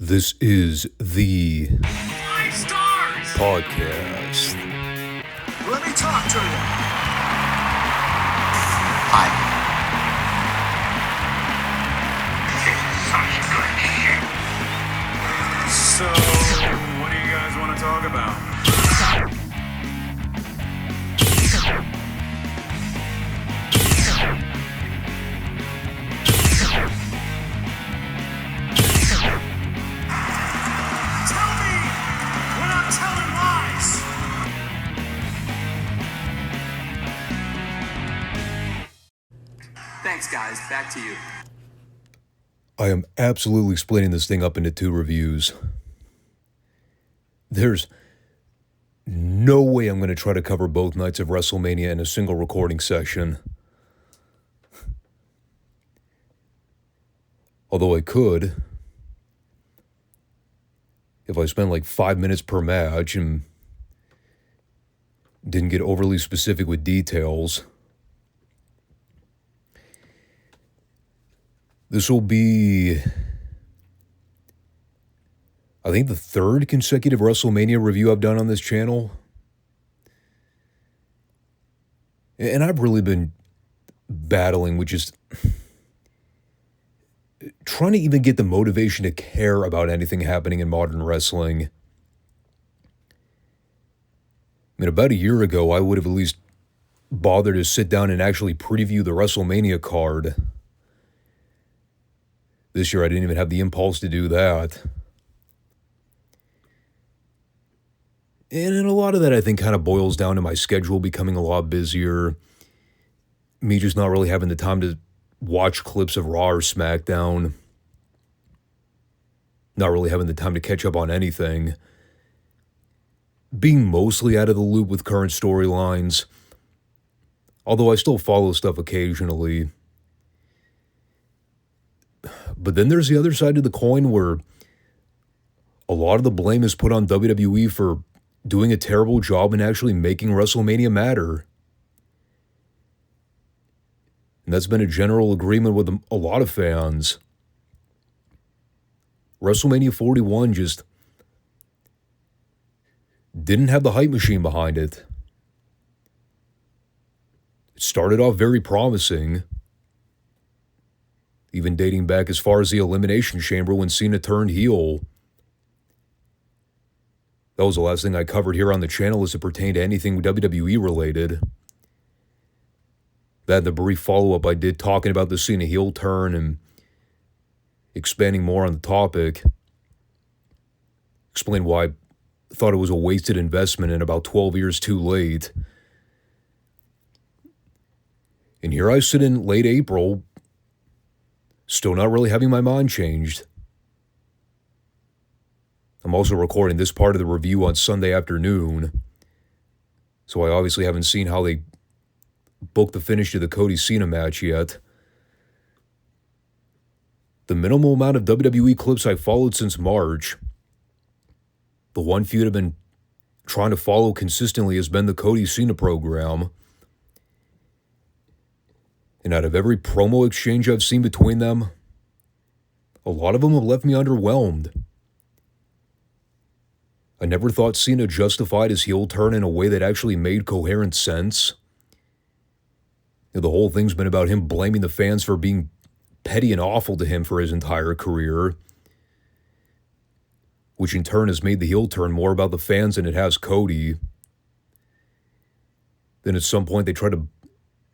This is the Five Stars podcast. Let me talk to you. Hi. So, what do you guys want to talk about? Tell me we're not telling lies. Thanks, guys. Back to you. I am absolutely splitting this thing up into two reviews. There's no way I'm going to try to cover both nights of WrestleMania in a single recording session. Although I could, if I spent like 5 minutes per match and didn't get overly specific with details. This will be, I think, the third consecutive WrestleMania review I've done on this channel. And I've really been battling with just trying to even get the motivation to care about anything happening in modern wrestling. I mean, about a year ago, I would have at least bothered to sit down and actually preview the WrestleMania card. This year, I didn't even have the impulse to do that. And a lot of that, I think, kind of boils down to my schedule becoming a lot busier. Me just not really having the time to watch clips of Raw or SmackDown. Not really having the time to catch up on anything. Being mostly out of the loop with current storylines. Although I still follow stuff occasionally. But then there's the other side of the coin where a lot of the blame is put on WWE for doing a terrible job in actually making WrestleMania matter. And that's been a general agreement with a lot of fans. WrestleMania 41 just didn't have the hype machine behind it. It started off very promising, even dating back as far as the Elimination Chamber when Cena turned heel. That was the last thing I covered here on the channel as it pertained to anything WWE related. That and the brief follow-up I did talking about the Cena heel turn and expanding more on the topic. Explain why I thought it was a wasted investment and about 12 years too late. And here I sit in late April, still not really having my mind changed. I'm also recording this part of the review on Sunday afternoon, so I obviously haven't seen how they booked the finish to the Cody Cena match yet. The minimal amount of WWE clips I followed since March, the one feud I've been trying to follow consistently has been the Cody Cena program. And out of every promo exchange I've seen between them, a lot of them have left me underwhelmed. I never thought Cena justified his heel turn in a way that actually made coherent sense. The whole thing's been about him blaming the fans for being petty and awful to him for his entire career, which in turn has made the heel turn more about the fans than it has Cody. Then at some point they try to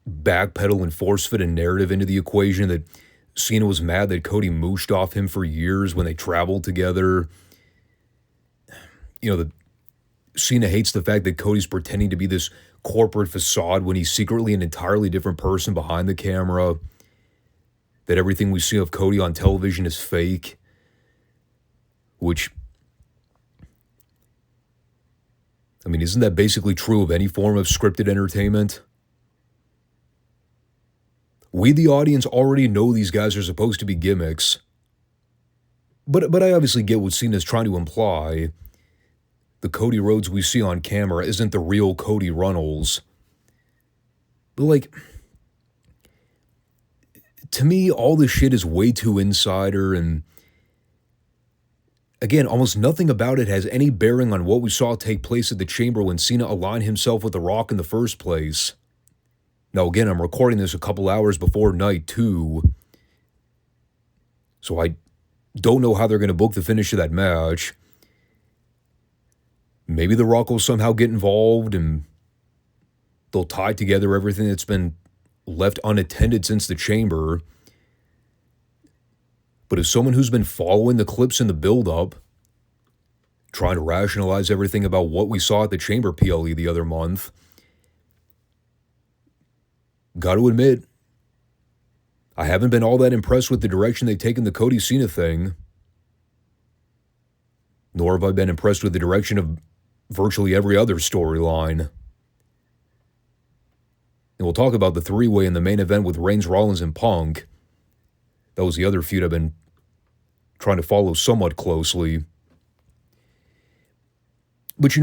backpedal and force fit a narrative into the equation that Cena was mad that Cody mooshed off him for years when they traveled together. You know, Cena hates the fact that Cody's pretending to be this corporate facade when he's secretly an entirely different person behind the camera. That everything we see of Cody on television is fake. Which, I mean, isn't that basically true of any form of scripted entertainment? We, the audience, already know these guys are supposed to be gimmicks. But I obviously get what Cena's trying to imply. The Cody Rhodes we see on camera isn't the real Cody Runnels. But like, to me, all this shit is way too insider, and again, almost nothing about it has any bearing on what we saw take place at the Chamber when Cena aligned himself with The Rock in the first place. Now, again, I'm recording this a couple hours before night 2, so I don't know how they're going to book the finish of that match. Maybe The Rock will somehow get involved and they'll tie together everything that's been left unattended since the Chamber. But as someone who's been following the clips in the build-up, trying to rationalize everything about what we saw at the Chamber PLE the other month, got to admit, I haven't been all that impressed with the direction they've taken the Cody Cena thing, nor have I been impressed with the direction of virtually every other storyline. And we'll talk about the three-way in the main event with Reigns, Rollins, and Punk. That was the other feud I've been trying to follow somewhat closely. But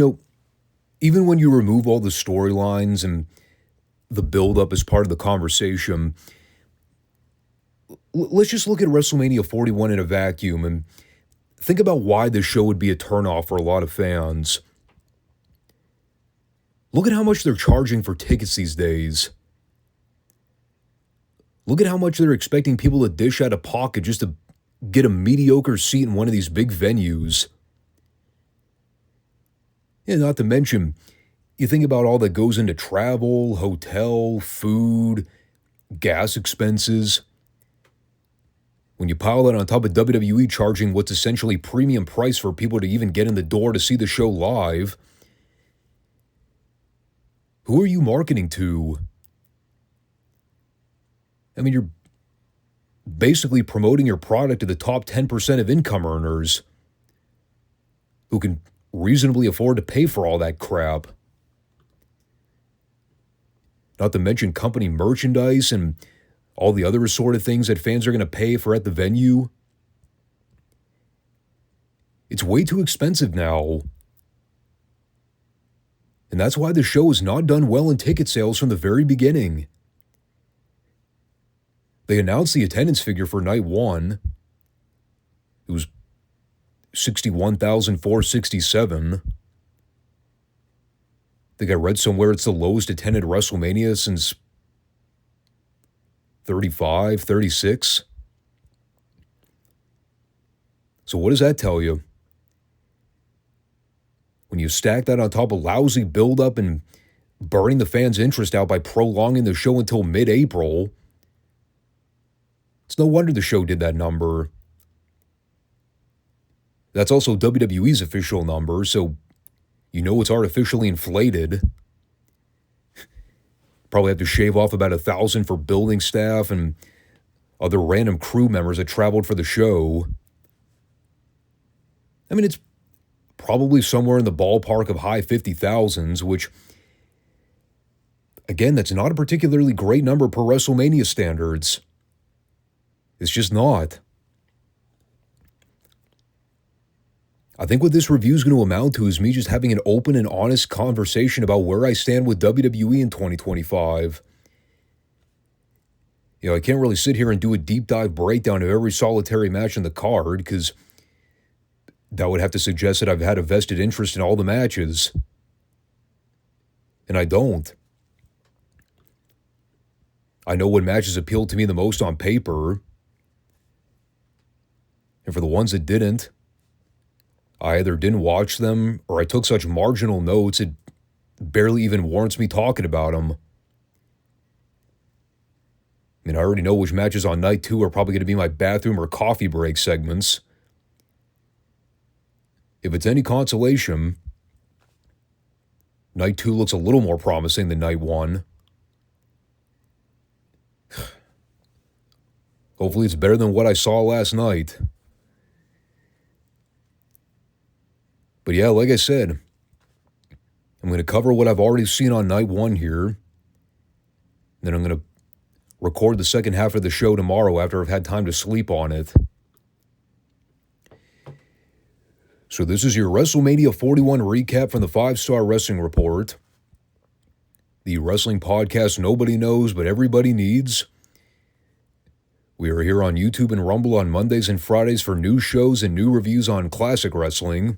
even when you remove all the storylines and the build-up as part of the conversation, let's just look at WrestleMania 41 in a vacuum and think about why this show would be a turnoff for a lot of fans. Look at how much they're charging for tickets these days. Look at how much they're expecting people to dish out of pocket just to get a mediocre seat in one of these big venues. Yeah, not to mention, you think about all that goes into travel, hotel, food, gas expenses. When you pile that on top of WWE charging what's essentially premium price for people to even get in the door to see the show live, who are you marketing to? I mean, you're basically promoting your product to the top 10% of income earners who can reasonably afford to pay for all that crap. Not to mention company merchandise and all the other assorted things that fans are going to pay for at the venue. It's way too expensive now. And that's why the show has not done well in ticket sales from the very beginning. They announced the attendance figure for night 1. It was 61,467. I think I read somewhere it's the lowest attended WrestleMania since 35, 36. So what does that tell you? When you stack that on top of lousy build-up and burning the fans' interest out by prolonging the show until mid-April, it's no wonder the show did that number. That's also WWE's official number, so you know it's artificially inflated. Probably have to shave off about 1,000 for building staff and other random crew members that traveled for the show. I mean, it's probably somewhere in the ballpark of high 50,000s, which, again, that's not a particularly great number per WrestleMania standards. It's just not. I think what this review is going to amount to is me just having an open and honest conversation about where I stand with WWE in 2025. I can't really sit here and do a deep dive breakdown of every solitary match in the card because that would have to suggest that I've had a vested interest in all the matches. And I don't. I know what matches appealed to me the most on paper. And for the ones that didn't, I either didn't watch them or I took such marginal notes it barely even warrants me talking about them. I mean, I already know which matches on night 2 are probably going to be my bathroom or coffee break segments. If it's any consolation, night 2 looks a little more promising than night 1. Hopefully it's better than what I saw last night. But yeah, like I said, I'm going to cover what I've already seen on night 1 here. Then I'm going to record the second half of the show tomorrow after I've had time to sleep on it. So this is your WrestleMania 41 recap from the 5 Starr Wrestling Report. The wrestling podcast nobody knows but everybody needs. We are here on YouTube and Rumble on Mondays and Fridays for new shows and new reviews on classic wrestling.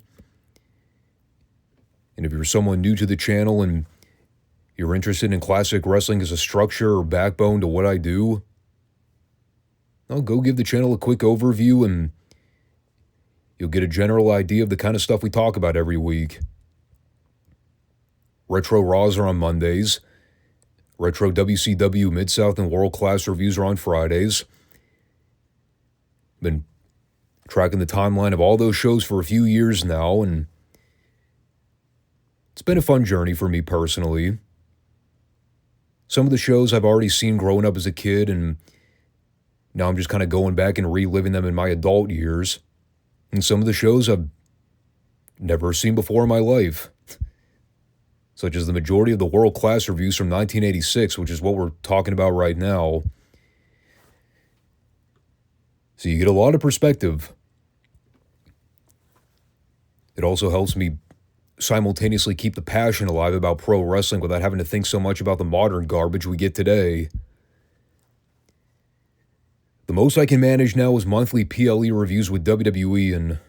And if you're someone new to the channel and you're interested in classic wrestling as a structure or backbone to what I do, I'll go give the channel a quick overview and you'll get a general idea of the kind of stuff we talk about every week. Retro Raws are on Mondays. Retro WCW, Mid-South, and World Class reviews are on Fridays. Been tracking the timeline of all those shows for a few years now, and it's been a fun journey for me personally. Some of the shows I've already seen growing up as a kid, and now I'm just kind of going back and reliving them in my adult years. And some of the shows I've never seen before in my life, such as the majority of the World Class reviews from 1986, which is what we're talking about right now. So you get a lot of perspective. It also helps me simultaneously keep the passion alive about pro wrestling without having to think so much about the modern garbage we get today. The most I can manage now is monthly PLE reviews with WWE, and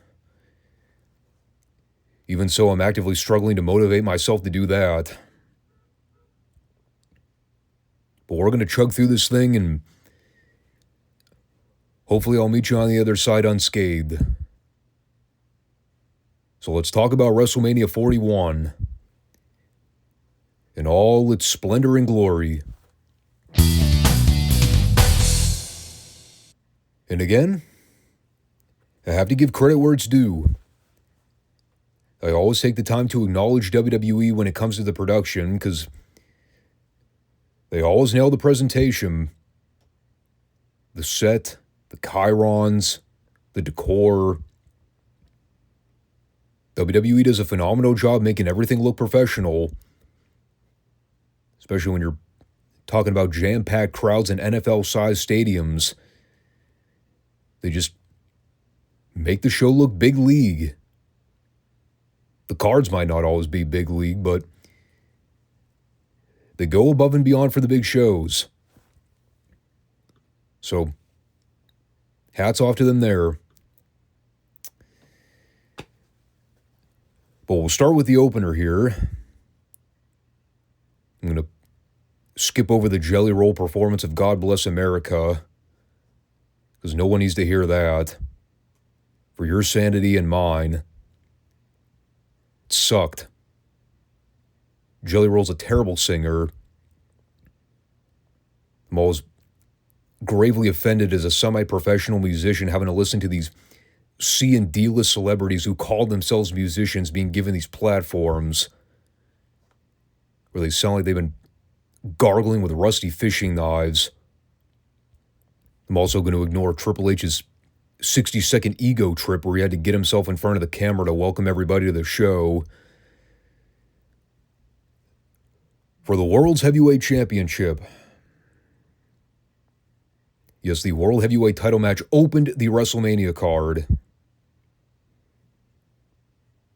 even so, I'm actively struggling to motivate myself to do that. But we're going to chug through this thing, and hopefully I'll meet you on the other side unscathed. So let's talk about WrestleMania 41 in all its splendor and glory. And again, I have to give credit where it's due. I always take the time to acknowledge WWE when it comes to the production because they always nail the presentation, the set, the chyrons, the decor. WWE does a phenomenal job making everything look professional, especially when you're talking about jam-packed crowds in NFL-sized stadiums. They just make the show look big league. The cards might not always be big league, but they go above and beyond for the big shows. So, hats off to them there. But we'll start with the opener here. I'm going to skip over the Jelly Roll performance of God Bless America, because no one needs to hear that. For your sanity and mine. It sucked. Jelly Roll's a terrible singer. I'm always gravely offended as a semi-professional musician having to listen to these C and D-list celebrities who call themselves musicians being given these platforms where they sound like they've been gargling with rusty fishing knives. I'm also going to ignore Triple H's 60-second ego trip where he had to get himself in front of the camera to welcome everybody to the show. For the World's Heavyweight Championship. Yes, the World Heavyweight title match opened the WrestleMania card.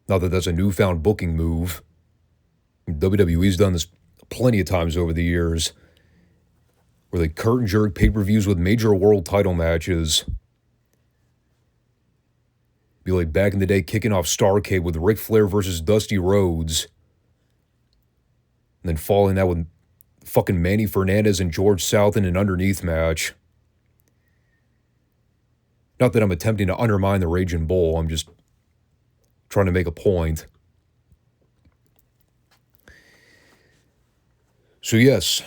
Not that that's a newfound booking move. WWE's done this plenty of times over the years, where they curtain jerk pay-per-views with major world title matches. Be like back in the day kicking off Starrcade with Ric Flair versus Dusty Rhodes. And then following that with fucking Manny Fernandez and George South in an underneath match. Not that I'm attempting to undermine the Raging Bull, I'm just trying to make a point. So yes,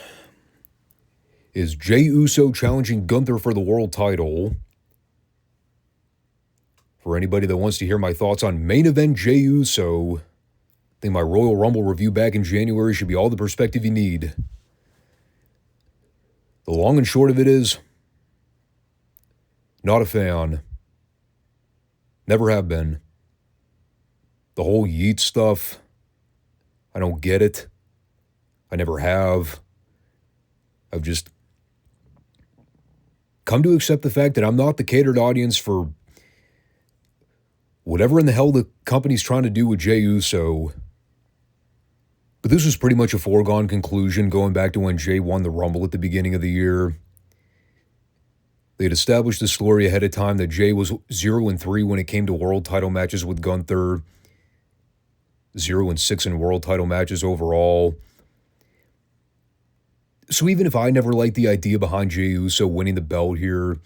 is Jey Uso challenging Gunther for the world title? For anybody that wants to hear my thoughts on main event Jey Uso, I think my Royal Rumble review back in January should be all the perspective you need. The long and short of it is, not a fan. Never have been. The whole Yeet stuff, I don't get it. I never have. I've just come to accept the fact that I'm not the catered audience for whatever in the hell the company's trying to do with Jey Uso. But this was pretty much a foregone conclusion going back to when Jey won the Rumble at the beginning of the year. They had established the story ahead of time that Jay was 0-3 when it came to world title matches with Gunther, 0-6 in world title matches overall. So even if I never liked the idea behind Jey Uso winning the belt here,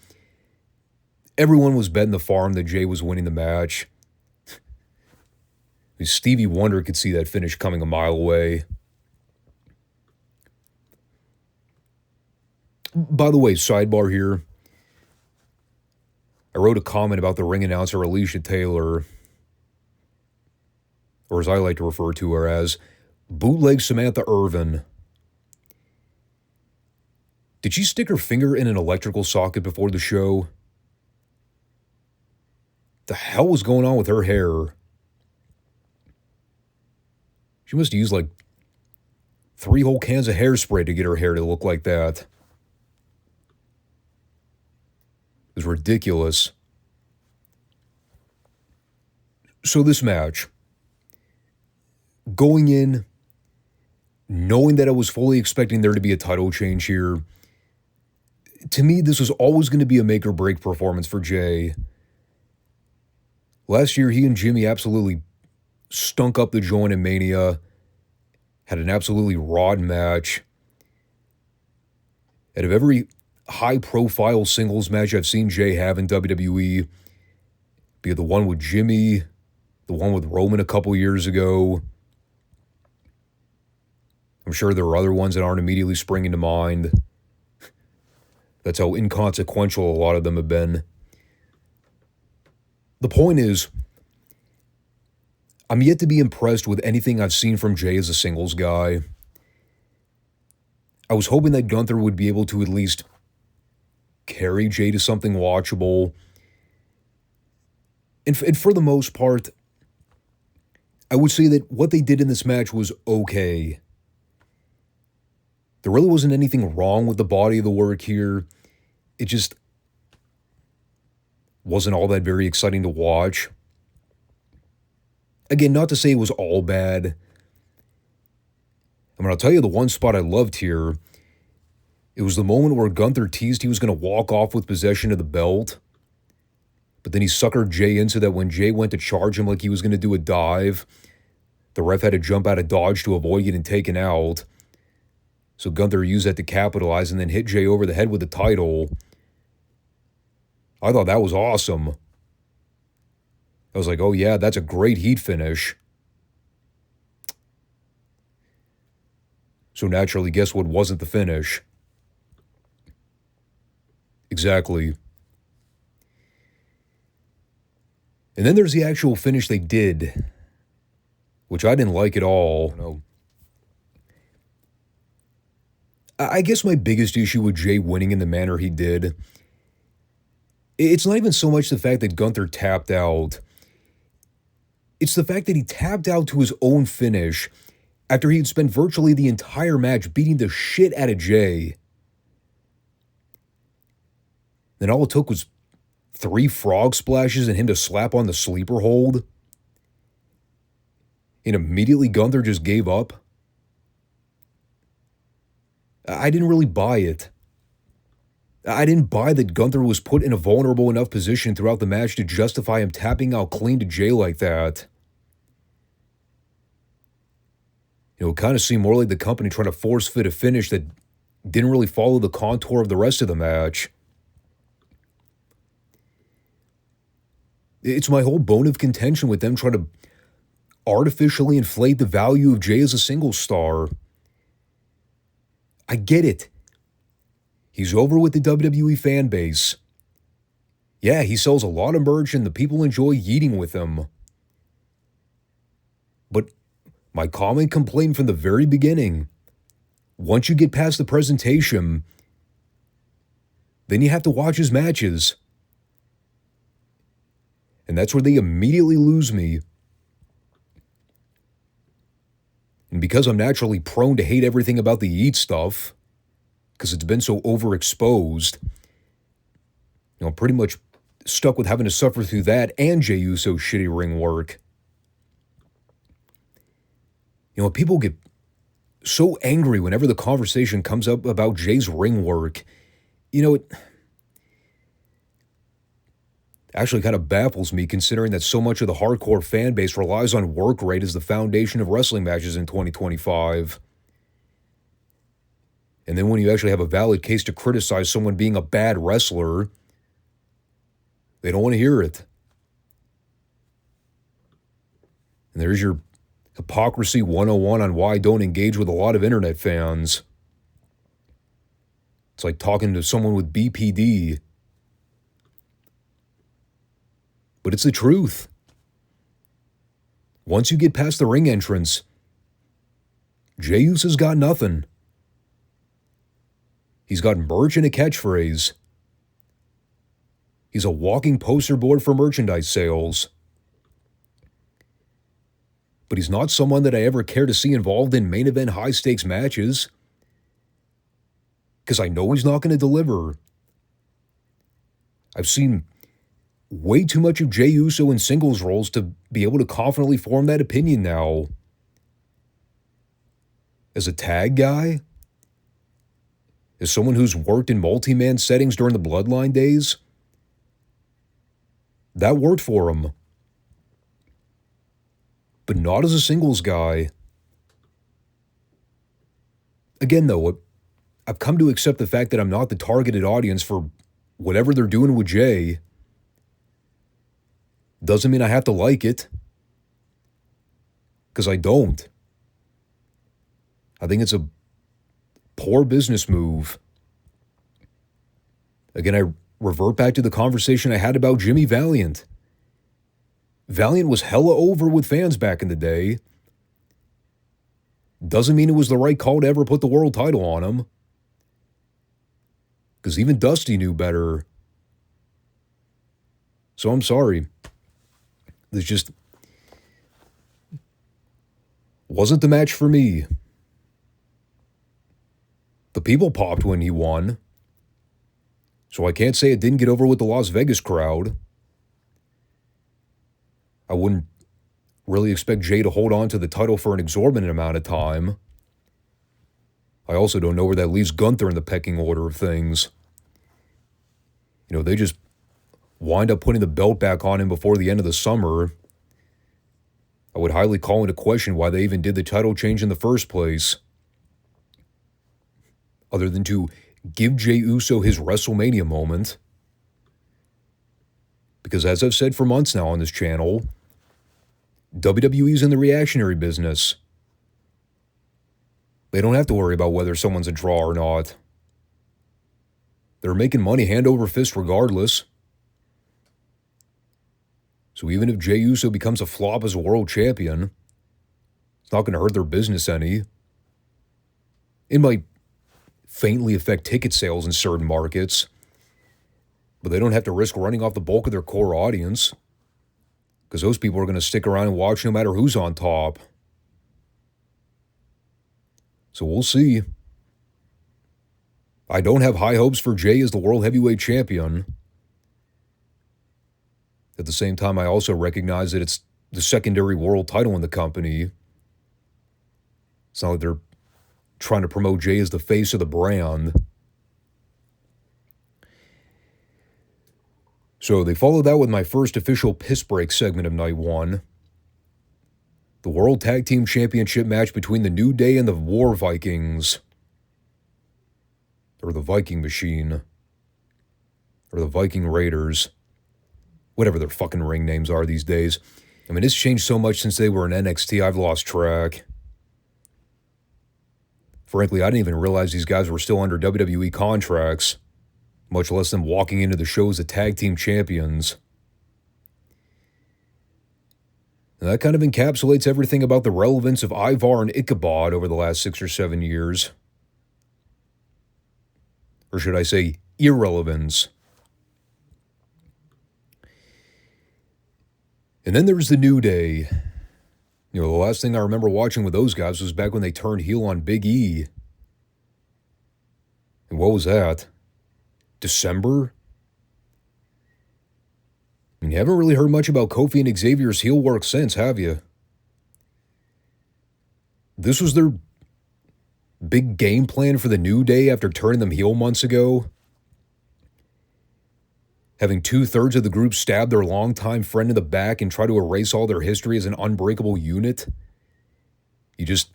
everyone was betting the farm that Jay was winning the match. Stevie Wonder could see that finish coming a mile away. By the way, sidebar here. I wrote a comment about the ring announcer Alicia Taylor, or as I like to refer to her as, Bootleg Samantha Irvin. Did she stick her finger in an electrical socket before the show? The hell was going on with her hair? She must have used like 3 whole cans of hairspray to get her hair to look like that. It was ridiculous. So this match, going in, knowing that I was fully expecting there to be a title change here, to me, this was always going to be a make or break performance for Jay. Last year, he and Jimmy absolutely stunk up the joint in Mania, had an absolutely raw match. Out of every high-profile singles match I've seen Jay have in WWE, be it the one with Jimmy, the one with Roman a couple years ago. I'm sure there are other ones that aren't immediately springing to mind. That's how inconsequential a lot of them have been. The point is, I'm yet to be impressed with anything I've seen from Jay as a singles guy. I was hoping that Gunther would be able to at least carry Jay to something watchable. And for the most part, I would say that what they did in this match was okay. There really wasn't anything wrong with the body of the work here. It just wasn't all that very exciting to watch. Again, not to say it was all bad. I mean, I'll tell you the one spot I loved here. It was the moment where Gunther teased he was going to walk off with possession of the belt. But then he suckered Jay into that when Jay went to charge him like he was going to do a dive. The ref had to jump out of dodge to avoid getting taken out. So Gunther used that to capitalize and then hit Jay over the head with the title. I thought that was awesome. I was like, oh yeah, that's a great heat finish. So naturally, guess what wasn't the finish? Exactly. And then there's the actual finish they did, which I didn't like at all. No. I guess my biggest issue with Jay winning in the manner he did, it's not even so much the fact that Gunther tapped out. It's the fact that he tapped out to his own finish after he had spent virtually the entire match beating the shit out of Jay. Then all it took was 3 frog splashes and him to slap on the sleeper hold. And immediately Gunther just gave up. I didn't really buy it. I didn't buy that Gunther was put in a vulnerable enough position throughout the match to justify him tapping out clean to Jay like that. It kind of seemed more like the company trying to force fit a finish that didn't really follow the contour of the rest of the match. It's my whole bone of contention with them trying to artificially inflate the value of Jay as a single star. I get it. He's over with the WWE fan base. Yeah, he sells a lot of merch and the people enjoy eating with him. But my common complaint from the very beginning, once you get past the presentation, then you have to watch his matches. And that's where they immediately lose me. And because I'm naturally prone to hate everything about the Eat stuff, because it's been so overexposed, I'm pretty much stuck with having to suffer through that and Jey Uso's shitty ring work. People get so angry whenever the conversation comes up about Jay's ring work. actually kind of baffles me considering that so much of the hardcore fan base relies on work rate as the foundation of wrestling matches in 2025. And then when you actually have a valid case to criticize someone being a bad wrestler, they don't want to hear it. And there's your hypocrisy 101 on why I don't engage with a lot of internet fans. It's like talking to someone with BPD. But it's the truth. Once you get past the ring entrance, Jey Uso's got nothing. He's got merch and a catchphrase. He's a walking poster board for merchandise sales. But he's not someone that I ever care to see involved in main event high-stakes matches. Because I know he's not going to deliver. I've seen way too much of Jey Uso in singles roles to be able to confidently form that opinion now. As a tag guy, as someone who's worked in multi-man settings during the Bloodline days, that worked for him. But not as a singles guy. Again, though, I've come to accept the fact that I'm not the targeted audience for whatever they're doing with Jey. Doesn't mean I have to like it. Because I don't. I think it's a poor business move. Again, I revert back to the conversation I had about Jimmy Valiant. Valiant was hella over with fans back in the day. Doesn't mean it was the right call to ever put the world title on him. Because even Dusty knew better. So I'm sorry. This just wasn't the match for me. The people popped when he won. So I can't say it didn't get over with the Las Vegas crowd. I wouldn't really expect Jey to hold on to the title for an exorbitant amount of time. I also don't know where that leaves Gunther in the pecking order of things. You know, they just wind up putting the belt back on him before the end of the summer. I would highly call into question why they even did the title change in the first place. Other than to give Jey Uso his WrestleMania moment. Because as I've said for months now on this channel, WWE's in the reactionary business. They don't have to worry about whether someone's a draw or not. They're making money hand over fist regardless. So even if Jey Uso becomes a flop as a world champion, it's not going to hurt their business any. It might faintly affect ticket sales in certain markets, but they don't have to risk running off the bulk of their core audience, because those people are going to stick around and watch no matter who's on top. So we'll see. I don't have high hopes for Jey as the World Heavyweight Champion. At the same time, I also recognize that it's the secondary world title in the company. It's not like they're trying to promote Jey as the face of the brand. So they followed that with my first official piss break segment of night one. The World Tag Team Championship match between the New Day and the War Vikings. Or the Viking Machine. Or the Viking Raiders. Whatever their fucking ring names are these days. I mean, it's changed so much since they were in NXT, I've lost track. Frankly, I didn't even realize these guys were still under WWE contracts, much less them walking into the show as the tag team champions. And that kind of encapsulates everything about the relevance of Ivar and Ichabod over the last 6 or 7 years. Or should I say, irrelevance. And then there was the New Day. You know, the last thing I remember watching with those guys was back when they turned heel on Big E. And what was that? December? I mean, you haven't really heard much about Kofi and Xavier's heel work since, have you? This was their big game plan for the New Day after turning them heel months ago? having 2/3 of the group stab their longtime friend in the back and try to erase all their history as an unbreakable unit. You just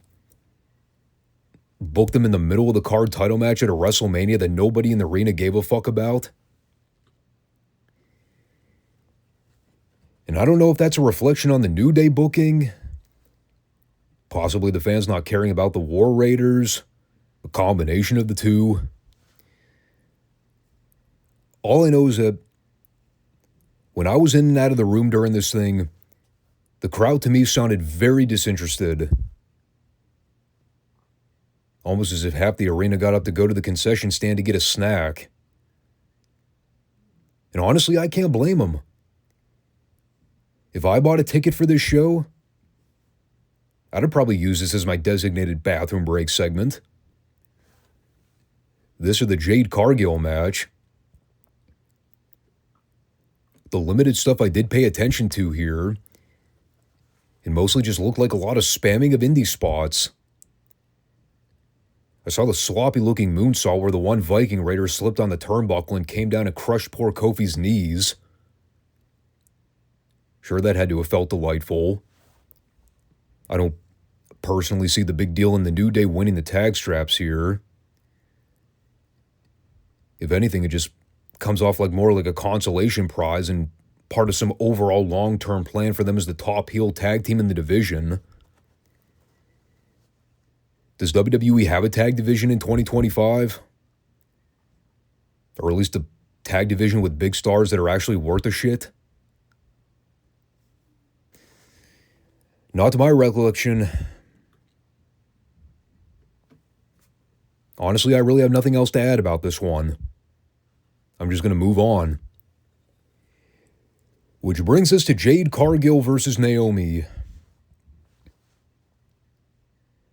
booked them in the middle of the card title match at a WrestleMania that nobody in the arena gave a fuck about. And I don't know if that's a reflection on the New Day booking. Possibly the fans not caring about the War Raiders. A combination of the two. All I know is that when I was in and out of the room during this thing, the crowd to me sounded very disinterested. Almost as if half the arena got up to go to the concession stand to get a snack. And honestly, I can't blame them. If I bought a ticket for this show, I'd have probably used this as my designated bathroom break segment. This or the Jade Cargill match. The limited stuff I did pay attention to here, it mostly just looked like a lot of spamming of indie spots. I saw the sloppy-looking moonsault where the one Viking Raider slipped on the turnbuckle and came down and crushed poor Kofi's knees. Sure, that had to have felt delightful. I don't personally see the big deal in the New Day winning the tag straps here. If anything, it just comes off more like a consolation prize and part of some overall long-term plan for them as the top heel tag team in the division. Does WWE have a tag division in 2025? Or at least a tag division with big stars that are actually worth a shit? Not to my recollection. Honestly, I really have nothing else to add about this one. I'm just going to move on. Which brings us to Jade Cargill versus Naomi.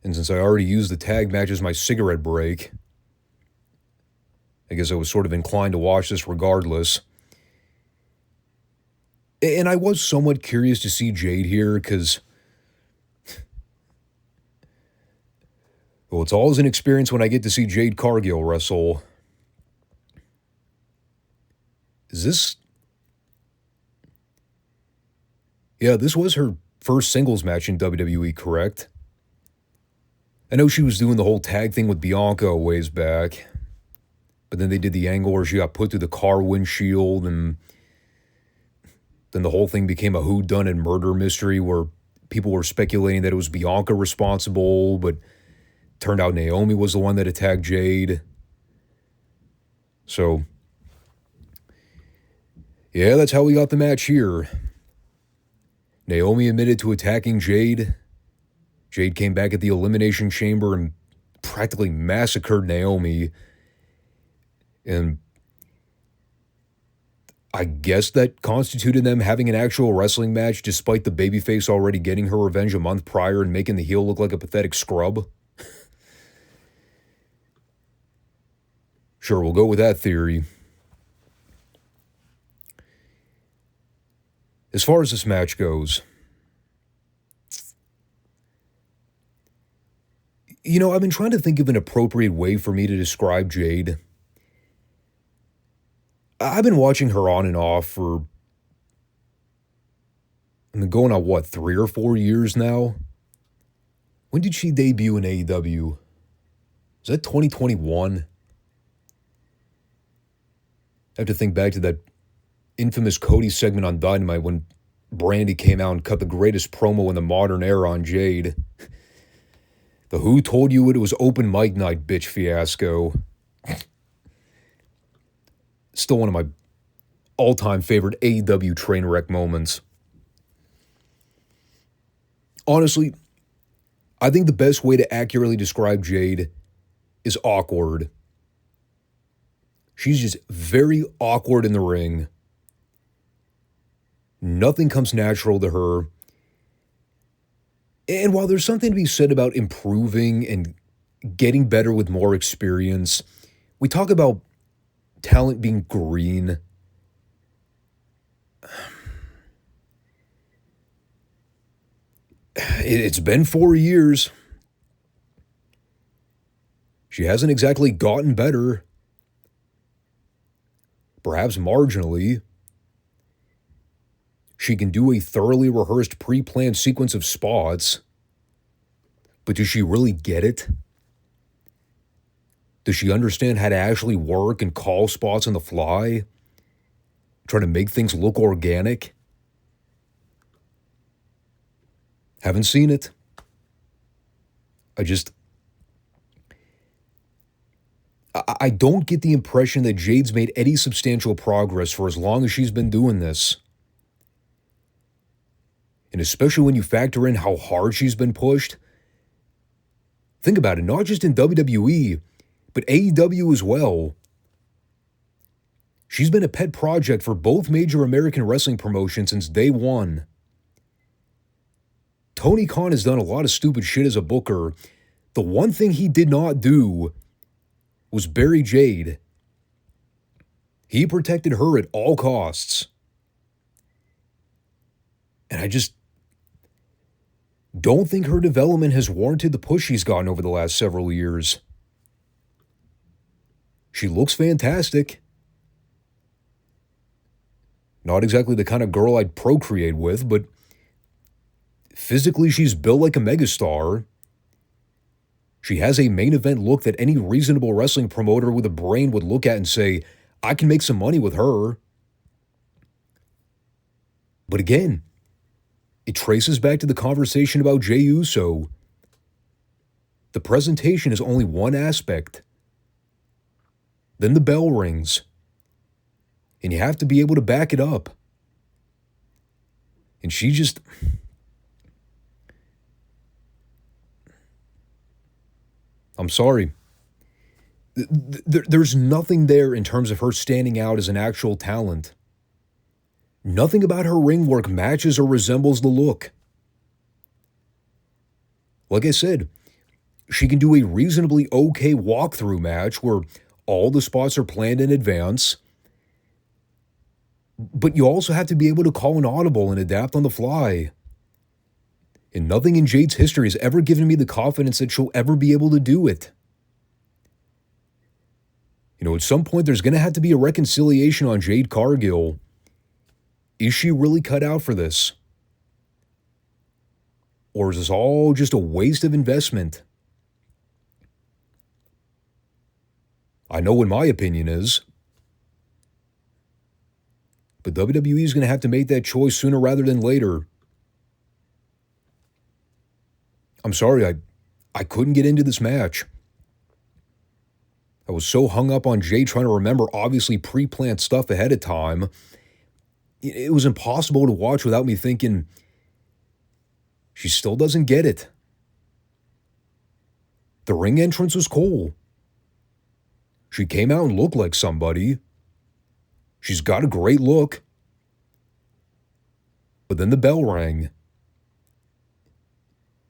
And since I already used the tag match as my cigarette break, I guess I was sort of inclined to watch this regardless. And I was somewhat curious to see Jade here because, well, it's always an experience when I get to see Jade Cargill wrestle. Is this... Yeah, this was her first singles match in WWE, correct? I know she was doing the whole tag thing with Bianca a ways back, but then they did the angle where she got put through the car windshield, and then the whole thing became a whodunit murder mystery where people were speculating that it was Bianca responsible, but turned out Naomi was the one that attacked Jade. So, yeah, that's how we got the match here. Naomi admitted to attacking Jade. Jade came back at the Elimination Chamber and practically massacred Naomi. And I guess that constituted them having an actual wrestling match despite the babyface already getting her revenge a month prior and making the heel look like a pathetic scrub. Sure, we'll go with that theory. As far as this match goes, I've been trying to think of an appropriate way for me to describe Jade. I've been watching her on and off for, going on 3 or 4 years now? When did she debut in AEW? Is that 2021? I have to think back to that infamous Cody segment on Dynamite when Brandy came out and cut the greatest promo in the modern era on Jade. The "Who told you it was open mic night, bitch" fiasco. Still one of my all-time favorite AEW train wreck moments. Honestly, I think the best way to accurately describe Jade is awkward. She's just very awkward in the ring. Nothing comes natural to her. And while there's something to be said about improving and getting better with more experience, we talk about talent being green. It's been 4 years. She hasn't exactly gotten better. perhaps marginally. She can do a thoroughly rehearsed, pre-planned sequence of spots. But does she really get it? Does she understand how to actually work and call spots on the fly? Try to make things look organic? Haven't seen it. I don't get the impression that Jade's made any substantial progress for as long as she's been doing this. And especially when you factor in how hard she's been pushed. Think about it, not just in WWE, but AEW as well. She's been a pet project for both major American wrestling promotions since day one. Tony Khan has done a lot of stupid shit as a booker. The one thing he did not do was bury Jade. He protected her at all costs. And I just don't think her development has warranted the push she's gotten over the last several years. She looks fantastic. Not exactly the kind of girl I'd procreate with, but physically she's built like a megastar. She has a main event look that any reasonable wrestling promoter with a brain would look at and say, I can make some money with her. But again, it traces back to the conversation about Jey Uso. The presentation is only one aspect. Then the bell rings. And you have to be able to back it up. And she just... I'm sorry. There's nothing there in terms of her standing out as an actual talent. Nothing about her ring work matches or resembles the look. Like I said, she can do a reasonably okay walkthrough match where all the spots are planned in advance. But you also have to be able to call an audible and adapt on the fly. And nothing in Jade's history has ever given me the confidence that she'll ever be able to do it. You know, at some point there's going to have to be a reconciliation on Jade Cargill. Is she really cut out for this? Or is this all just a waste of investment? I know what my opinion is. But WWE is going to have to make that choice sooner rather than later. I'm sorry, I couldn't get into this match. I was so hung up on Jay trying to remember obviously pre-planned stuff ahead of time. It was impossible to watch without me thinking, she still doesn't get it. The ring entrance was cool. She came out and looked like somebody. She's got a great look. But then the bell rang.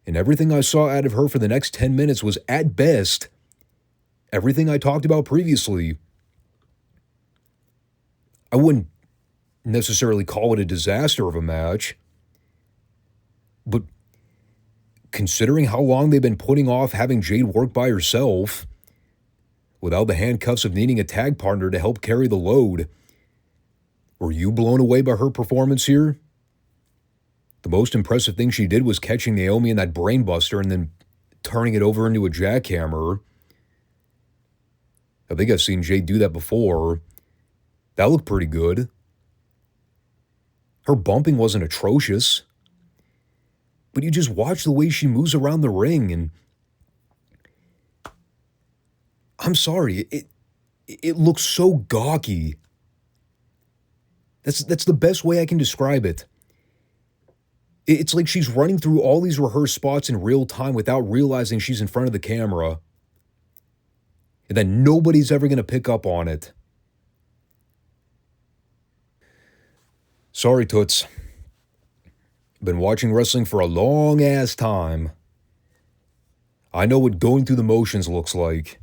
And everything I saw out of her for the next 10 minutes was, at best, everything I talked about previously. I wouldn't necessarily call it a disaster of a match. But considering how long they've been putting off having Jade work by herself, without the handcuffs of needing a tag partner to help carry the load, were you blown away by her performance here? The most impressive thing she did was catching Naomi in that brainbuster and then turning it over into a jackhammer. I think I've seen Jade do that before. That looked pretty good. Her bumping wasn't atrocious. But you just watch the way she moves around the ring and... I'm sorry, it looks so gawky. That's the best way I can describe it. It's like she's running through all these rehearsed spots in real time without realizing she's in front of the camera. And then nobody's ever going to pick up on it. Sorry, Toots. Been watching wrestling for a long-ass time. I know what going through the motions looks like.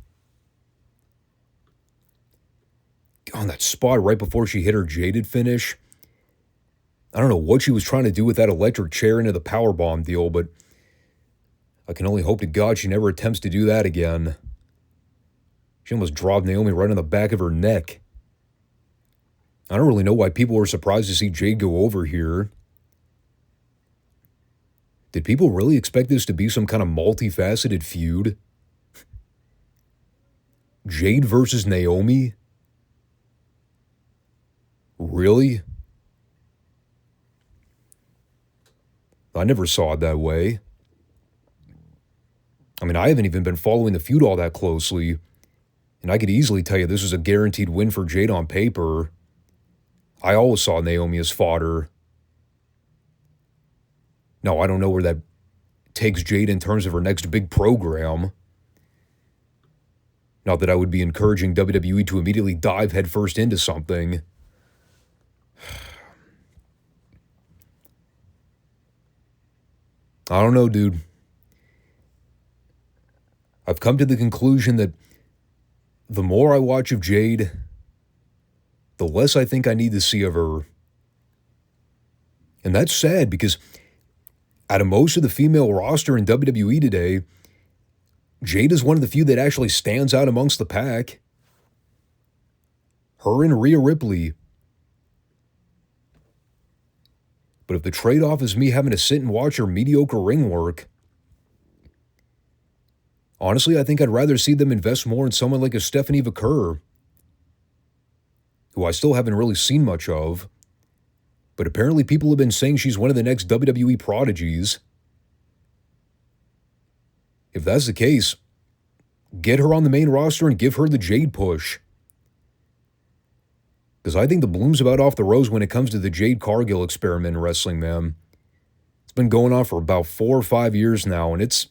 On that spot right before she hit her jaded finish. I don't know what she was trying to do with that electric chair into the powerbomb deal, but I can only hope to God she never attempts to do that again. She almost dropped Naomi right on the back of her neck. I don't really know why people were surprised to see Jade go over here. Did people really expect this to be some kind of multifaceted feud? Jade versus Naomi? Really? I never saw it that way. I mean, I haven't even been following the feud all that closely, and I could easily tell you this is a guaranteed win for Jade on paper. I always saw Naomi as fodder. Now, I don't know where that takes Jade in terms of her next big program. Not that I would be encouraging WWE to immediately dive headfirst into something. I don't know, dude. I've come to the conclusion that the more I watch of Jade, the less I think I need to see of her. And that's sad because out of most of the female roster in WWE today, Jade is one of the few that actually stands out amongst the pack. Her and Rhea Ripley. But if the trade-off is me having to sit and watch her mediocre ring work, honestly, I think I'd rather see them invest more in someone like a Stephanie Vaquer, who I still haven't really seen much of, but apparently people have been saying she's one of the next WWE prodigies. If that's the case, get her on the main roster and give her the Jade push. Because I think the bloom's about off the rose when it comes to the Jade Cargill experiment in wrestling, man. It's been going on for about 4 or 5 years now, and it's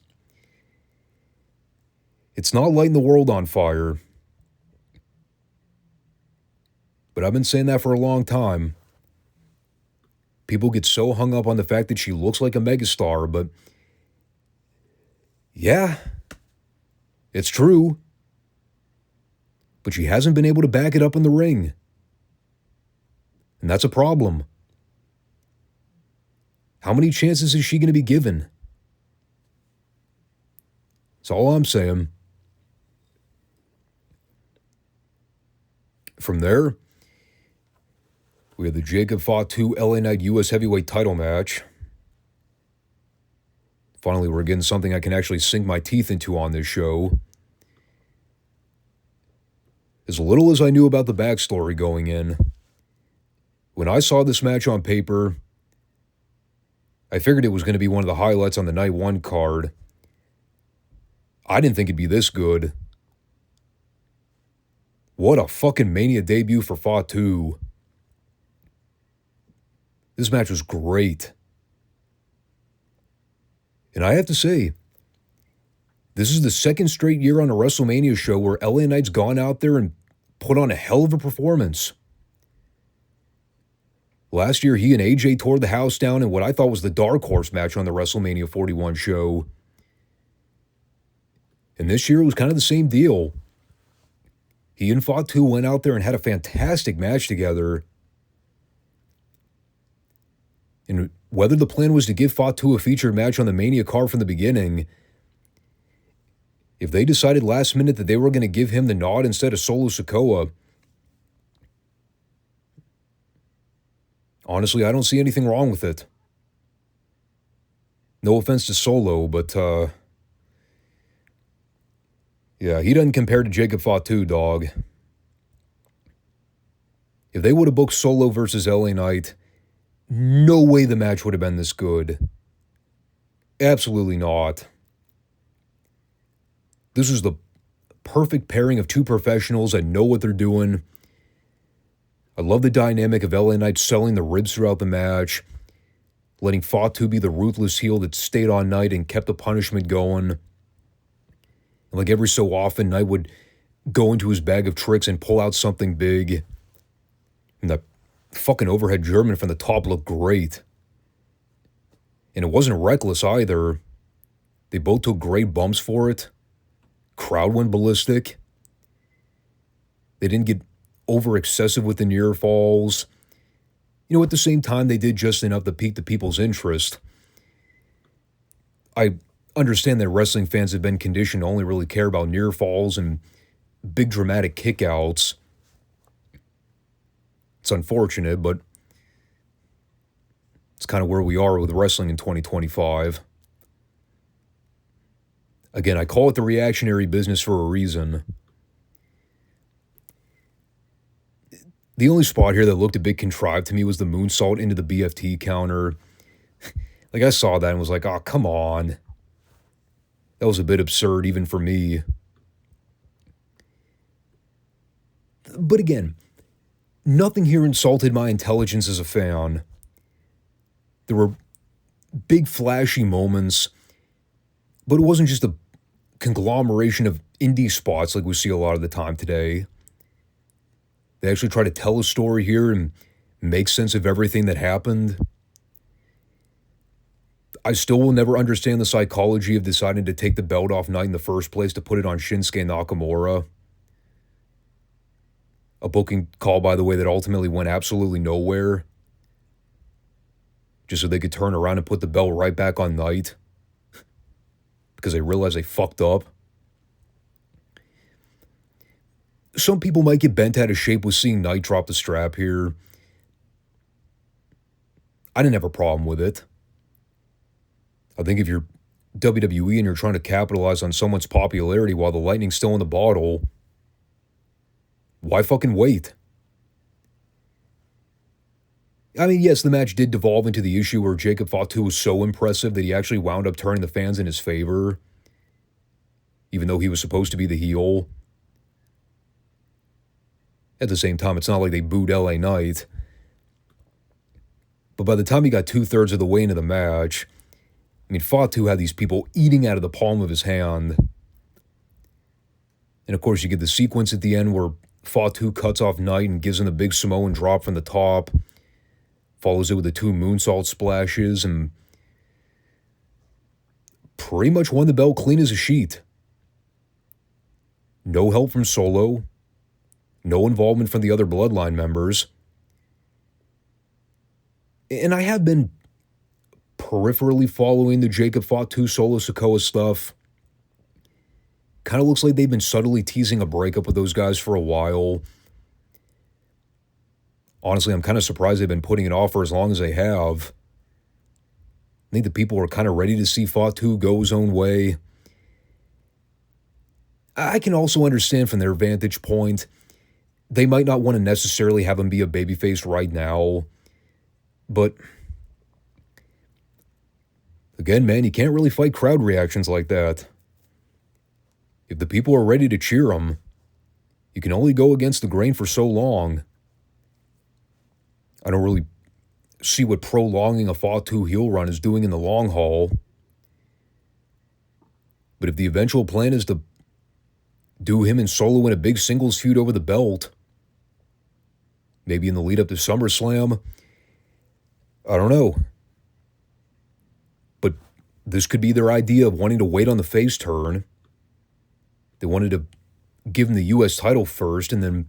not lighting the world on fire. But I've been saying that for a long time. People get so hung up on the fact that she looks like a megastar, but yeah, it's true. But she hasn't been able to back it up in the ring. And that's a problem. How many chances is she going to be given? That's all I'm saying. From there, we have the Jacob Fatu LA Knight US Heavyweight title match. Finally, we're getting something I can actually sink my teeth into on this show. As little as I knew about the backstory going in, when I saw this match on paper, I figured it was going to be one of the highlights on the Night 1 card. I didn't think it'd be this good. What a fucking Mania debut for Fatu. This match was great. And I have to say, this is the second straight year on a WrestleMania show where LA Knight's gone out there and put on a hell of a performance. Last year, he and AJ tore the house down in what I thought was the Dark Horse match on the WrestleMania 41 show. And this year, it was kind of the same deal. He and Fatu went out there and had a fantastic match together. And whether the plan was to give Fatu a featured match on the Mania card from the beginning, if they decided last minute that they were going to give him the nod instead of Solo Sikoa, honestly, I don't see anything wrong with it. No offense to Solo, but yeah, he doesn't compare to Jacob Fatu, dog. If they would have booked Solo versus LA Knight, no way the match would have been this good. Absolutely not. This was the perfect pairing of two professionals that know what they're doing. I love the dynamic of LA Knight selling the ribs throughout the match, letting Fatu be the ruthless heel that stayed on Knight and kept the punishment going. And like every so often, Knight would go into his bag of tricks and pull out something big. And that fucking overhead German from the top looked great. And it wasn't reckless either. They both took great bumps for it. Crowd went ballistic. They didn't get over excessive with the near falls. You know, at the same time, they did just enough to pique the people's interest. I understand that wrestling fans have been conditioned to only really care about near falls and big dramatic kickouts. It's unfortunate, but it's kind of where we are with wrestling in 2025. Again, I call it the reactionary business for a reason. The only spot here that looked a bit contrived to me was the moonsault into the BFT counter. Like, I saw that and was like, oh, come on. That was a bit absurd even for me. But again, nothing here insulted my intelligence as a fan. There were big flashy moments, but it wasn't just a conglomeration of indie spots like we see a lot of the time today. They actually try to tell a story here and make sense of everything that happened. I still will never understand the psychology of deciding to take the belt off Knight in the first place to put it on Shinsuke Nakamura. A booking call, by the way, that ultimately went absolutely nowhere. Just so they could turn around and put the belt right back on Knight. Because they realized they fucked up. Some people might get bent out of shape with seeing Knight drop the strap here. I didn't have a problem with it. I think if you're WWE and you're trying to capitalize on someone's popularity while the lightning's still in the bottle, why fucking wait? I mean, yes, the match did devolve into the issue where Jacob Fatu was so impressive that he actually wound up turning the fans in his favor, even though he was supposed to be the heel. At the same time, it's not like they booed LA Knight. But by the time he got 2/3 of the way into the match, I mean, Fatu had these people eating out of the palm of his hand. And of course, you get the sequence at the end where Fatu cuts off Knight and gives him the big Samoan drop from the top. Follows it with the 2 moonsault splashes and pretty much won the belt clean as a sheet. No help from Solo. No involvement from the other Bloodline members. And I have been peripherally following the Jacob Fatu Solo Sikoa stuff. Kind of looks like they've been subtly teasing a breakup with those guys for a while. Honestly, I'm kind of surprised they've been putting it off for as long as they have. I think the people are kind of ready to see Fatu go his own way. I can also understand from their vantage point, they might not want to necessarily have him be a babyface right now. But again, man, you can't really fight crowd reactions like that. If the people are ready to cheer him, you can only go against the grain for so long. I don't really see what prolonging a Fatu heel run is doing in the long haul. But if the eventual plan is to do him and Solo in a big singles feud over the belt, maybe in the lead up to SummerSlam, I don't know. But this could be their idea of wanting to wait on the face turn. They wanted to give him the U.S. title first, and then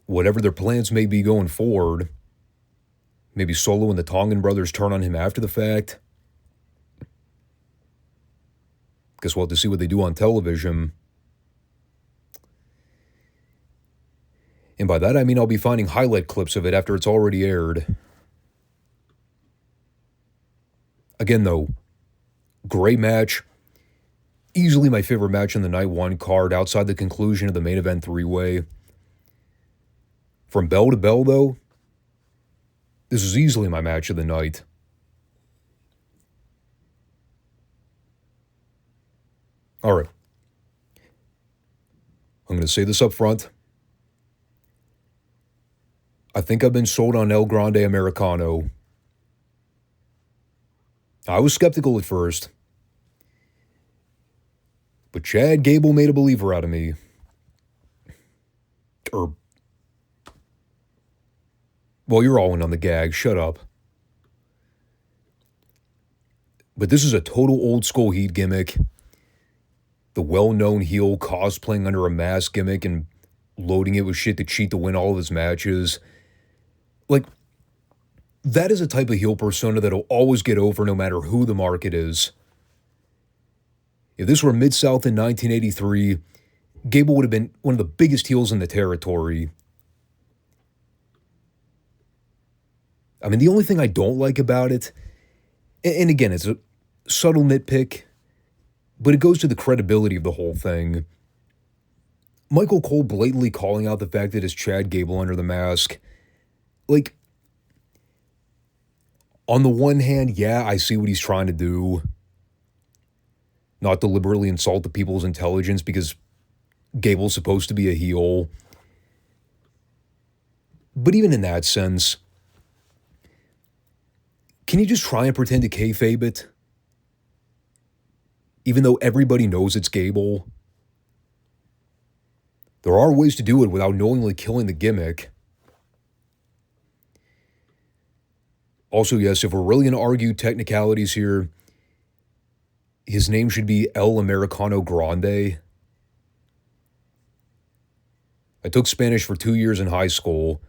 whatever their plans may be going forward, maybe Solo and the Tongan brothers turn on him after the fact. Guess we'll have to see what they do on television. And by that, I mean I'll be finding highlight clips of it after it's already aired. Again, though, great match. Easily my favorite match in the Night 1 card outside the conclusion of the main event 3-way. From bell to bell, though, this is easily my match of the night. All right. I'm going to say this up front. I think I've been sold on El Grande Americano. I was skeptical at first, but Chad Gable made a believer out of me. Well, you're all in on the gag. Shut up. But this is a total old school Heat gimmick. The well-known heel cosplaying under a mask gimmick and loading it with shit to cheat to win all of his matches. Like, that is a type of heel persona that'll always get over no matter who the market is. If this were Mid-South in 1983, Gable would have been one of the biggest heels in the territory. I mean, the only thing I don't like about it, and again, it's a subtle nitpick, but it goes to the credibility of the whole thing. Michael Cole blatantly calling out the fact that it's Chad Gable under the mask. Like, on the one hand, yeah, I see what he's trying to do. Not deliberately insult the people's intelligence because Gable's supposed to be a heel. But even in that sense, can you just try and pretend to kayfabe it? Even though everybody knows it's Gable. There are ways to do it without knowingly killing the gimmick. Also, yes, if we're really going to argue technicalities here, his name should be El Americano Grande. I took Spanish for 2 years in high school.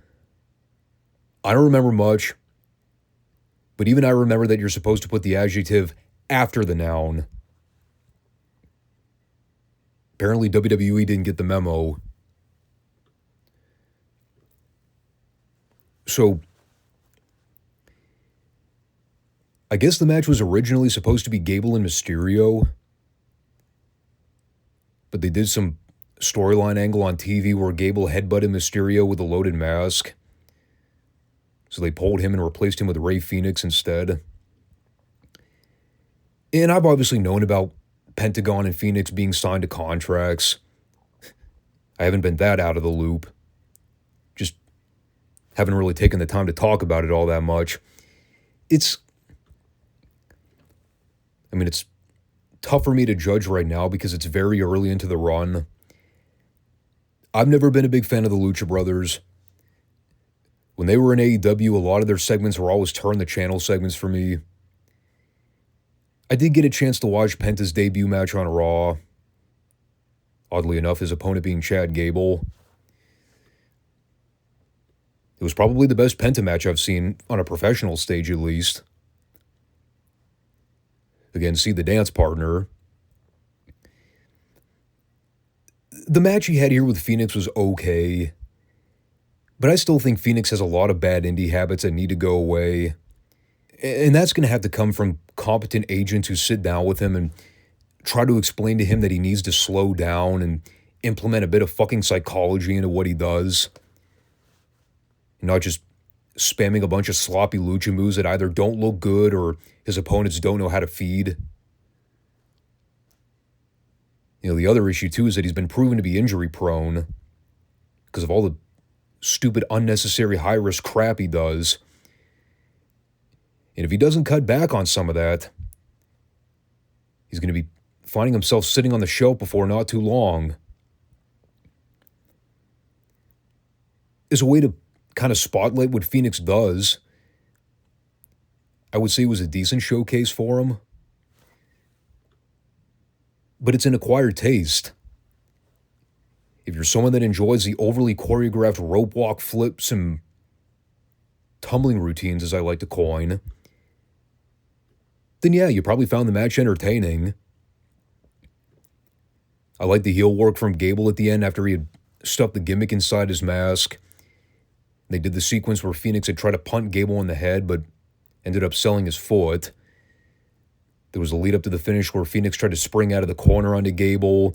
I don't remember much, but even I remember that you're supposed to put the adjective after the noun. Apparently WWE didn't get the memo. So, I guess the match was originally supposed to be Gable and Mysterio, but they did some storyline angle on TV where Gable headbutted Mysterio with a loaded mask. So they pulled him and replaced him with Rey Fenix instead. And I've obviously known about Pentagon and Phoenix being signed to contracts. I haven't been that out of the loop. Just haven't really taken the time to talk about it all that much. It's tough for me to judge right now because it's very early into the run. I've never been a big fan of the Lucha Brothers. When they were in AEW, a lot of their segments were always turn the channel segments for me. I did get a chance to watch Penta's debut match on Raw. Oddly enough, his opponent being Chad Gable. It was probably the best Penta match I've seen on a professional stage, at least. Again, see the dance partner. The match he had here with Phoenix was okay, but I still think Phoenix has a lot of bad indie habits that need to go away. And that's going to have to come from competent agents who sit down with him and try to explain to him that he needs to slow down and implement a bit of fucking psychology into what he does. Not just spamming a bunch of sloppy lucha moves that either don't look good or his opponents don't know how to feed. The other issue too is that he's been proven to be injury prone because of all the stupid, unnecessary, high-risk crap he does. And if he doesn't cut back on some of that, he's going to be finding himself sitting on the shelf before not too long. As a way to kind of spotlight what Phoenix does, I would say it was a decent showcase for him. But it's an acquired taste. If you're someone that enjoys the overly choreographed rope walk flips and tumbling routines, as I like to coin, then yeah, you probably found the match entertaining. I like the heel work from Gable at the end after he had stuffed the gimmick inside his mask. They did the sequence where Phoenix had tried to punt Gable in the head, but ended up selling his foot. There was a lead up to the finish where Phoenix tried to spring out of the corner onto Gable,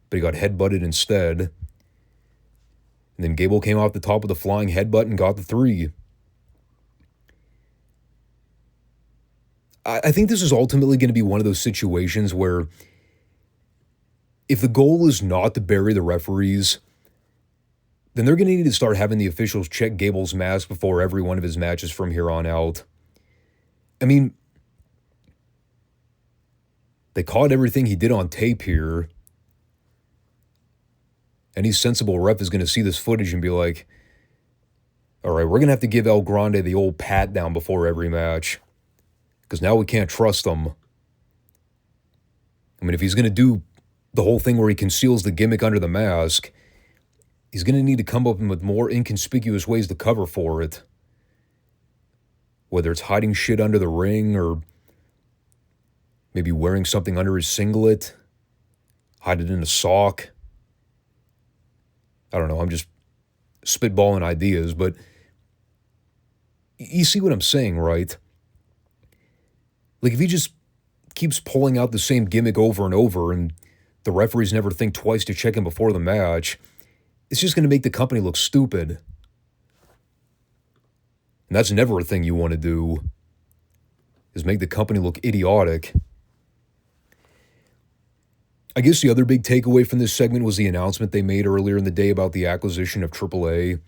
but he got headbutted instead. And then Gable came off the top of the flying headbutt and got the 3. I think this is ultimately going to be one of those situations where if the goal is not to bury the referees, then they're going to need to start having the officials check Gable's mask before every one of his matches from here on out. I mean, they caught everything he did on tape here. Any sensible rep is going to see this footage and be like, all right, we're going to have to give El Grande the old pat down before every match, because now we can't trust him. I mean, if he's going to do the whole thing where he conceals the gimmick under the mask, he's going to need to come up with more inconspicuous ways to cover for it. Whether it's hiding shit under the ring or maybe wearing something under his singlet, hide it in a sock. I don't know, I'm just spitballing ideas, but You see what I'm saying, right? Like, if he just keeps pulling out the same gimmick over and over and the referees never think twice to check him before the match, it's just going to make the company look stupid. And that's never a thing you want to do, is make the company look idiotic. I guess the other big takeaway from this segment was the announcement they made earlier in the day about the acquisition of AAA,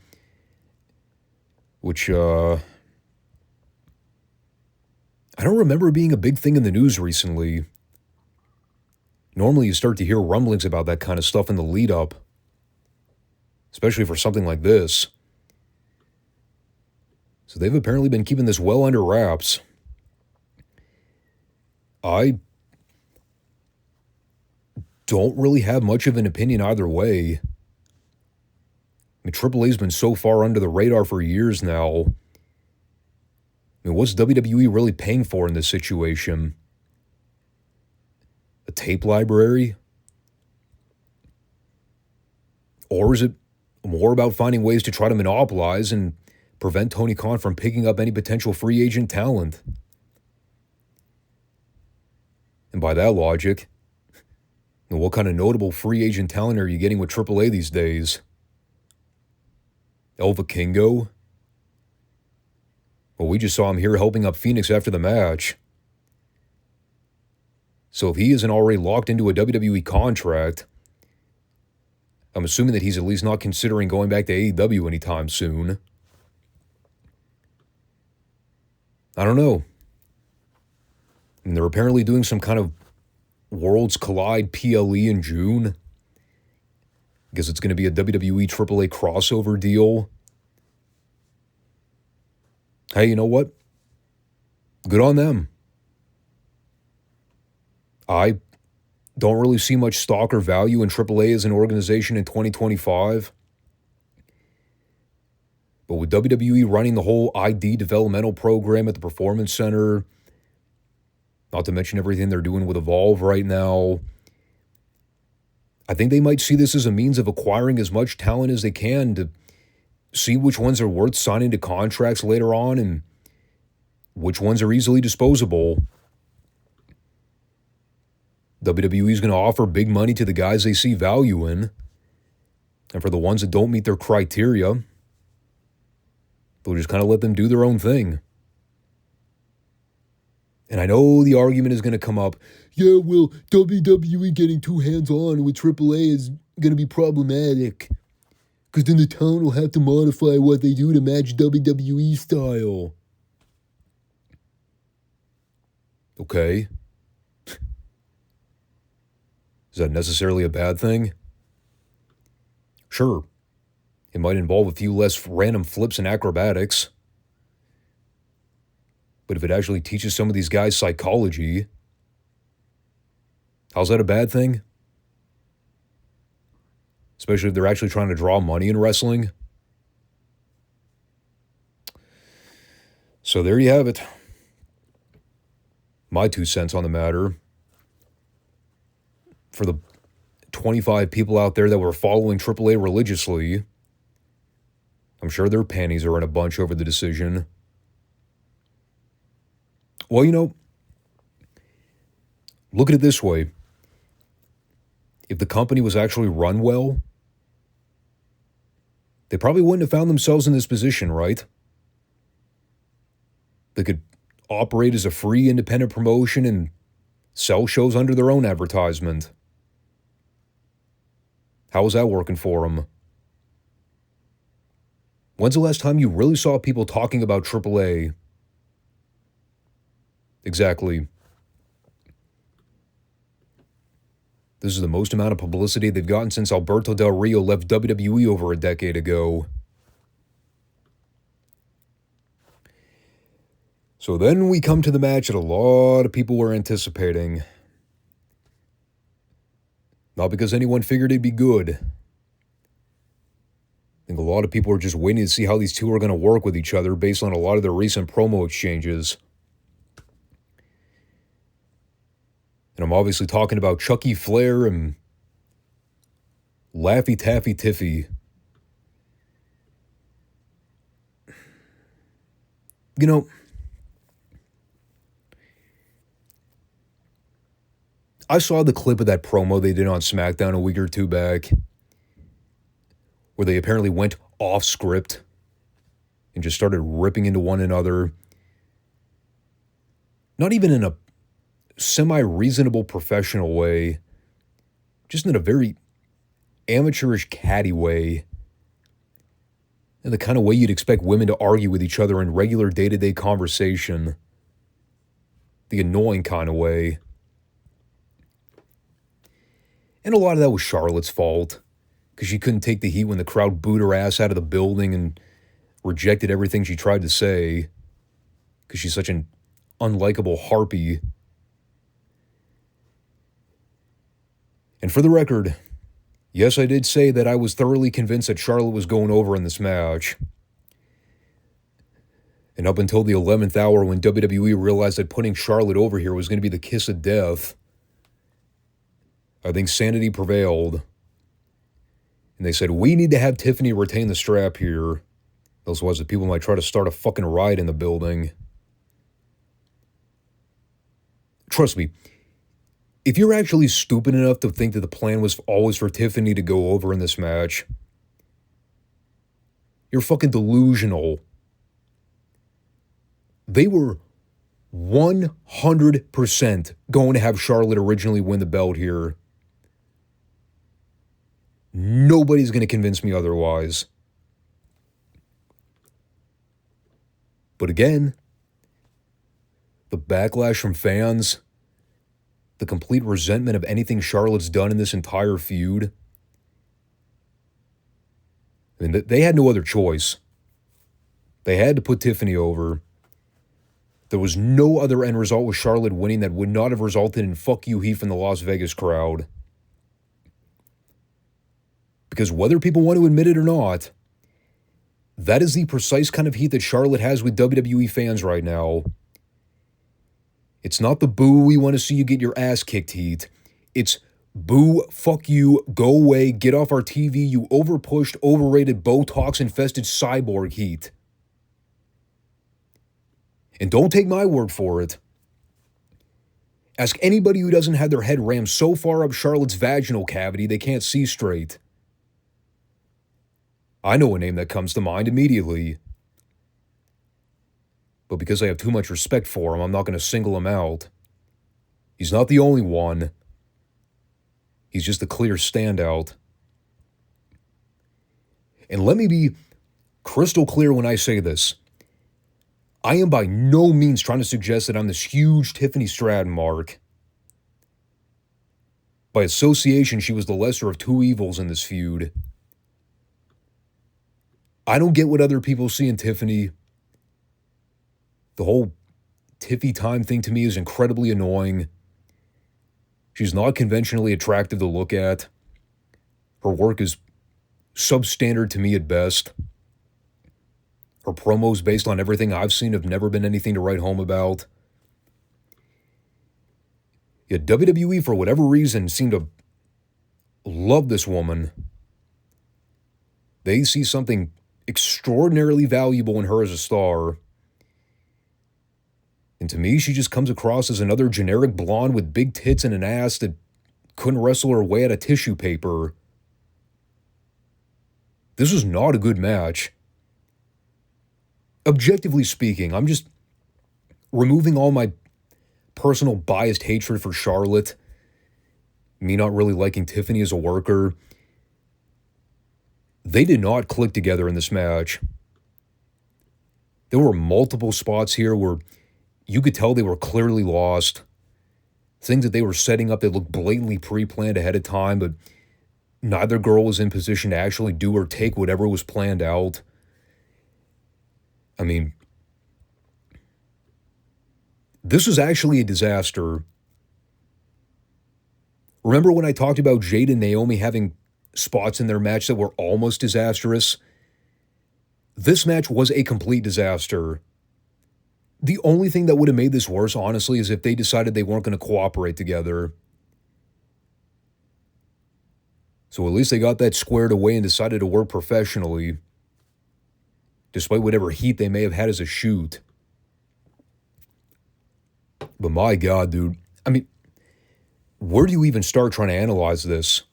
which I don't remember being a big thing in the news recently. Normally you start to hear rumblings about that kind of stuff in the lead up, especially for something like this. So they've apparently been keeping this well under wraps. I don't really have much of an opinion either way. I mean, AAA's been so far under the radar for years now. I mean, what's WWE really paying for in this situation? A tape library? Or is it more about finding ways to try to monopolize and prevent Tony Khan from picking up any potential free agent talent? And by that logic, what kind of notable free agent talent are you getting with AAA these days? El Vikingo? Well, we just saw him here helping up Phoenix after the match. So if he isn't already locked into a WWE contract, I'm assuming that he's at least not considering going back to AEW anytime soon. I don't know. And they're apparently doing some kind of Worlds Collide PLE in June. I guess it's going to be a WWE AAA crossover deal. Hey, you know what? Good on them. I don't really see much stock or value in AAA as an organization in 2025. But with WWE running the whole ID developmental program at the Performance Center, not to mention everything they're doing with Evolve right now, I think they might see this as a means of acquiring as much talent as they can to see which ones are worth signing to contracts later on and which ones are easily disposable. WWE is going to offer big money to the guys they see value in. And for the ones that don't meet their criteria, they'll just kind of let them do their own thing. And I know the argument is going to come up, yeah, well, WWE getting too hands-on with AAA is going to be problematic, because then the town will have to modify what they do to match WWE style. Okay. Is that necessarily a bad thing? Sure. It might involve a few less random flips and acrobatics. But if it actually teaches some of these guys psychology, how's that a bad thing? Especially if they're actually trying to draw money in wrestling. So there you have it. My 2 cents on the matter. For the 25 people out there that were following AAA religiously, I'm sure their panties are in a bunch over the decision. Well, you know, look at it this way. If the company was actually run well, they probably wouldn't have found themselves in this position, right? They could operate as a free independent promotion and sell shows under their own advertisement. How was that working for them? When's the last time you really saw people talking about AAA? Exactly. This is the most amount of publicity they've gotten since Alberto Del Rio left WWE over a decade ago. So then we come to the match that a lot of people were anticipating. Not because anyone figured it'd be good. I think a lot of people are just waiting to see how these two are going to work with each other based on a lot of their recent promo exchanges. And I'm obviously talking about Chucky Flair and Laffy Taffy Tiffy. You know, I saw the clip of that promo they did on SmackDown a week or two back where they apparently went off script and just started ripping into one another. Not even in a semi-reasonable professional way, just in a very amateurish, catty way. And the kind of way you'd expect women to argue with each other in regular day-to-day conversation. The annoying kind of way. And a lot of that was Charlotte's fault, because she couldn't take the heat when the crowd booed her ass out of the building and rejected everything she tried to say, because she's such an unlikable harpy. And for the record, yes, I did say that I was thoroughly convinced that Charlotte was going over in this match. And up until the 11th hour when WWE realized that putting Charlotte over here was going to be the kiss of death, I think sanity prevailed. And they said, we need to have Tiffany retain the strap here. Otherwise, the people might try to start a fucking riot in the building. Trust me, if you're actually stupid enough to think that the plan was always for Tiffany to go over in this match, you're fucking delusional. They were 100% going to have Charlotte originally win the belt here. Nobody's going to convince me otherwise. But again, the backlash from fans, the complete resentment of anything Charlotte's done in this entire feud. I mean, they had no other choice. They had to put Tiffany over. There was no other end result with Charlotte winning that would not have resulted in fuck you heat from the Las Vegas crowd. Because whether people want to admit it or not, that is the precise kind of heat that Charlotte has with WWE fans right now. It's not the boo, we want to see you get your ass kicked heat. It's boo, fuck you, go away, get off our TV, you overpushed, overrated, Botox-infested cyborg heat. And don't take my word for it. Ask anybody who doesn't have their head rammed so far up Charlotte's vaginal cavity they can't see straight. I know a name that comes to mind immediately. But because I have too much respect for him, I'm not going to single him out. He's not the only one. He's just a clear standout. And let me be crystal clear when I say this. I am by no means trying to suggest that I'm this huge Tiffany Stratton mark. By association, she was the lesser of two evils in this feud. I don't get what other people see in Tiffany. The whole Tiffy time thing to me is incredibly annoying. She's not conventionally attractive to look at. Her work is substandard to me at best. Her promos, based on everything I've seen, have never been anything to write home about. Yet WWE, for whatever reason, seemed to love this woman. They see something extraordinarily valuable in her as a star. And to me, she just comes across as another generic blonde with big tits and an ass that couldn't wrestle her way out of tissue paper. This was not a good match. Objectively speaking, I'm just removing all my personal biased hatred for Charlotte, me not really liking Tiffany as a worker. They did not click together in this match. There were multiple spots here where you could tell they were clearly lost. Things that they were setting up that looked blatantly pre-planned ahead of time, but neither girl was in position to actually do or take whatever was planned out. I mean, this was actually a disaster. Remember when I talked about Jade and Naomi having spots in their match that were almost disastrous? This match was a complete disaster. The only thing that would have made this worse, honestly, is if they decided they weren't going to cooperate together. So at least they got that squared away and decided to work professionally, despite whatever heat they may have had as a shoot. But my God, dude. I mean, where do you even start trying to analyze this?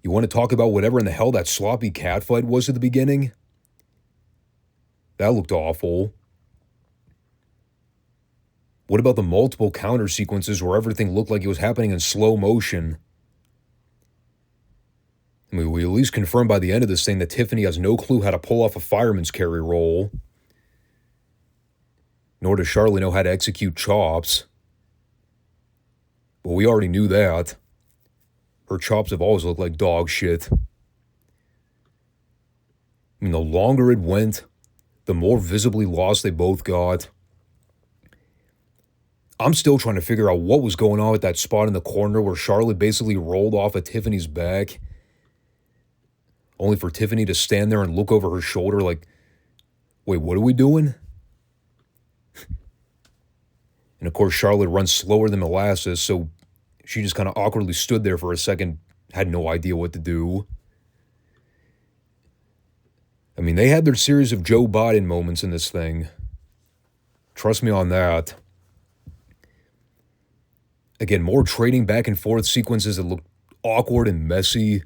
You want to talk about whatever in the hell that sloppy catfight was at the beginning? That looked awful. What about the multiple counter sequences where everything looked like it was happening in slow motion? I mean, we at least confirmed by the end of this thing that Tiffany has no clue how to pull off a fireman's carry roll. Nor does Charlotte know how to execute chops. But we already knew that. Her chops have always looked like dog shit. I mean, the longer it went, the more visibly lost they both got. I'm still trying to figure out what was going on with that spot in the corner where Charlotte basically rolled off of Tiffany's back, only for Tiffany to stand there and look over her shoulder like, wait, what are we doing? And of course, Charlotte runs slower than molasses, so she just kind of awkwardly stood there for a second, had no idea what to do. I mean, they had their series of Joe Biden moments in this thing. Trust me on that. Again, more trading back and forth sequences that looked awkward and messy.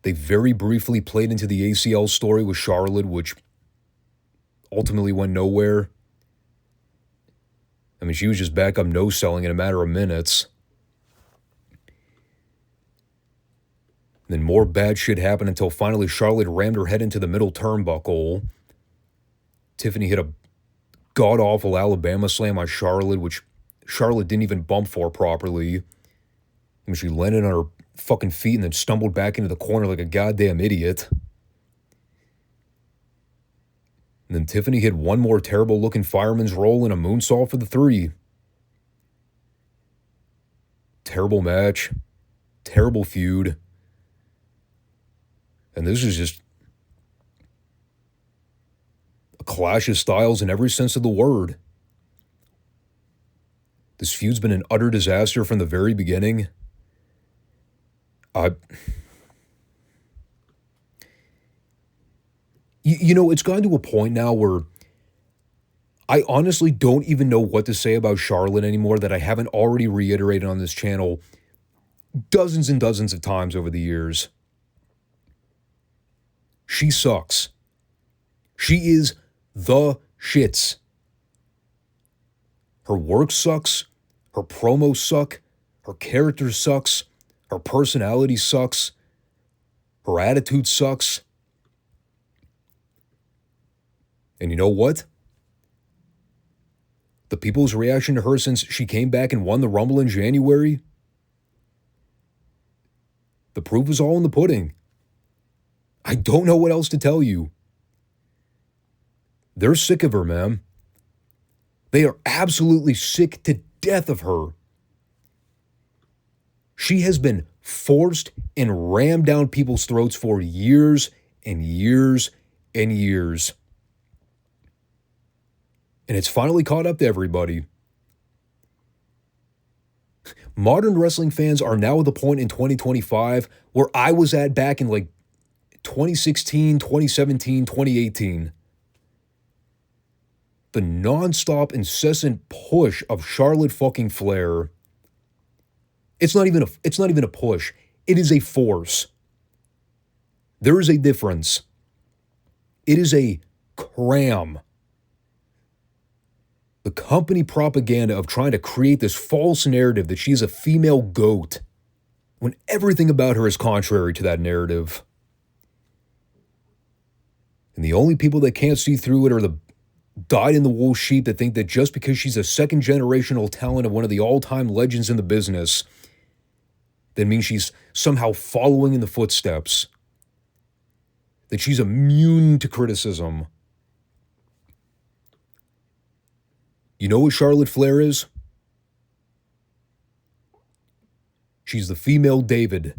They very briefly played into the ACL story with Charlotte, which ultimately went nowhere. I mean, she was just back up no-selling in a matter of minutes. Then more bad shit happened until finally Charlotte rammed her head into the middle turnbuckle. Tiffany hit a god-awful Alabama slam on Charlotte, which Charlotte didn't even bump for properly. I mean, she landed on her fucking feet and then stumbled back into the corner like a goddamn idiot. And then Tiffany hit one more terrible-looking fireman's roll and a moonsault for the 3. Terrible match. Terrible feud. And this is just a clash of styles in every sense of the word. This feud's been an utter disaster from the very beginning. You know, it's gotten to a point now where I honestly don't even know what to say about Charlotte anymore that I haven't already reiterated on this channel dozens and dozens of times over the years. She sucks. She is the shits. Her work sucks. Her promos suck. Her character sucks. Her personality sucks. Her attitude sucks. And you know what? The people's reaction to her since she came back and won the Rumble in January? The proof is all in the pudding. I don't know what else to tell you. They're sick of her, man. They are absolutely sick to death of her. She has been forced and rammed down people's throats for years and years and years. And it's finally caught up to everybody. Modern wrestling fans are now at the point in 2025 where I was at back in like 2016, 2017, 2018. The nonstop, incessant push of Charlotte fucking Flair. It's not even a push. It is a force. There is a difference. It is a cram. The company propaganda of trying to create this false narrative that she's a female goat, when everything about her is contrary to that narrative. And the only people that can't see through it are the dyed-in-the-wool sheep that think that just because she's a second-generational talent of one of the all-time legends in the business, that means she's somehow following in the footsteps. That she's immune to criticism. You know what Charlotte Flair is? She's the female David.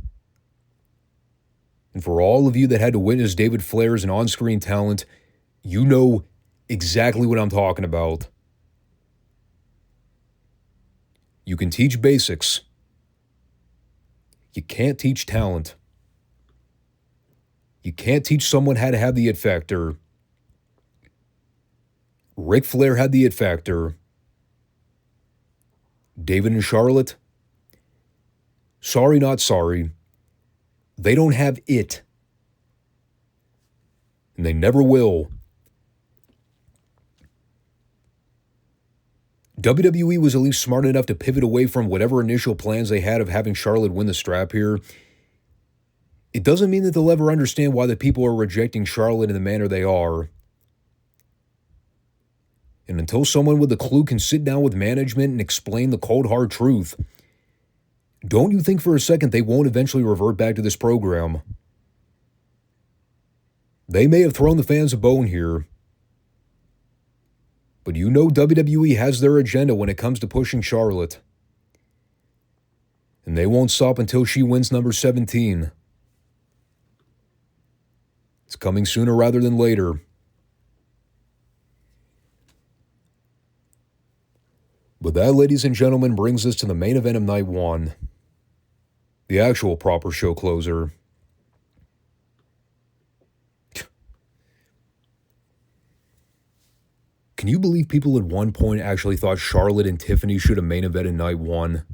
And for all of you that had to witness David Flair as an on-screen talent, you know exactly what I'm talking about. You can teach basics. You can't teach talent. You can't teach someone how to have the it factor. Ric Flair had the it factor. David and Charlotte, sorry, not sorry. They don't have it. And they never will. WWE was at least smart enough to pivot away from whatever initial plans they had of having Charlotte win the strap here. It doesn't mean that they'll ever understand why the people are rejecting Charlotte in the manner they are. And until someone with a clue can sit down with management and explain the cold hard truth, don't you think for a second they won't eventually revert back to this program? They may have thrown the fans a bone here, but you know WWE has their agenda when it comes to pushing Charlotte. And they won't stop until she wins number 17. It's coming sooner rather than later. But that, ladies and gentlemen, brings us to the main event of night one. The actual proper show closer. Can you believe people at one point actually thought Charlotte and Tiffany should have main evented night one?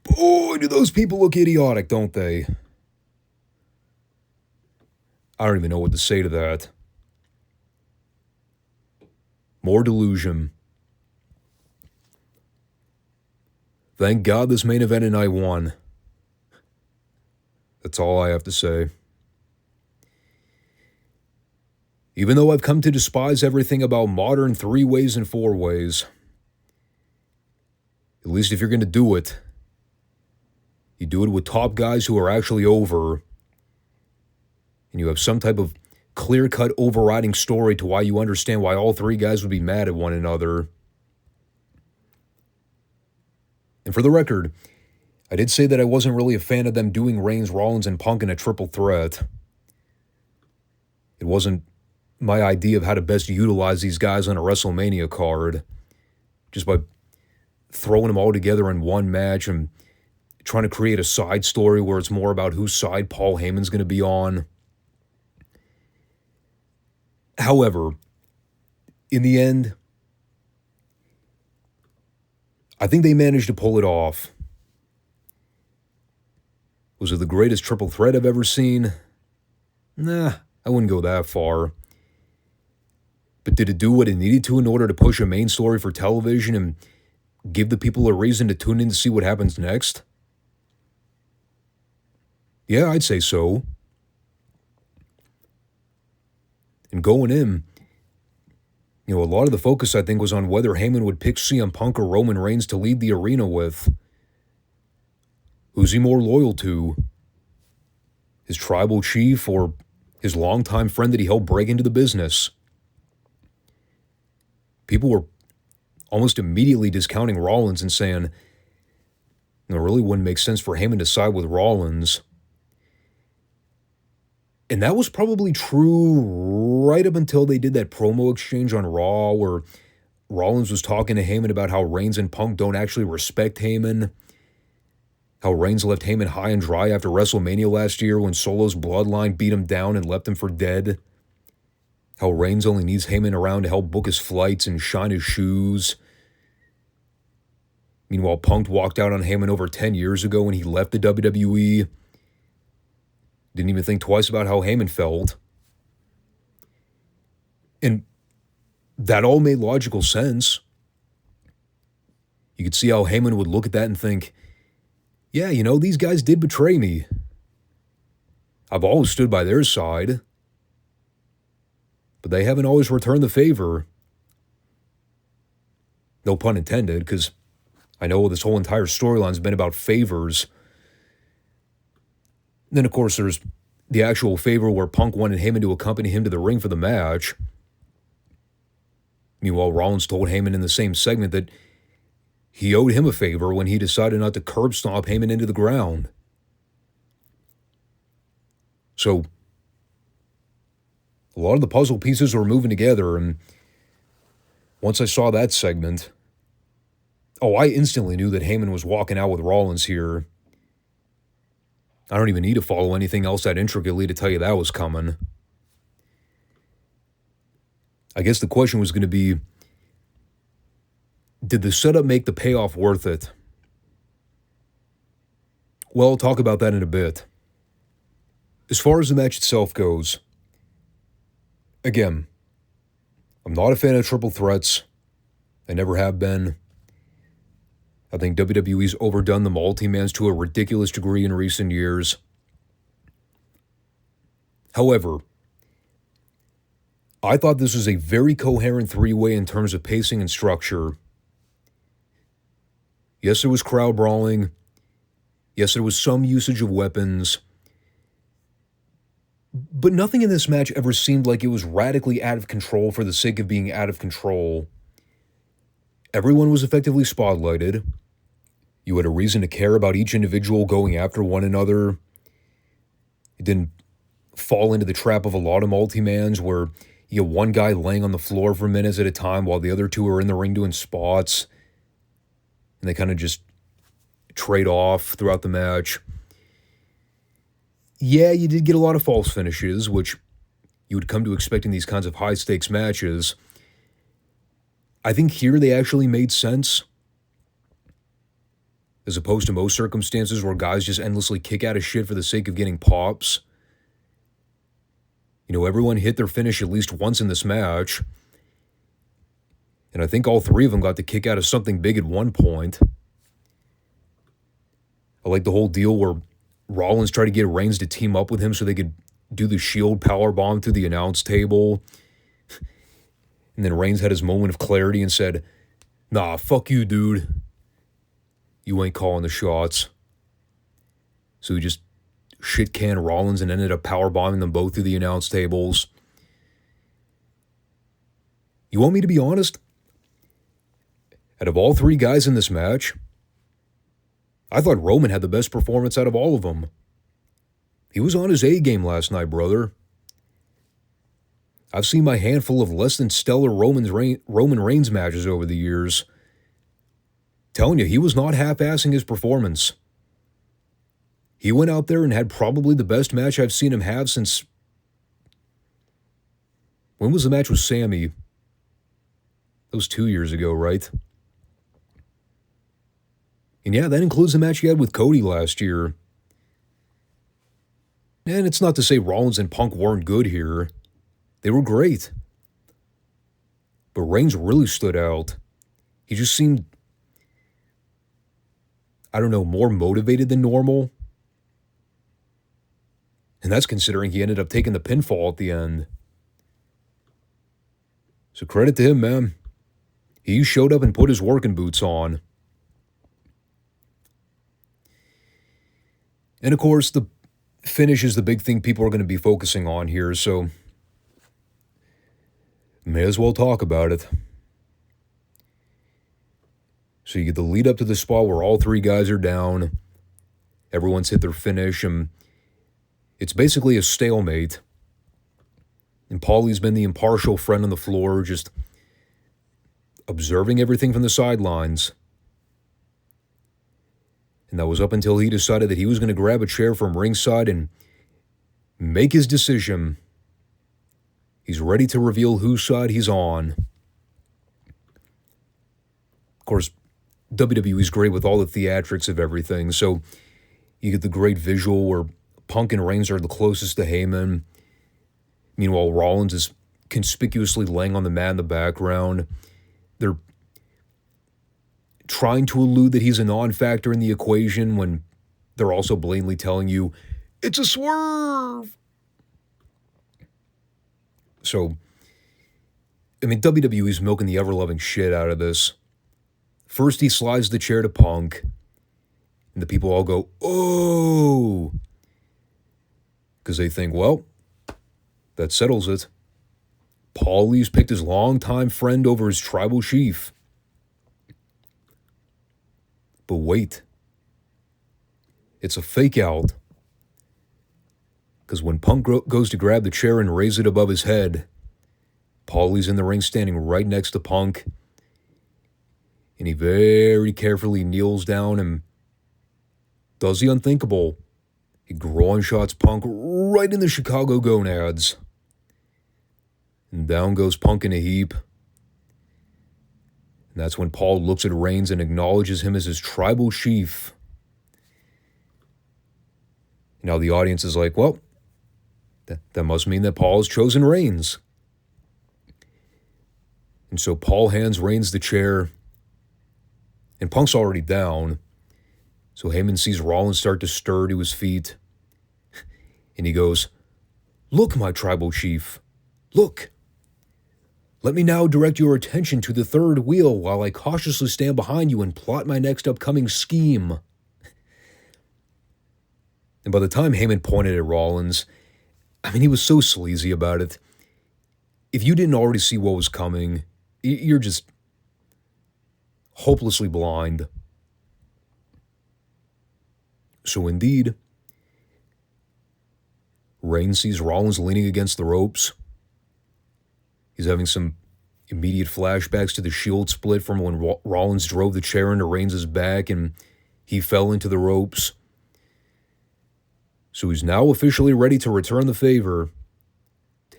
Boy, do those people look idiotic, don't they? I don't even know what to say to that. More delusion. Thank God this main event in night one. That's all I have to say. Even though I've come to despise everything about modern 3-ways and 4-ways, at least if you're going to do it, you do it with top guys who are actually over, and you have some type of clear-cut overriding story to why you understand why all 3 guys would be mad at one another. And for the record, I did say that I wasn't really a fan of them doing Reigns, Rollins, and Punk in a triple threat. It wasn't my idea of how to best utilize these guys on a WrestleMania card, just by throwing them all together in one match and trying to create a side story where it's more about whose side Paul Heyman's going to be on. However, in the end, I think they managed to pull it off. Was it the greatest triple threat I've ever seen? Nah, I wouldn't go that far. But did it do what it needed to in order to push a main story for television and give the people a reason to tune in to see what happens next? Yeah, I'd say so. And going in, a lot of the focus, I think, was on whether Heyman would pick CM Punk or Roman Reigns to lead the arena with. Who's he more loyal to? His tribal chief or his longtime friend that he helped break into the business? People were almost immediately discounting Rollins and saying, it really wouldn't make sense for Heyman to side with Rollins. And that was probably true right up until they did that promo exchange on Raw where Rollins was talking to Heyman about how Reigns and Punk don't actually respect Heyman. How Reigns left Heyman high and dry after WrestleMania last year when Solo's bloodline beat him down and left him for dead. How Reigns only needs Heyman around to help book his flights and shine his shoes. Meanwhile, Punk walked out on Heyman over 10 years ago when he left the WWE. Didn't even think twice about how Heyman felt. And that all made logical sense. You could see how Heyman would look at that and think, yeah, these guys did betray me. I've always stood by their side. But they haven't always returned the favor. No pun intended, because I know this whole entire storyline's been about favors. Then, of course, there's the actual favor where Punk wanted Heyman to accompany him to the ring for the match. Meanwhile, Rollins told Heyman in the same segment that he owed him a favor when he decided not to curb stomp Heyman into the ground. So, a lot of the puzzle pieces were moving together, and once I saw that segment, I instantly knew that Heyman was walking out with Rollins here. I don't even need to follow anything else that intricately to tell you that was coming. I guess the question was going to be, did the setup make the payoff worth it? Well, I'll talk about that in a bit. As far as the match itself goes, again, I'm not a fan of triple threats. I never have been. I think WWE's overdone the multi-mans to a ridiculous degree in recent years. However, I thought this was a very coherent three-way in terms of pacing and structure. Yes, there was crowd brawling. Yes, there was some usage of weapons. But nothing in this match ever seemed like it was radically out of control for the sake of being out of control. Everyone was effectively spotlighted. You had a reason to care about each individual going after one another. It didn't fall into the trap of a lot of multi-mans where you have one guy laying on the floor for minutes at a time while the other two are in the ring doing spots. And they kind of just trade off throughout the match. Yeah, you did get a lot of false finishes, which you would come to expect in these kinds of high-stakes matches. I think here they actually made sense, as opposed to most circumstances where guys just endlessly kick out of shit for the sake of getting pops. You know, everyone hit their finish at least once in this match, and I think all three of them got to kick out of something big at one point. I like the whole deal where Rollins tried to get Reigns to team up with him so they could do the Shield powerbomb through the announce table. And then Reigns had his moment of clarity and said, "Nah, fuck you, dude. You ain't calling the shots." So he just shit-canned Rollins and ended up powerbombing them both through the announce tables. You want me to be honest? Out of all three guys in this match, I thought Roman had the best performance out of all of them. He was on his A game last night, brother. I've seen my handful of less than stellar Roman Reigns matches over the years. Telling you, he was not half-assing his performance. He went out there and had probably the best match I've seen him have since... When was the match with Sammy? That was 2 years ago, right? And yeah, that includes the match he had with Cody last year. And it's not to say Rollins and Punk weren't good here. They were great. But Reigns really stood out. He just seemed, I don't know, more motivated than normal. And that's considering he ended up taking the pinfall at the end. So credit to him, man. He showed up and put his working boots on. And of course, the finish is the big thing people are going to be focusing on here, so may as well talk about it. So you get the lead up to the spot where all three guys are down. Everyone's hit their finish, and it's basically a stalemate. And Paulie's been the impartial friend on the floor, just observing everything from the sidelines. And that was up until he decided that he was going to grab a chair from ringside and make his decision. He's ready to reveal whose side he's on. Of course, WWE's great with all the theatrics of everything, so you get the great visual where Punk and Reigns are the closest to Heyman. Meanwhile, Rollins is conspicuously laying on the mat in the background. They're trying to allude that he's a non-factor in the equation when they're also blatantly telling you, it's a swerve. So, I mean, WWE's milking the ever-loving shit out of this. First, he slides the chair to Punk, and the people all go, oh, because they think, well, that settles it. Paulie's picked his longtime friend over his tribal chief. But wait, it's a fake out. Because when Punk goes to grab the chair and raise it above his head, Paulie's in the ring standing right next to Punk. And he very carefully kneels down and does the unthinkable. He groin shots Punk right in the Chicago gonads. And down goes Punk in a heap. And that's when Paul looks at Reigns and acknowledges him as his tribal chief. Now the audience is like, well, that must mean that Paul has chosen Reigns. And so Paul hands Reigns the chair. And Punk's already down. So Heyman sees Rollins start to stir to his feet. And he goes, "Look, my tribal chief. Look. Let me now direct your attention to the third wheel while I cautiously stand behind you and plot my next upcoming scheme." And by the time Heyman pointed at Rollins, I mean, he was so sleazy about it. If you didn't already see what was coming, you're just hopelessly blind. So indeed, Reigns sees Rollins leaning against the ropes. He's having some immediate flashbacks to the Shield split from when Rollins drove the chair into Reigns' back and he fell into the ropes. So he's now officially ready to return the favor.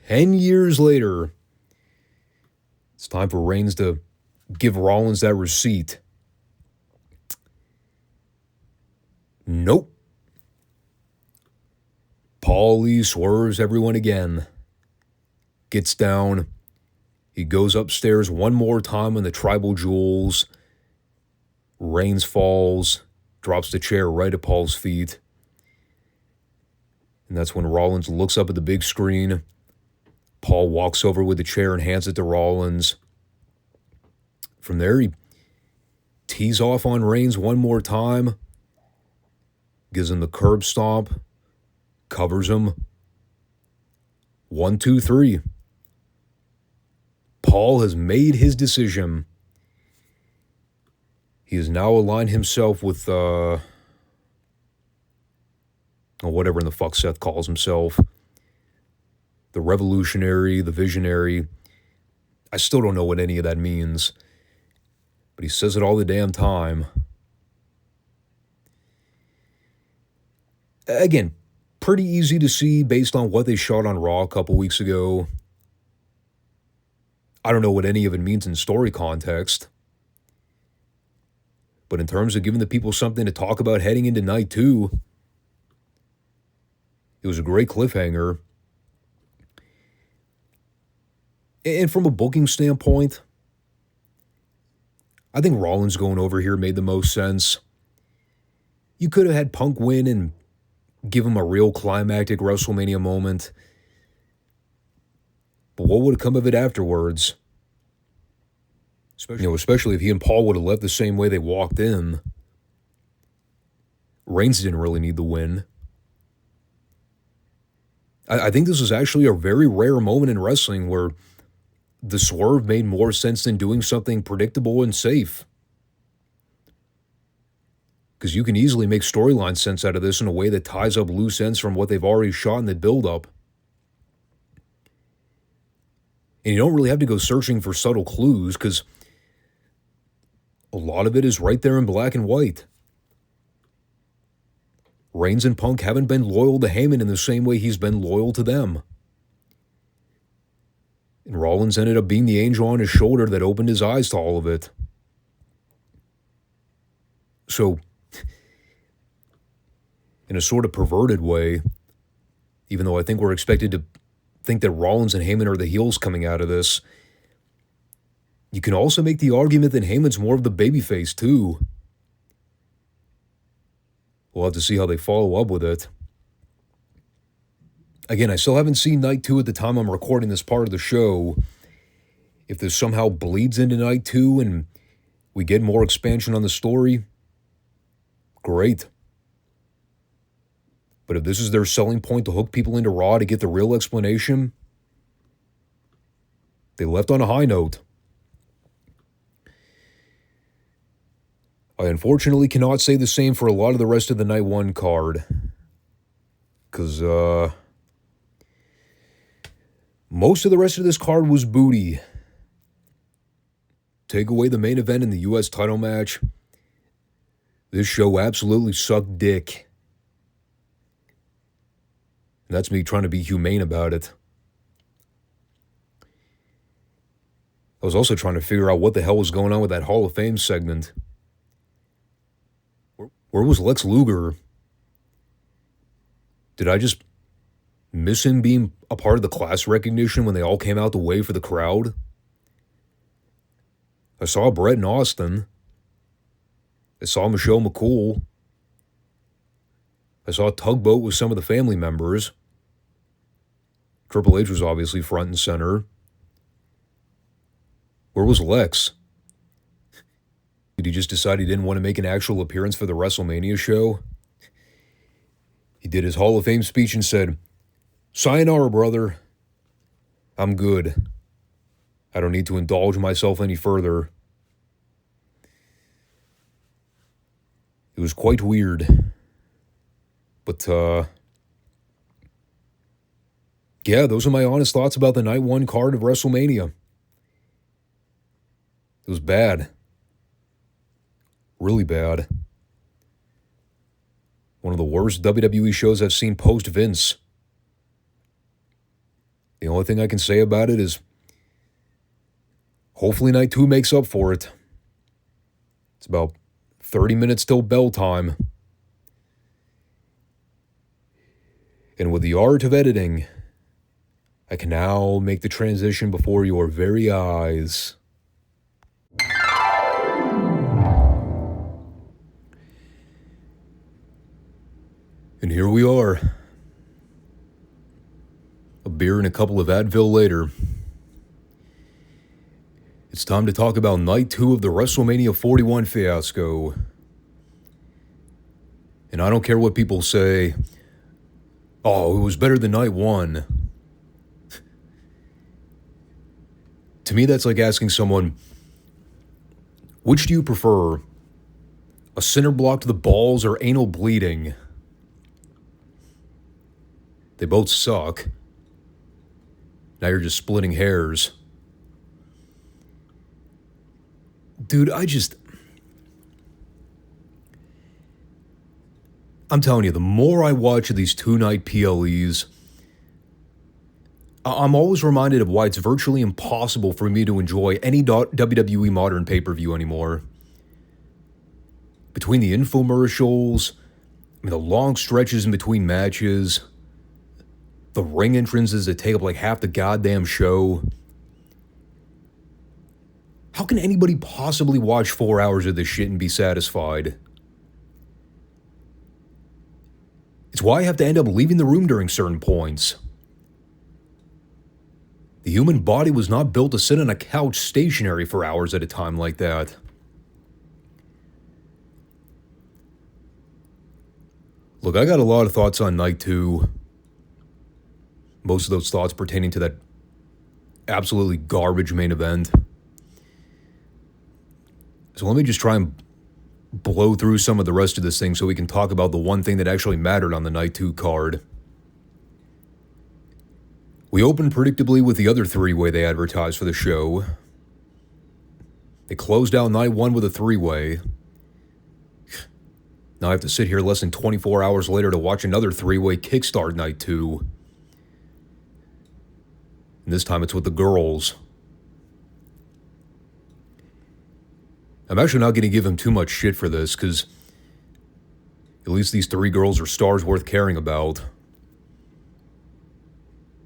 10 years later, it's time for Reigns to give Rollins that receipt. Nope. Paul Lee swerves everyone again. Gets down. He goes upstairs one more time on the tribal jewels. Reigns falls, drops the chair right at Paul's feet. And that's when Rollins looks up at the big screen. Paul walks over with the chair and hands it to Rollins. From there, he tees off on Reigns one more time. Gives him the curb stomp. Covers him. 1, 2, 3. Paul has made his decision. He has now aligned himself with, whatever in the fuck Seth calls himself. The revolutionary, the visionary. I still don't know what any of that means. But he says it all the damn time. Again, pretty easy to see based on what they shot on Raw a couple weeks ago. I don't know what any of it means in story context. But in terms of giving the people something to talk about heading into night 2, it was a great cliffhanger. And from a booking standpoint, I think Rollins going over here made the most sense. You could have had Punk win and give him a real climactic WrestleMania moment. But what would have come of it afterwards? Especially if he and Paul would have left the same way they walked in. Reigns didn't really need the win. I think this was actually a very rare moment in wrestling where the swerve made more sense than doing something predictable and safe. Because you can easily make storyline sense out of this in a way that ties up loose ends from what they've already shot in the build-up. And you don't really have to go searching for subtle clues because a lot of it is right there in black and white. Reigns and Punk haven't been loyal to Heyman in the same way he's been loyal to them. And Rollins ended up being the angel on his shoulder that opened his eyes to all of it. So, in a sort of perverted way, even though I think we're expected to think that Rollins and Heyman are the heels coming out of this, you can also make the argument that Heyman's more of the babyface too. We'll have to see how they follow up with it. Again, I still haven't seen night 2 at the time I'm recording this part of the show. If this somehow bleeds into night 2 and we get more expansion on the story, great. But if this is their selling point to hook people into Raw to get the real explanation, they left on a high note. I unfortunately cannot say the same for a lot of the rest of the Night 1 card. Because, most of the rest of this card was booty. Take away the main event in the U.S. title match. This show absolutely sucked dick. And that's me trying to be humane about it. I was also trying to figure out what the hell was going on with that Hall of Fame segment. Where was Lex Luger? Did I just miss him being a part of the class recognition when they all came out to wave for the crowd? I saw Brett and Austin. I saw Michelle McCool. I saw a tugboat with some of the family members. Triple H was obviously front and center. Where was Lex? Did he just decide he didn't want to make an actual appearance for the WrestleMania show? He did his Hall of Fame speech and said, "Sayonara, brother. I'm good. I don't need to indulge myself any further." It was quite weird. But, yeah, those are my honest thoughts about the night one card of WrestleMania. It was bad. Really bad. One of the worst WWE shows I've seen post-Vince. The only thing I can say about it is hopefully night two makes up for it. It's about 30 minutes till bell time. And with the art of editing, I can now make the transition before your very eyes. And here we are. A beer and a couple of Advil later. It's time to talk about night two of the WrestleMania 41 fiasco. And I don't care what people say. Oh, it was better than night one. To me, that's like asking someone, which do you prefer? A cinder block to the balls or anal bleeding? They both suck. Now you're just splitting hairs. Dude, I'm telling you, the more I watch of these two-night PLEs, I'm always reminded of why it's virtually impossible for me to enjoy any WWE modern pay-per-view anymore. Between the infomercials, the long stretches in between matches, the ring entrances that take up like half the goddamn show. How can anybody possibly watch 4 hours of this shit and be satisfied? It's why I have to end up leaving the room during certain points. The human body was not built to sit on a couch stationary for hours at a time like that. Look, I got a lot of thoughts on night two. Most of those thoughts pertaining to that absolutely garbage main event. So let me just try and blow through some of the rest of this thing so we can talk about the one thing that actually mattered on the night two card. We opened predictably with the other three-way they advertised for the show. They closed out night one with a three-way. Now I have to sit here less than 24 hours later to watch another three-way kickstart night two. And this time it's with the girls. I'm actually not going to give them too much shit for this, because at least these three girls are stars worth caring about.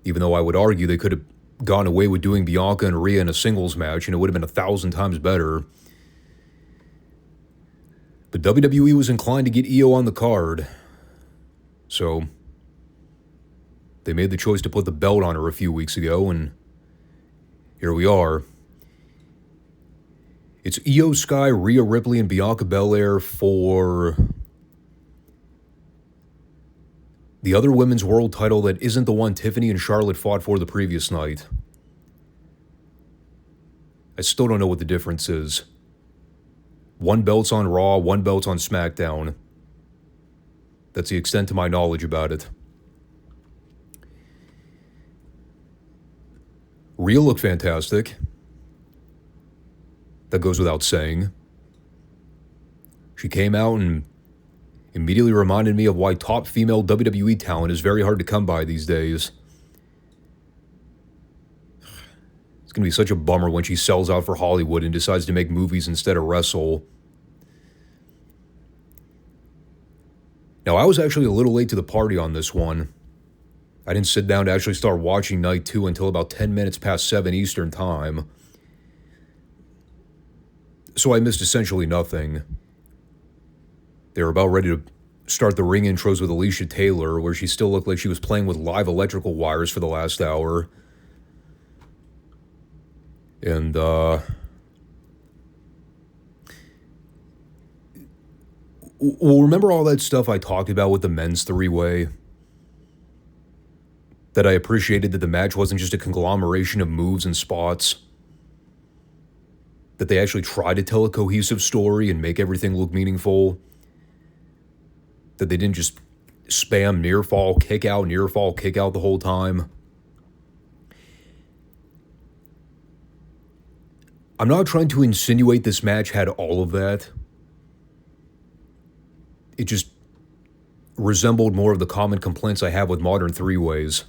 Even though I would argue they could have gone away with doing Bianca and Rhea in a singles match, and it would have been 1,000 times better. But WWE was inclined to get Io on the card. So they made the choice to put the belt on her a few weeks ago, and here we are. It's Io Sky, Rhea Ripley, and Bianca Belair for the other women's world title that isn't the one Tiffany and Charlotte fought for the previous night. I still don't know what the difference is. One belt's on Raw, one belt's on SmackDown. That's the extent of my knowledge about it. Rhea looked fantastic. That goes without saying. She came out and immediately reminded me of why top female WWE talent is very hard to come by these days. It's going to be such a bummer when she sells out for Hollywood and decides to make movies instead of wrestle. Now, I was actually a little late to the party on this one. I didn't sit down to actually start watching Night 2 until about 10 minutes past 7 Eastern Time. So I missed essentially nothing. They were about ready to start the ring intros with Alicia Taylor, where she still looked like she was playing with live electrical wires for the last hour. And, well, remember all that stuff I talked about with the men's three-way? That I appreciated that the match wasn't just a conglomeration of moves and spots. That they actually tried to tell a cohesive story and make everything look meaningful. That they didn't just spam near fall, kick out the whole time. I'm not trying to insinuate this match had all of that. It just resembled more of the common complaints I have with modern three-ways.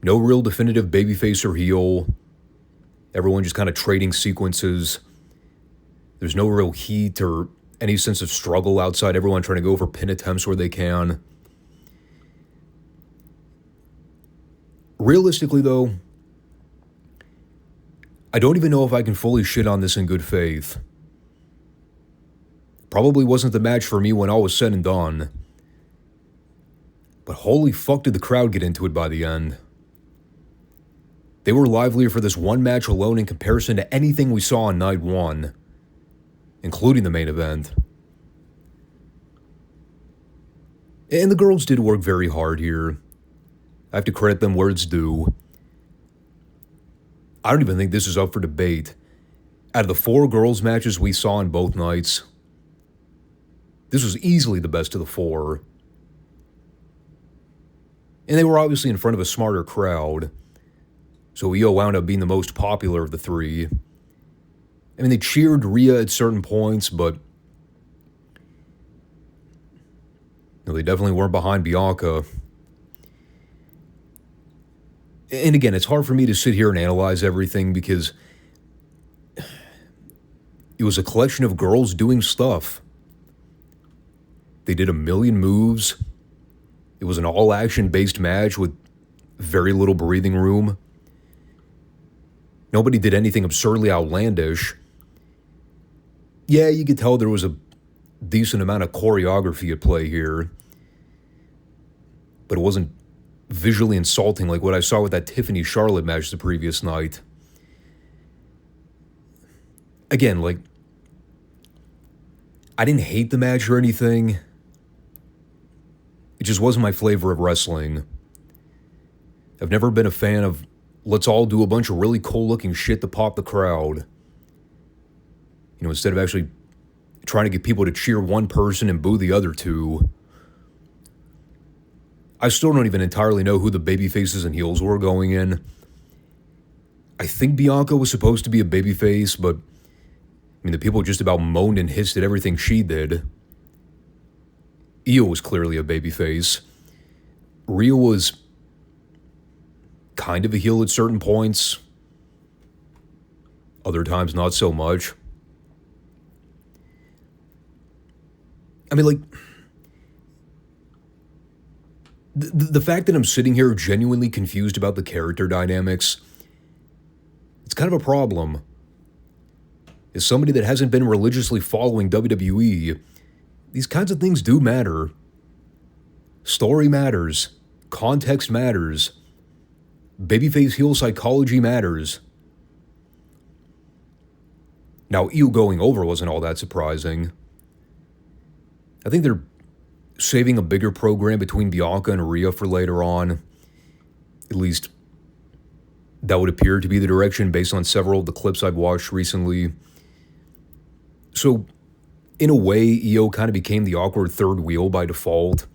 No real definitive babyface or heel. Everyone just kind of trading sequences. There's no real heat or any sense of struggle outside everyone trying to go for pin attempts where they can. Realistically, though, I don't even know if I can fully shit on this in good faith. Probably wasn't the match for me when all was said and done. But holy fuck did the crowd get into it by the end. They were livelier for this one match alone in comparison to anything we saw on night one, including the main event. And the girls did work very hard here. I have to credit them where it's due. I don't even think this is up for debate. Out of the 4 girls matches we saw on both nights, this was easily the best of the 4. And they were obviously in front of a smarter crowd, so Io wound up being the most popular of the 3. I mean, they cheered Rhea at certain points, but they definitely weren't behind Bianca. And again, it's hard for me to sit here and analyze everything because it was a collection of girls doing stuff. They did a million moves. It was an all-action-based match with very little breathing room. Nobody did anything absurdly outlandish. Yeah, you could tell there was a decent amount of choreography at play here, but it wasn't visually insulting like what I saw with that Tiffany Charlotte match the previous night. Again, like, I didn't hate the match or anything. It just wasn't my flavor of wrestling. I've never been a fan of let's all do a bunch of really cool-looking shit to pop the crowd. You know, instead of actually trying to get people to cheer one person and boo the other 2. I still don't even entirely know who the babyfaces and heels were going in. I think Bianca was supposed to be a babyface, but I mean, the people just about moaned and hissed at everything she did. Io was clearly a babyface. Rhea was kind of a heel at certain points. Other times, not so much. I mean, like, the fact that I'm sitting here genuinely confused about the character dynamics, it's kind of a problem. As somebody that hasn't been religiously following WWE, these kinds of things do matter. Story matters. Context matters. Babyface heel psychology matters. Now, Io going over wasn't all that surprising. I think they're saving a bigger program between Bianca and Rhea for later on. At least, that would appear to be the direction based on several of the clips I've watched recently. So, in a way, Io kind of became the awkward third wheel by default,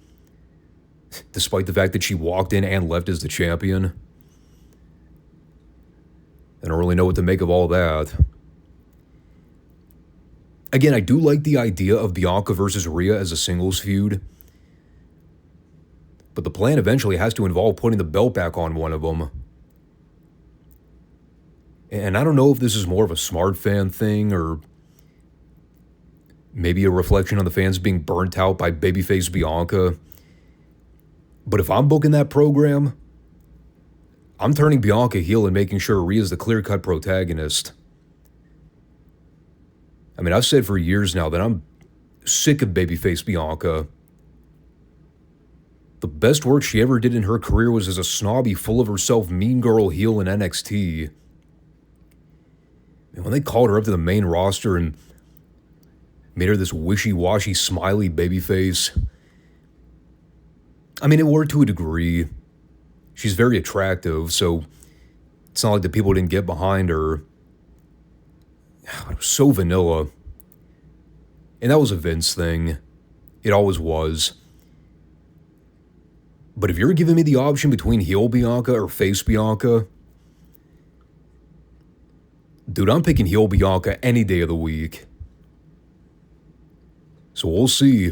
despite the fact that she walked in and left as the champion. I don't really know what to make of all that. Again, I do like the idea of Bianca versus Rhea as a singles feud, but the plan eventually has to involve putting the belt back on one of them. And I don't know if this is more of a smart fan thing or maybe a reflection on the fans being burnt out by babyface Bianca. But if I'm booking that program, I'm turning Bianca heel and making sure Rhea's the clear-cut protagonist. I mean, I've said for years now that I'm sick of babyface Bianca. The best work she ever did in her career was as a snobby, full of herself mean girl heel in NXT. And when they called her up to the main roster and made her this wishy-washy, smiley babyface, I mean, it worked to a degree. She's very attractive, so it's not like the people didn't get behind her. It was so vanilla. And that was a Vince thing. It always was. But if you're giving me the option between heel Bianca or face Bianca, dude, I'm picking heel Bianca any day of the week. So we'll see.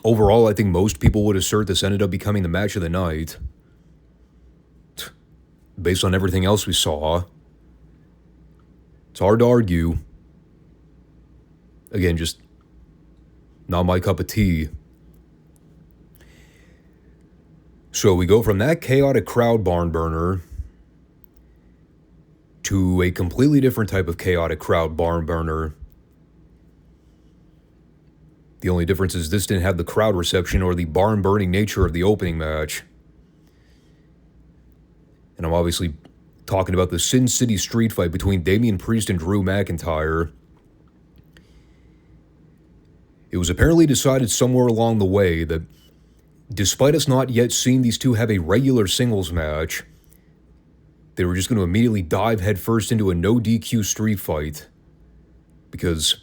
Overall, I think most people would assert this ended up becoming the match of the night. Based on everything else we saw. It's hard to argue. Again, just not my cup of tea. So we go from that chaotic crowd barn burner to a completely different type of chaotic crowd barn burner. The only difference is this didn't have the crowd reception or the barn burning nature of the opening match. And I'm obviously talking about the Sin City street fight between Damian Priest and Drew McIntyre. It was apparently decided somewhere along the way that despite us not yet seeing these two have a regular singles match, they were just going to immediately dive headfirst into a no DQ street fight. Because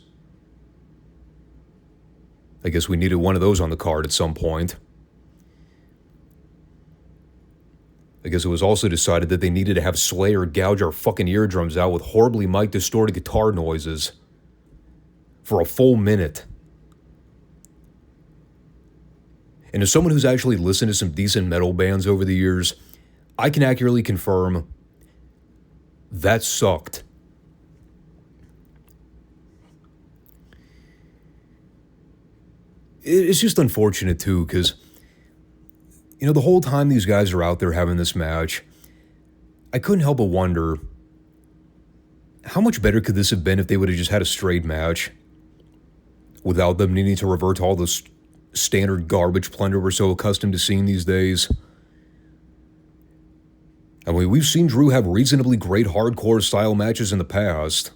I guess we needed one of those on the card at some point. I guess it was also decided that they needed to have Slayer gouge our fucking eardrums out with horribly mic distorted guitar noises for a full minute. And as someone who's actually listened to some decent metal bands over the years, I can accurately confirm that sucked. It's just unfortunate too, because, you know, the whole time these guys are out there having this match, I couldn't help but wonder, how much better could this have been if they would have just had a straight match without them needing to revert to all this standard garbage plunder we're so accustomed to seeing these days? I mean, we've seen Drew have reasonably great hardcore style matches in the past.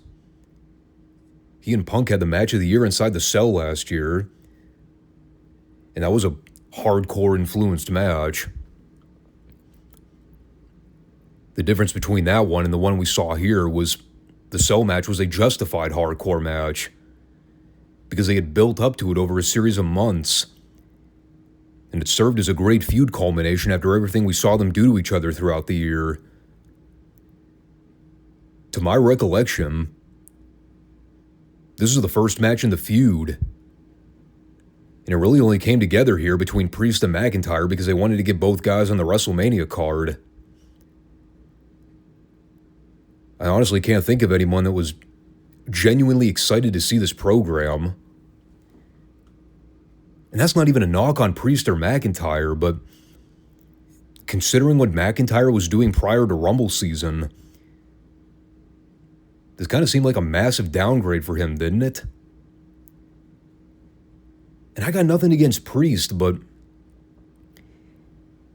He and Punk had the match of the year inside the Cell last year, and that was a hardcore influenced match. The difference between that one and the one we saw here was the Cell match was a justified hardcore match because they had built up to it over a series of months. And it served as a great feud culmination after everything we saw them do to each other throughout the year. To my recollection, this is the first match in the feud. And it really only came together here between Priest and McIntyre because they wanted to get both guys on the WrestleMania card. I honestly can't think of anyone that was genuinely excited to see this program. And that's not even a knock on Priest or McIntyre, but considering what McIntyre was doing prior to Rumble season, this kind of seemed like a massive downgrade for him, didn't it? And I got nothing against Priest, but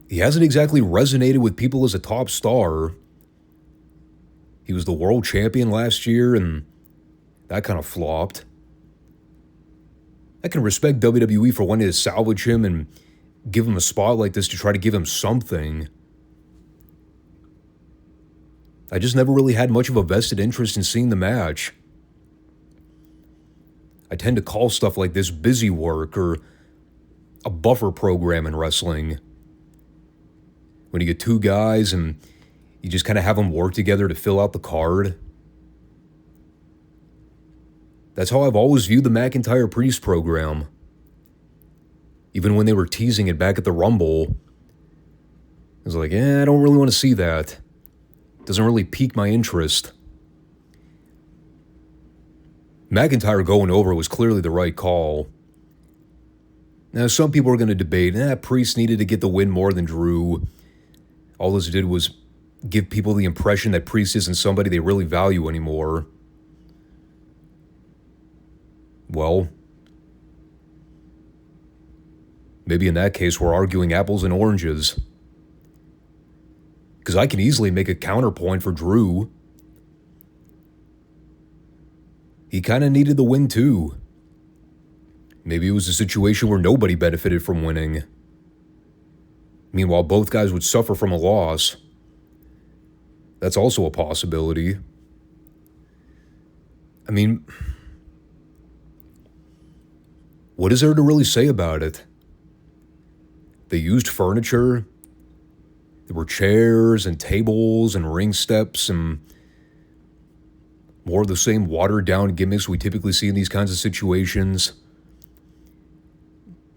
he hasn't exactly resonated with people as a top star. He was the world champion last year, and that kind of flopped. I can respect WWE for wanting to salvage him and give him a spot like this to try to give him something. I just never really had much of a vested interest in seeing the match. I tend to call stuff like this busy work or a buffer program in wrestling. When you get two guys and you just kind of have them work together to fill out the card. That's how I've always viewed the McIntyre Priest program. Even when they were teasing it back at the Rumble, I was like, I don't really want to see that. doesn't really pique my interest. McIntyre going over was clearly the right call. Now, some people are going to debate, Priest needed to get the win more than Drew. All this did was give people the impression that Priest isn't somebody they really value anymore. Well, maybe in that case we're arguing apples and oranges. Because I can easily make a counterpoint for Drew. He kind of needed the win too. Maybe it was a situation where nobody benefited from winning. Meanwhile, both guys would suffer from a loss. That's also a possibility. I mean, what is there to really say about it? They used furniture. There were chairs and tables and ring steps and more of the same watered-down gimmicks we typically see in these kinds of situations.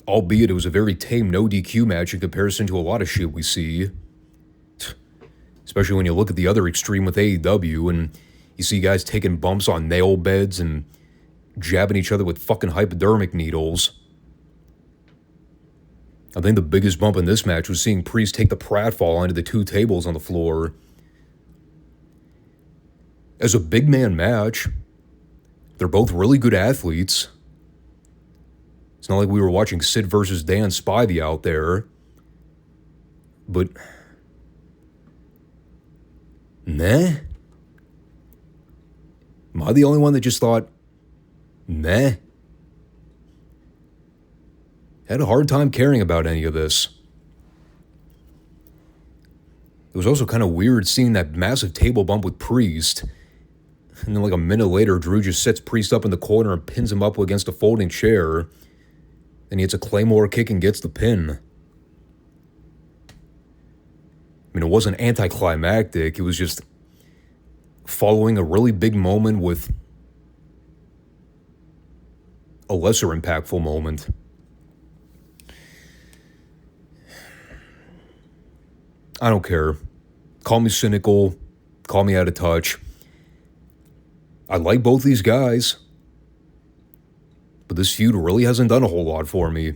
Albeit it was a very tame no DQ match in comparison to a lot of shit we see. Especially when you look at the other extreme with AEW and you see guys taking bumps on nail beds and jabbing each other with fucking hypodermic needles. I think the biggest bump in this match was seeing Priest take the pratfall onto the two tables on the floor. As a big man match, they're both really good athletes. It's not like we were watching Sid versus Dan Spivey out there. But, meh? Am I the only one that just thought, meh? Had a hard time caring about any of this. It was also kind of weird seeing that massive table bump with Priest. And then like a minute later, Drew just sets Priest up in the corner and pins him up against a folding chair. And he hits a Claymore kick and gets the pin. I mean, it wasn't anticlimactic. It was just following a really big moment with a lesser impactful moment. I don't care. Call me cynical. Call me out of touch. I like both these guys. But this feud really hasn't done a whole lot for me.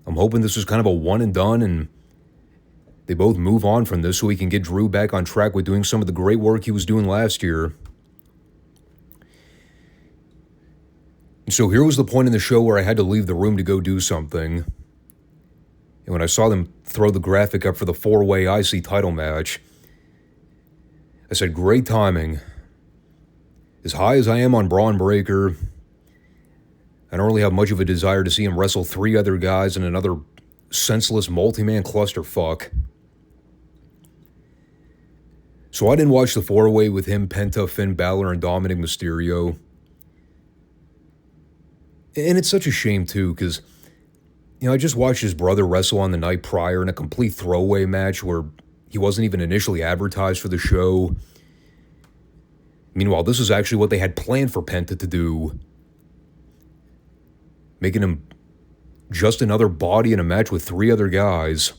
I'm hoping this is kind of a one and done and they both move on from this so we can get Drew back on track with doing some of the great work he was doing last year. And so here was the point in the show where I had to leave the room to go do something. And when I saw them throw the graphic up for the 4-way IC title match, I said, great timing. As high as I am on Braun Breaker, I don't really have much of a desire to see him wrestle 3 other guys in another senseless multi-man clusterfuck. So I didn't watch the 4-way with him, Penta, Finn Balor, and Dominic Mysterio. And it's such a shame, too, because, I just watched his brother wrestle on the night prior in a complete throwaway match where he wasn't even initially advertised for the show. Meanwhile, this is actually what they had planned for Penta to do. Making him just another body in a match with 3 other guys.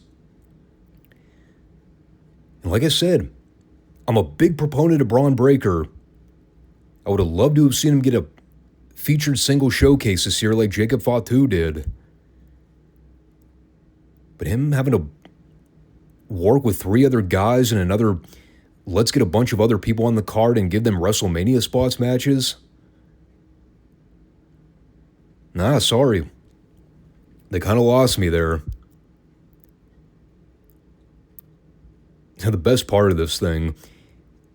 And like I said, I'm a big proponent of Braun Breaker. I would have loved to have seen him get a featured single showcase this year like Jacob Fatu did. But him having to work with 3 other guys and another, let's get a bunch of other people on the card and give them WrestleMania spots matches? Nah, sorry. They kind of lost me there. Now, the best part of this thing,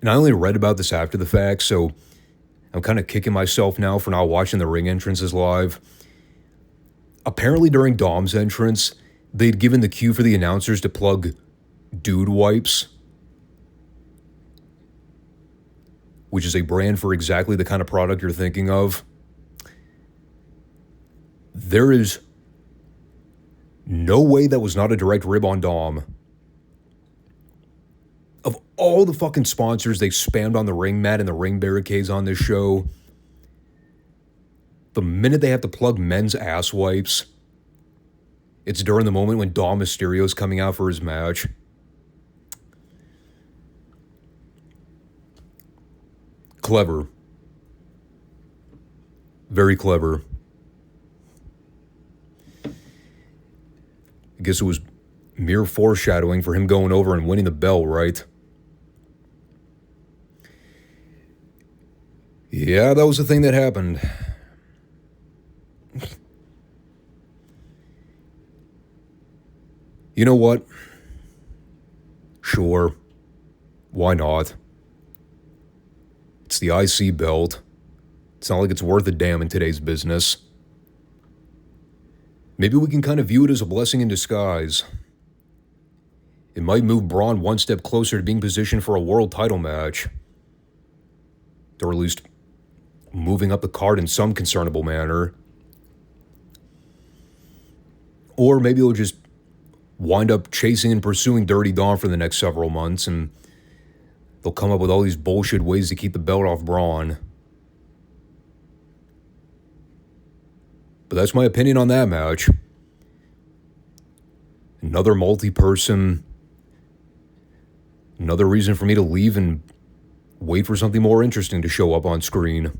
and I only read about this after the fact, so I'm kind of kicking myself now for not watching the ring entrances live. Apparently during Dom's entrance, they'd given the cue for the announcers to plug Dude Wipes, which is a brand for exactly the kind of product you're thinking of. There is no way that was not a direct rib on Dom. Of all the fucking sponsors they spammed on the ring mat and the ring barricades on this show, the minute they have to plug men's ass wipes, it's during the moment when Dom Mysterio's coming out for his match. Clever. Very clever. I guess it was mere foreshadowing for him going over and winning the belt, right? Yeah, that was the thing that happened. You know what? Sure. Why not? It's the IC belt. It's not like it's worth a damn in today's business. Maybe we can kind of view it as a blessing in disguise. It might move Braun one step closer to being positioned for a world title match. Or at least moving up the card in some concernable manner. Or maybe he'll just wind up chasing and pursuing Dirty Dawn for the next several months, and they'll come up with all these bullshit ways to keep the belt off Braun. But that's my opinion on that match. Another multi-person, another reason for me to leave and wait for something more interesting to show up on screen.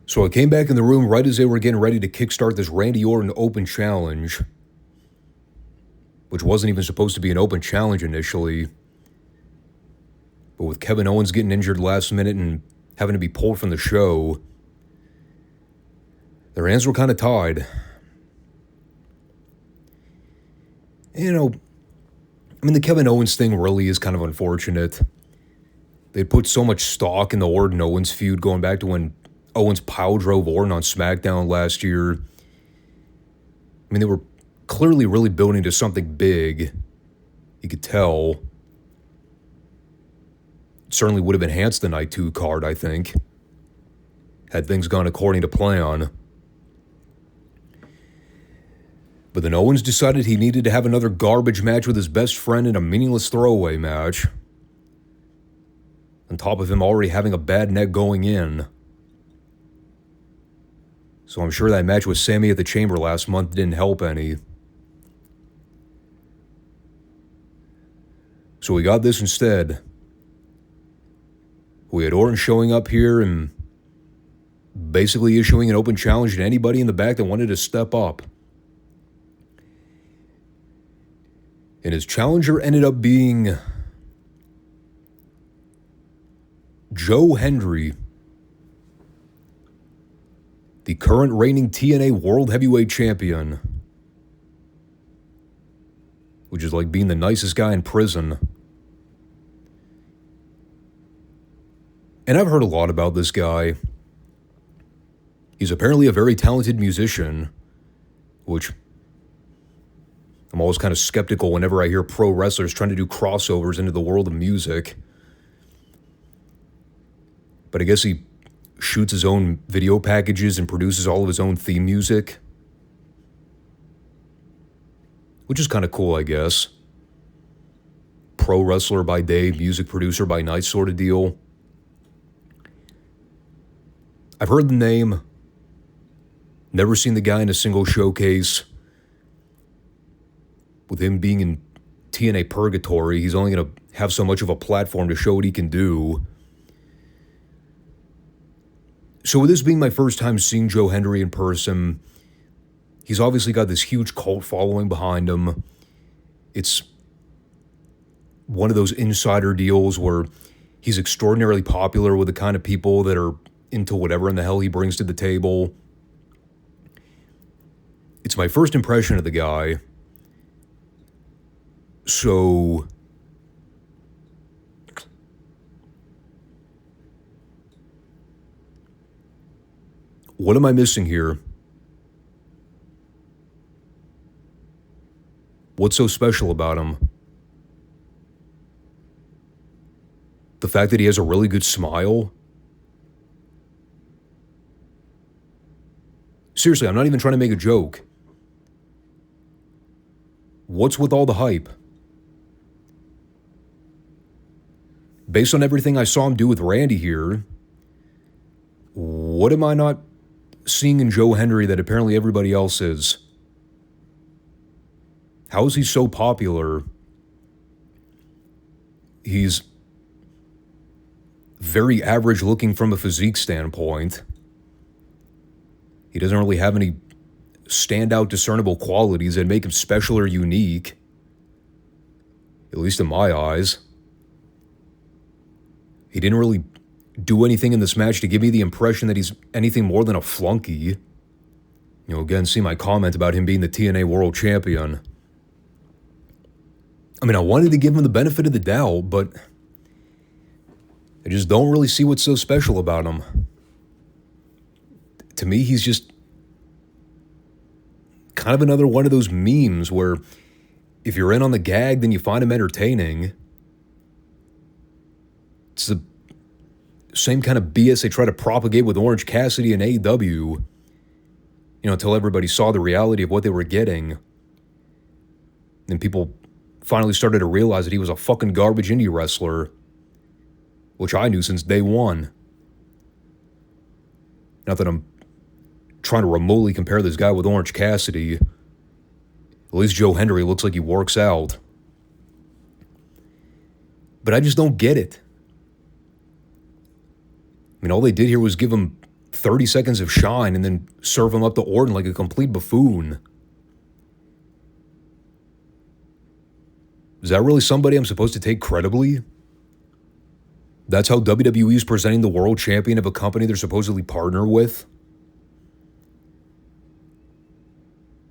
So I came back in the room right as they were getting ready to kickstart this Randy Orton Open Challenge, which wasn't even supposed to be an open challenge initially. But with Kevin Owens getting injured last minute and having to be pulled from the show, their hands were kind of tied. You know, I mean, the Kevin Owens thing really is kind of unfortunate. They put so much stock in the Orton-Owens feud going back to when Owens power drove Orton on SmackDown last year. I mean, they were clearly really building to something big. You could tell. It certainly would have enhanced the Night 2 card, I think, had things gone according to plan. But then Owens decided he needed to have another garbage match with his best friend in a meaningless throwaway match, on top of him already having a bad neck going in. So I'm sure that match with Sammy at the Chamber last month didn't help any. So we got this instead. We had Orton showing up here and basically issuing an open challenge to anybody in the back that wanted to step up. And his challenger ended up being Joe Hendry, the current reigning TNA World Heavyweight Champion, which is like being the nicest guy in prison. And I've heard a lot about this guy. He's apparently a very talented musician, which I'm always kind of skeptical whenever I hear pro wrestlers trying to do crossovers into the world of music. But I guess he shoots his own video packages and produces all of his own theme music, which is kind of cool, I guess. Pro wrestler by day, music producer by night sort of deal. I've heard the name, never seen the guy in a single showcase. With him being in TNA Purgatory, he's only going to have so much of a platform to show what he can do. So with this being my first time seeing Joe Hendry in person, he's obviously got this huge cult following behind him. It's one of those insider deals where he's extraordinarily popular with the kind of people that are into whatever in the hell he brings to the table. It's my first impression of the guy. So what am I missing here? What's so special about him? The fact that he has a really good smile? Seriously, I'm not even trying to make a joke. What's with all the hype? Based on everything I saw him do with Randy here, what am I not seeing in Joe Hendry that apparently everybody else is? How is he so popular? He's very average looking from a physique standpoint. He doesn't really have any standout discernible qualities that make him special or unique, at least in my eyes. He didn't really do anything in this match to give me the impression that he's anything more than a flunky. Again, see my comment about him being the TNA World Champion. I mean, I wanted to give him the benefit of the doubt, but I just don't really see what's so special about him. To me, he's just kind of another one of those memes where if you're in on the gag, then you find him entertaining. It's the same kind of BS they try to propagate with Orange Cassidy and AEW, until everybody saw the reality of what they were getting. Then people finally started to realize that he was a fucking garbage indie wrestler, which I knew since day one. Not that I'm trying to remotely compare this guy with Orange Cassidy. At least Joe Hendry looks like he works out. But I just don't get it. I mean, all they did here was give him 30 seconds of shine and then serve him up to Orton like a complete buffoon. Is that really somebody I'm supposed to take credibly? That's how WWE is presenting the world champion of a company they're supposedly partner with?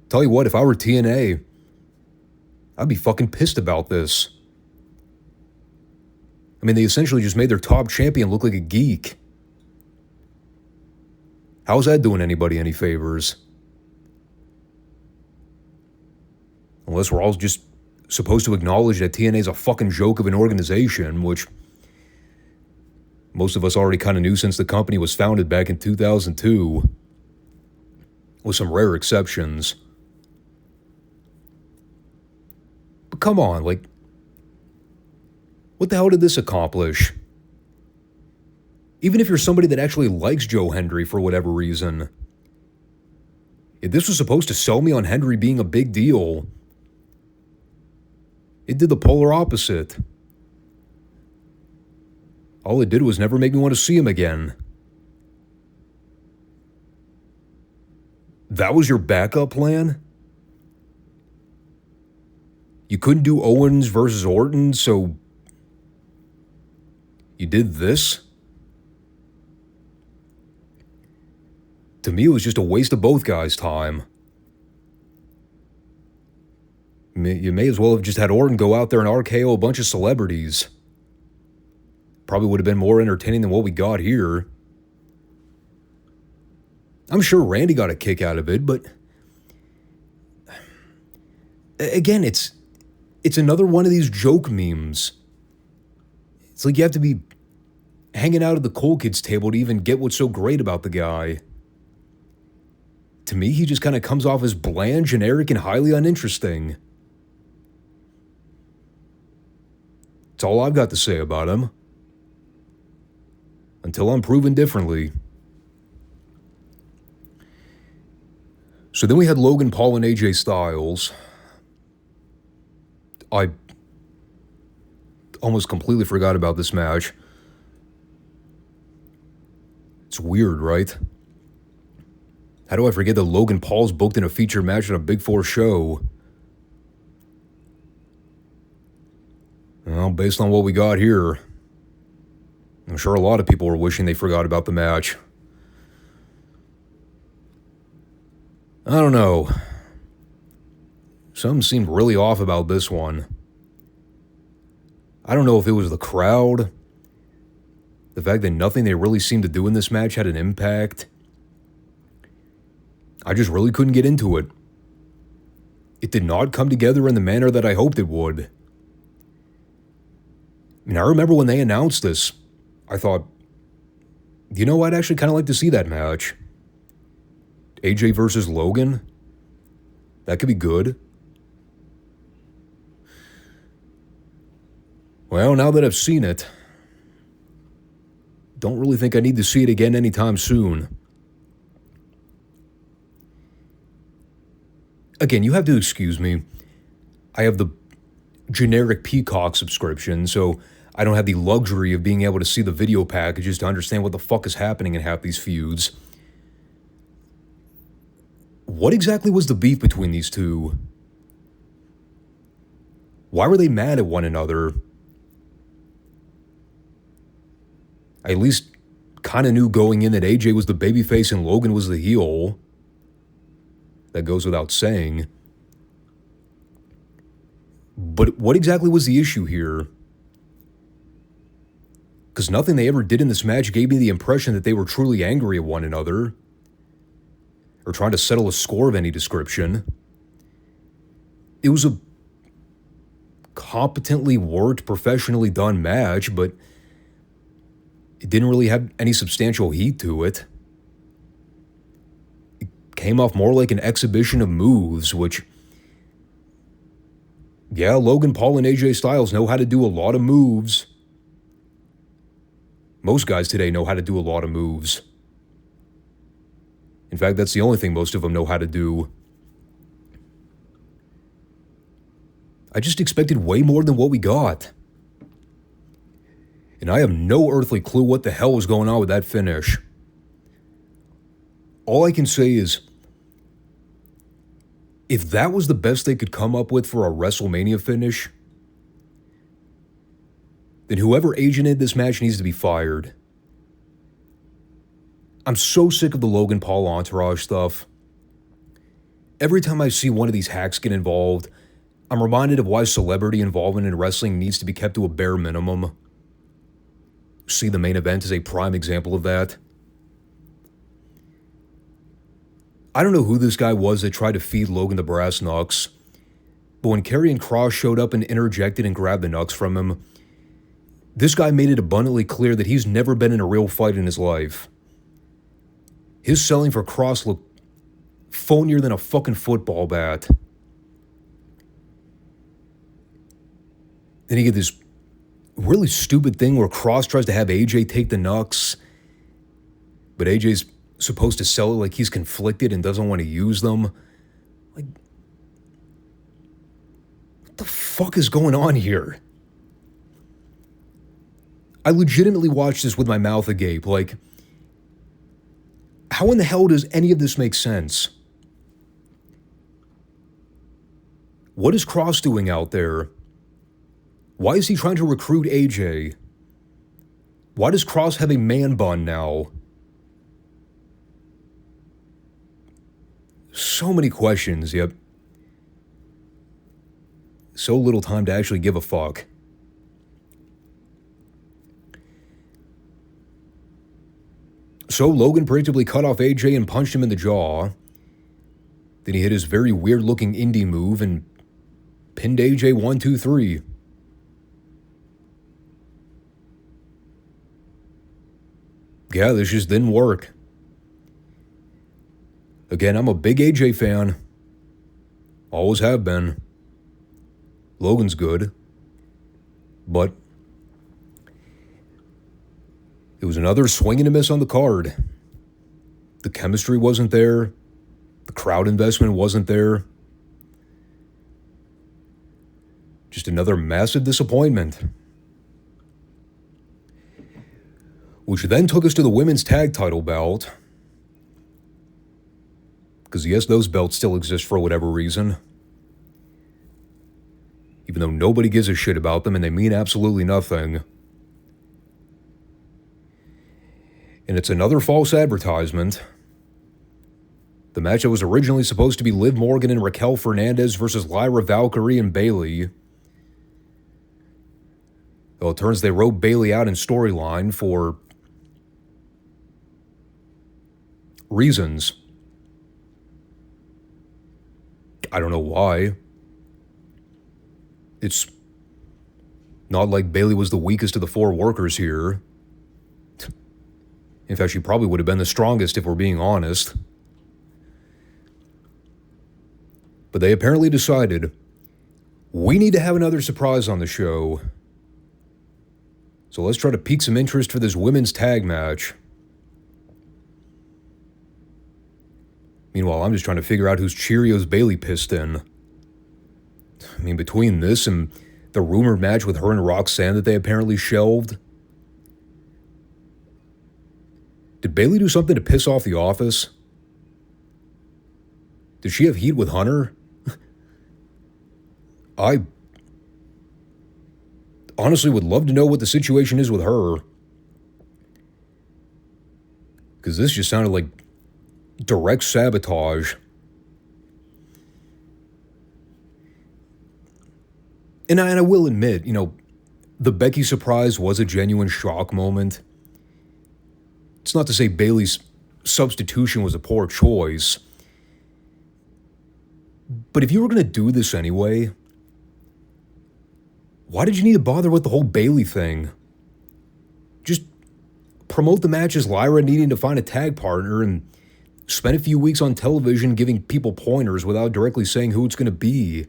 Tell you what, if I were TNA, I'd be fucking pissed about this. I mean, they essentially just made their top champion look like a geek. How's that doing anybody any favors? Unless we're all just supposed to acknowledge that TNA is a fucking joke of an organization, which most of us already kind of knew since the company was founded back in 2002, with some rare exceptions. But come on, what the hell did this accomplish? Even if you're somebody that actually likes Joe Hendry for whatever reason, if this was supposed to sell me on Hendry being a big deal, it did the polar opposite. All it did was never make me want to see him again. That was your backup plan? You couldn't do Owens versus Orton, so you did this? To me, it was just a waste of both guys' time. You may as well have just had Orton go out there and RKO a bunch of celebrities. Probably would have been more entertaining than what we got here. I'm sure Randy got a kick out of it, but again, it's another one of these joke memes. It's like you have to be hanging out at the cool kids table to even get what's so great about the guy. To me, he just kind of comes off as bland, generic, and highly uninteresting. That's all I've got to say about him. Until I'm proven differently. So then we had Logan Paul and AJ Styles. I almost completely forgot about this match. It's weird, right? How do I forget that Logan Paul's booked in a feature match on a Big Four show? Well, based on what we got here, I'm sure a lot of people were wishing they forgot about the match. I don't know. Something seemed really off about this one. I don't know if it was the crowd, the fact that nothing they really seemed to do in this match had an impact. I just really couldn't get into it. It did not come together in the manner that I hoped it would. I mean, I remember when they announced this, I thought, I'd actually kind of like to see that match. AJ versus Logan? That could be good. Well, now that I've seen it, don't really think I need to see it again anytime soon. Again, you have to excuse me. I have the generic Peacock subscription, so I don't have the luxury of being able to see the video packages to understand what the fuck is happening in half these feuds. What exactly was the beef between these two? Why were they mad at one another? I at least kind of knew going in that AJ was the babyface and Logan was the heel. That goes without saying. But what exactly was the issue here? Because nothing they ever did in this match gave me the impression that they were truly angry at one another, or trying to settle a score of any description. It was a competently worked, professionally done match, but it didn't really have any substantial heat to it. It came off more like an exhibition of moves, which, yeah, Logan Paul and AJ Styles know how to do a lot of moves. Most guys today know how to do a lot of moves. In fact, that's the only thing most of them know how to do. I just expected way more than what we got. And I have no earthly clue what the hell was going on with that finish. All I can say is, if that was the best they could come up with for a WrestleMania finish, then whoever agented this match needs to be fired. I'm so sick of the Logan Paul entourage stuff. Every time I see one of these hacks get involved, I'm reminded of why celebrity involvement in wrestling needs to be kept to a bare minimum. See the main event as a prime example of that. I don't know who this guy was that tried to feed Logan the brass knucks, but when Karrion Kross showed up and interjected and grabbed the knucks from him, this guy made it abundantly clear that he's never been in a real fight in his life. His selling for Kross looked phonier than a fucking football bat. Then you get this really stupid thing where Kross tries to have AJ take the knucks, but AJ's supposed to sell it like he's conflicted and doesn't want to use them. Like, what the fuck is going on here? I legitimately watched this with my mouth agape. Like, how in the hell does any of this make sense? What is Kross doing out there? Why is he trying to recruit AJ? Why does Kross have a man bun now? So many questions, yep. So little time to actually give a fuck. So Logan predictably cut off AJ and punched him in the jaw. Then he hit his very weird-looking indie move and pinned AJ 1, 2, 3. Yeah, this just didn't work. Again, I'm a big AJ fan. Always have been. Logan's good. But it was another swing and a miss on the card. The chemistry wasn't there. The crowd investment wasn't there. Just another massive disappointment. Which then took us to the women's tag title bout. Because yes, those belts still exist for whatever reason. Even though nobody gives a shit about them and they mean absolutely nothing. And it's another false advertisement. The match that was originally supposed to be Liv Morgan and Raquel Fernandez versus Lyra Valkyrie and Bayley. Well, it turns they wrote Bayley out in storyline for reasons. I don't know why. It's not like Bayley was the weakest of the four workers here. In fact, she probably would have been the strongest if we're being honest. But they apparently decided, we need to have another surprise on the show. So let's try to pique some interest for this women's tag match. Meanwhile, I'm just trying to figure out whose Cheerios Bayley pissed in. I mean, between this and the rumored match with her and Roxanne that they apparently shelved. Did Bayley do something to piss off the office? Did she have heat with Hunter? I honestly would love to know what the situation is with her. Because this just sounded like direct sabotage. And I will admit, the Becky surprise was a genuine shock moment. It's not to say Bayley's substitution was a poor choice. But if you were going to do this anyway, why did you need to bother with the whole Bayley thing? Just promote the match as Lyra needing to find a tag partner and spend a few weeks on television giving people pointers without directly saying who it's going to be.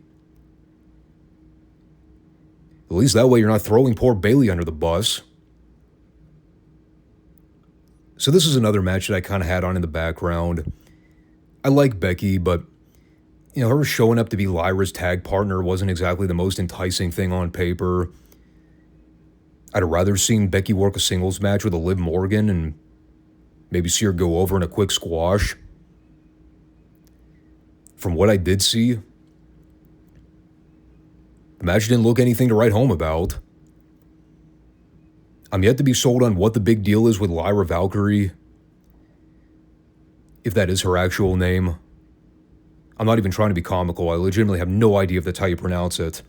At least that way you're not throwing poor Bayley under the bus. So this is another match that I kind of had on in the background. I like Becky, but her showing up to be Lyra's tag partner wasn't exactly the most enticing thing on paper. I'd have rather seen Becky work a singles match with a Liv Morgan and maybe see her go over in a quick squash. From what I did see, the match didn't look anything to write home about. I'm yet to be sold on what the big deal is with Lyra Valkyrie, if that is her actual name. I'm not even trying to be comical. I legitimately have no idea if that's how you pronounce it.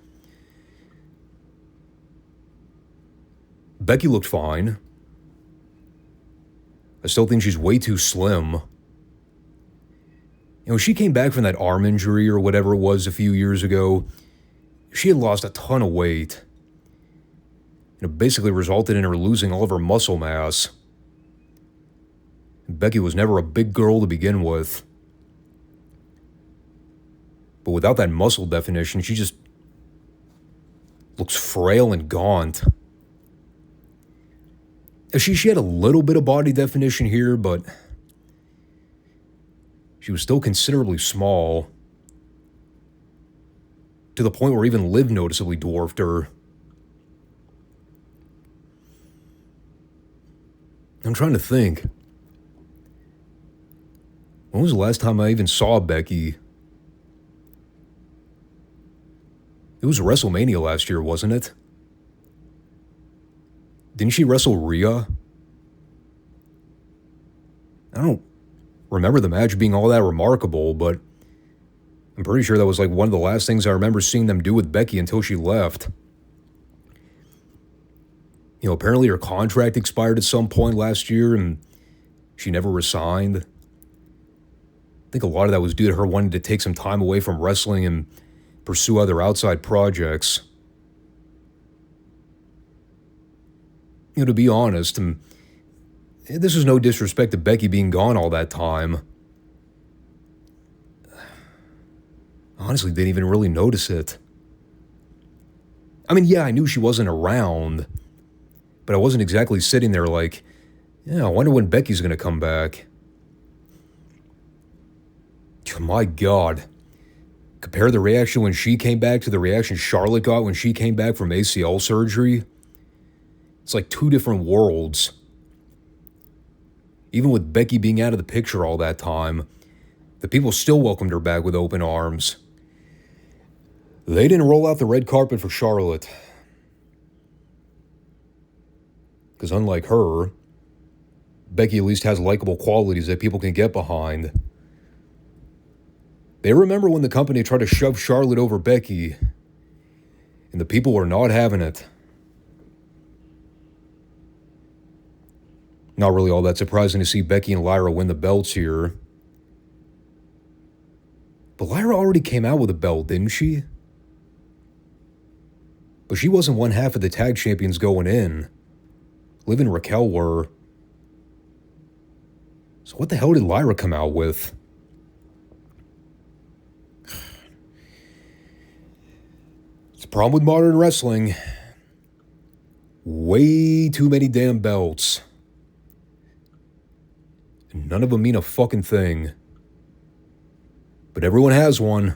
Becky looked fine. I still think she's way too slim. She came back from that arm injury or whatever it was a few years ago. She had lost a ton of weight. It basically resulted in her losing all of her muscle mass. Becky was never a big girl to begin with. But without that muscle definition, she just looks frail and gaunt. She had a little bit of body definition here, but she was still considerably small. To the point where even Liv noticeably dwarfed her. I'm trying to think. When was the last time I even saw Becky? It was WrestleMania last year, wasn't it? Didn't she wrestle Rhea? I don't remember the match being all that remarkable, but I'm pretty sure that was like one of the last things I remember seeing them do with Becky until she left. Apparently her contract expired at some point last year and she never resigned. I think a lot of that was due to her wanting to take some time away from wrestling and pursue other outside projects. To be honest, and this is no disrespect to Becky being gone all that time. Honestly, didn't even really notice it. I mean, yeah, I knew she wasn't around, but I wasn't exactly sitting there like, I wonder when Becky's going to come back. My God. Compare the reaction when she came back to the reaction Charlotte got when she came back from ACL surgery. It's like two different worlds. Even with Becky being out of the picture all that time, the people still welcomed her back with open arms. They didn't roll out the red carpet for Charlotte. Because unlike her, Becky at least has likable qualities that people can get behind. They remember when the company tried to shove Charlotte over Becky, and the people were not having it. Not really all that surprising to see Becky and Lyra win the belts here. But Lyra already came out with a belt, didn't she? But she wasn't one half of the tag champions going in. Liv and Raquel were. So what the hell did Lyra come out with? It's a problem with modern wrestling. Way too many damn belts. And none of them mean a fucking thing. But everyone has one.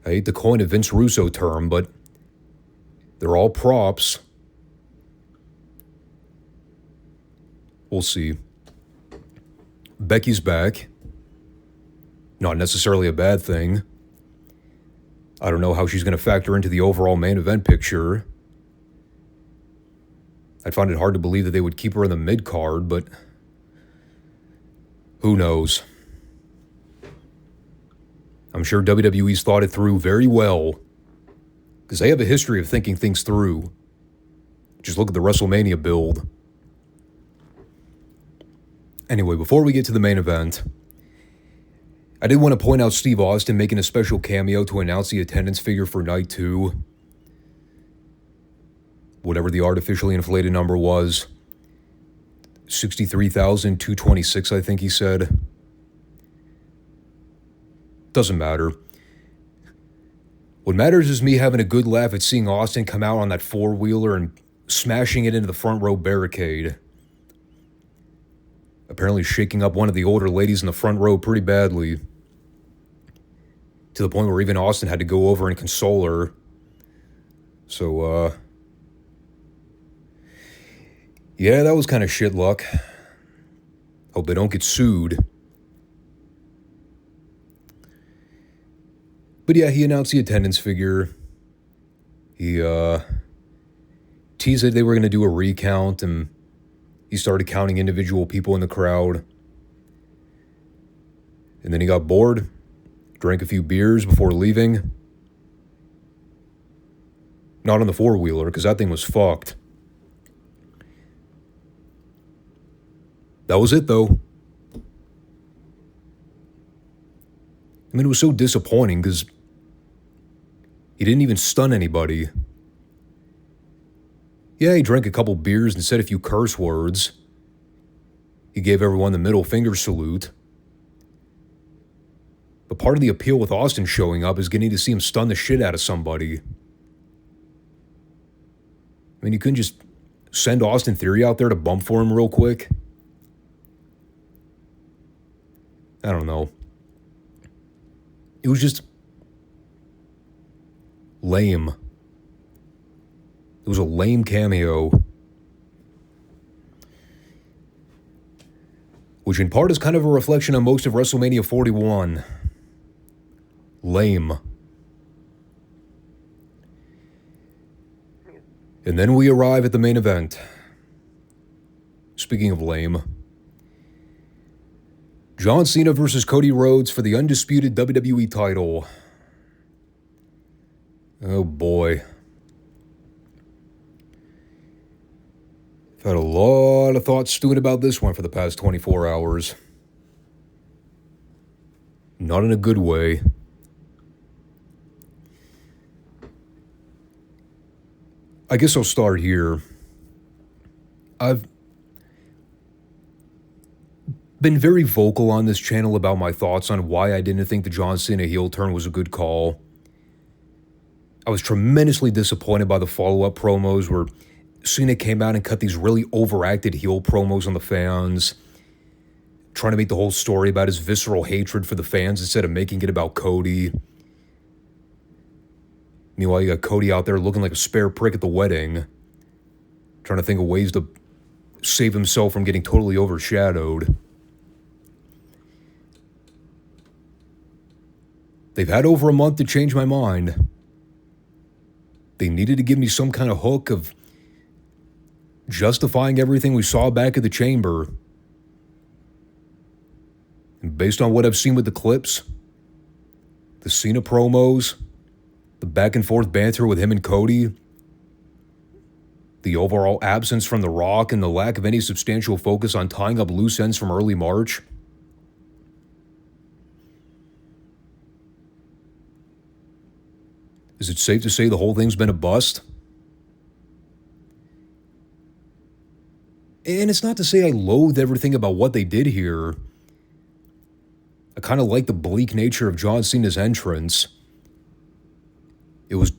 I hate to coin a Vince Russo term, but they're all props. We'll see. Becky's back. Not necessarily a bad thing. I don't know how she's going to factor into the overall main event picture. I'd find it hard to believe that they would keep her in the mid-card, but who knows? I'm sure WWE's thought it through very well, because they have a history of thinking things through. Just look at the WrestleMania build. Anyway, before we get to the main event, I did want to point out Steve Austin making a special cameo to announce the attendance figure for night 2. Whatever the artificially inflated number was. 63,226, I think he said. Doesn't matter. What matters is me having a good laugh at seeing Austin come out on that four-wheeler and smashing it into the front row barricade. Apparently shaking up one of the older ladies in the front row pretty badly. To the point where even Austin had to go over and console her. So, yeah, that was kind of shit luck. Hope they don't get sued. But yeah, he announced the attendance figure. He, teased that they were going to do a recount, and he started counting individual people in the crowd. And then he got bored, drank a few beers before leaving. Not on the four-wheeler, because that thing was fucked. That was it, though. I mean, it was so disappointing, because he didn't even stun anybody. Yeah, he drank a couple beers and said a few curse words. He gave everyone the middle finger salute. But part of the appeal with Austin showing up is getting to see him stun the shit out of somebody. I mean, you couldn't just send Austin Theory out there to bump for him real quick? I don't know. It was just lame. It was a lame cameo. Which in part is kind of a reflection on most of WrestleMania 41. Lame. And then we arrive at the main event. Speaking of lame. John Cena versus Cody Rhodes for the undisputed WWE title. Oh boy. I've had a lot of thoughts stewing about this one for the past 24 hours. Not in a good way. I guess I'll start here. I've been very vocal on this channel about my thoughts on why I didn't think the John Cena heel turn was a good call. I was tremendously disappointed by the follow-up promos where Cena came out and cut these really overacted heel promos on the fans, trying to make the whole story about his visceral hatred for the fans instead of making it about Cody. Meanwhile, you got Cody out there looking like a spare prick at the wedding, trying to think of ways to save himself from getting totally overshadowed. They've had over a month to change my mind. They needed to give me some kind of hook of justifying everything we saw back at the Chamber. And based on what I've seen with the clips, the Cena promos, the back and forth banter with him and Cody, the overall absence from The Rock, and the lack of any substantial focus on tying up loose ends from early March, is it safe to say the whole thing's been a bust? And it's not to say I loathe everything about what they did here. I kind of like the bleak nature of John Cena's entrance. It was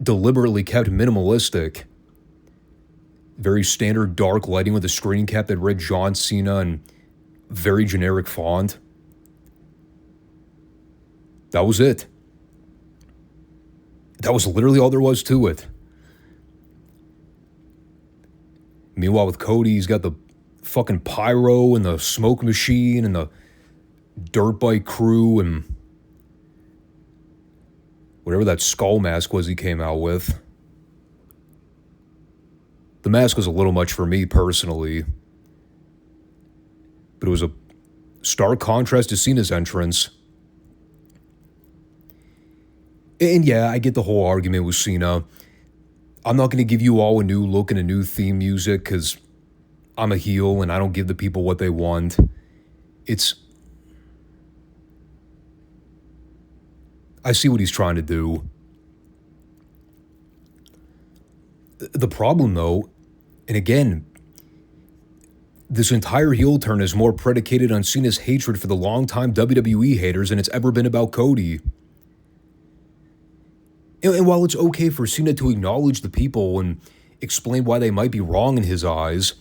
deliberately kept minimalistic. Very standard dark lighting with a screen cap that read John Cena in very generic font. That was it. That was literally all there was to it. Meanwhile, with Cody, he's got the fucking pyro and the smoke machine and the dirt bike crew and whatever that skull mask was he came out with. The mask was a little much for me personally, but it was a stark contrast to Cena's entrance. And yeah, I get the whole argument with Cena. I'm not going to give you all a new look and a new theme music because I'm a heel and I don't give the people what they want. I see what he's trying to do. The problem, though, and again, this entire heel turn is more predicated on Cena's hatred for the longtime WWE haters than it's ever been about Cody. And while it's okay for Cena to acknowledge the people and explain why they might be wrong in his eyes,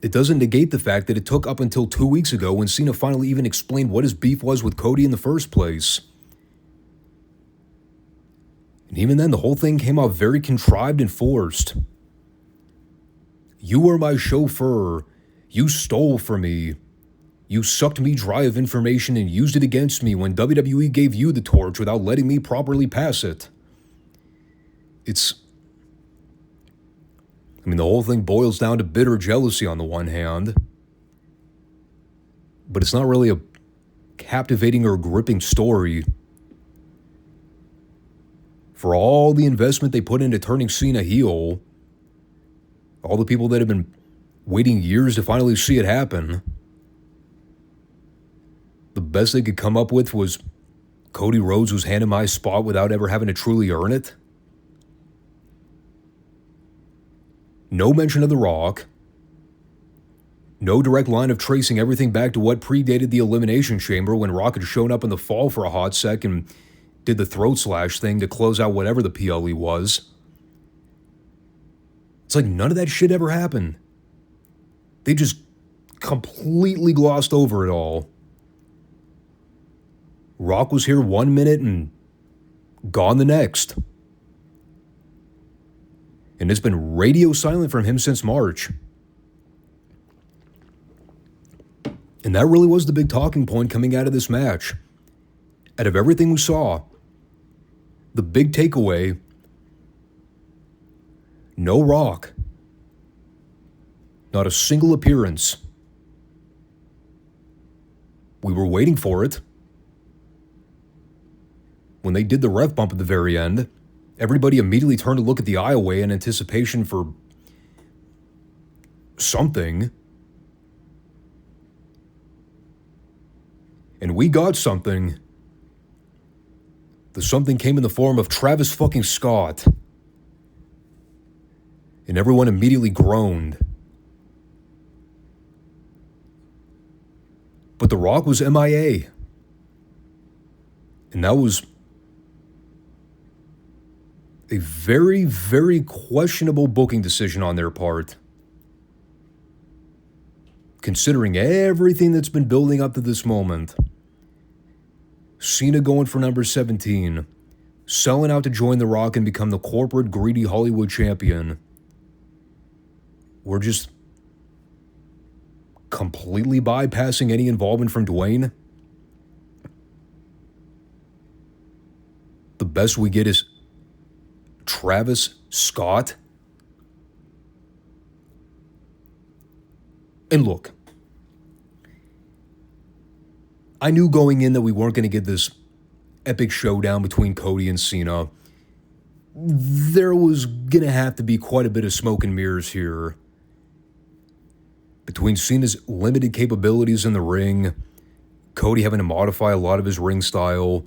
it doesn't negate the fact that it took up until 2 weeks ago when Cena finally even explained what his beef was with Cody in the first place. And even then, the whole thing came out very contrived and forced. You were my chauffeur. You stole from me. You sucked me dry of information and used it against me when WWE gave you the torch without letting me properly pass it. The whole thing boils down to bitter jealousy on the one hand, but it's not really a captivating or gripping story. For all the investment they put into turning Cena heel, all the people that have been waiting years to finally see it happen, the best they could come up with was Cody Rhodes was handed my spot without ever having to truly earn it. No mention of The Rock. No direct line of tracing everything back to what predated the Elimination Chamber when Rock had shown up in the fall for a hot sec and did the throat slash thing to close out whatever the PLE was. It's like none of that shit ever happened. They just completely glossed over it all. Rock was here 1 minute and gone the next. And it's been radio silent from him since March. And that really was the big talking point coming out of this match. Out of everything we saw, the big takeaway, no Rock. Not a single appearance. We were waiting for it. When they did the ref bump at the very end, everybody immediately turned to look at the aisleway in anticipation for something. And we got something. The something came in the form of Travis fucking Scott. And everyone immediately groaned. But The Rock was MIA. And that was a very, very questionable booking decision on their part. Considering everything that's been building up to this moment. Cena going for number 17. Selling out to join The Rock and become the corporate greedy Hollywood champion. We're just completely bypassing any involvement from Dwayne. The best we get is Travis Scott. And look, I knew going in that we weren't going to get this epic showdown between Cody and Cena. There was going to have to be quite a bit of smoke and mirrors here. Between Cena's limited capabilities in the ring, Cody having to modify a lot of his ring style,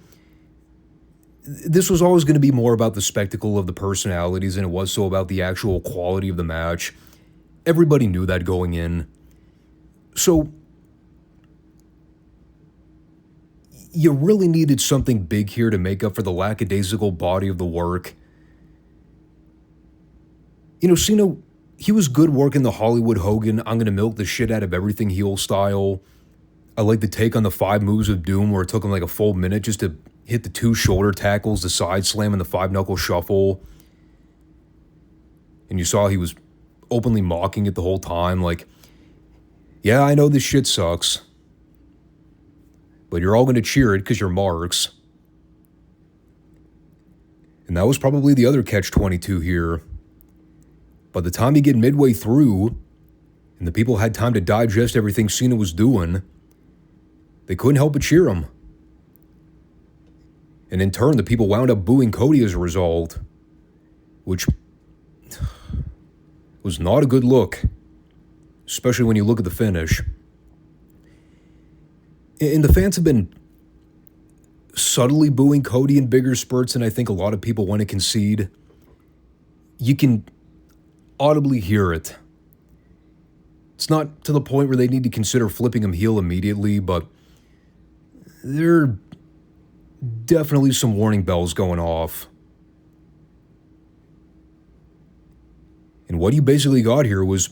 this was always going to be more about the spectacle of the personalities than it was so about the actual quality of the match. Everybody knew that going in. So, you really needed something big here to make up for the lackadaisical body of the work. You know, Cena, he was good working the Hollywood Hogan, I'm going to milk the shit out of everything heel style. I like the take on the 5 moves of doom where it took him like a full minute just to hit the 2 shoulder tackles, the side slam, and the 5-knuckle shuffle. And you saw he was openly mocking it the whole time. Like, yeah, I know this shit sucks, but you're all going to cheer it because you're marks. And that was probably the other catch-22 here. By the time you get midway through, and the people had time to digest everything Cena was doing, they couldn't help but cheer him. And in turn, the people wound up booing Cody as a result, which was not a good look, especially when you look at the finish. And the fans have been subtly booing Cody in bigger spurts than I think a lot of people want to concede. You can audibly hear it. It's not to the point where they need to consider flipping him heel immediately, but there are definitely some warning bells going off. And what you basically got here was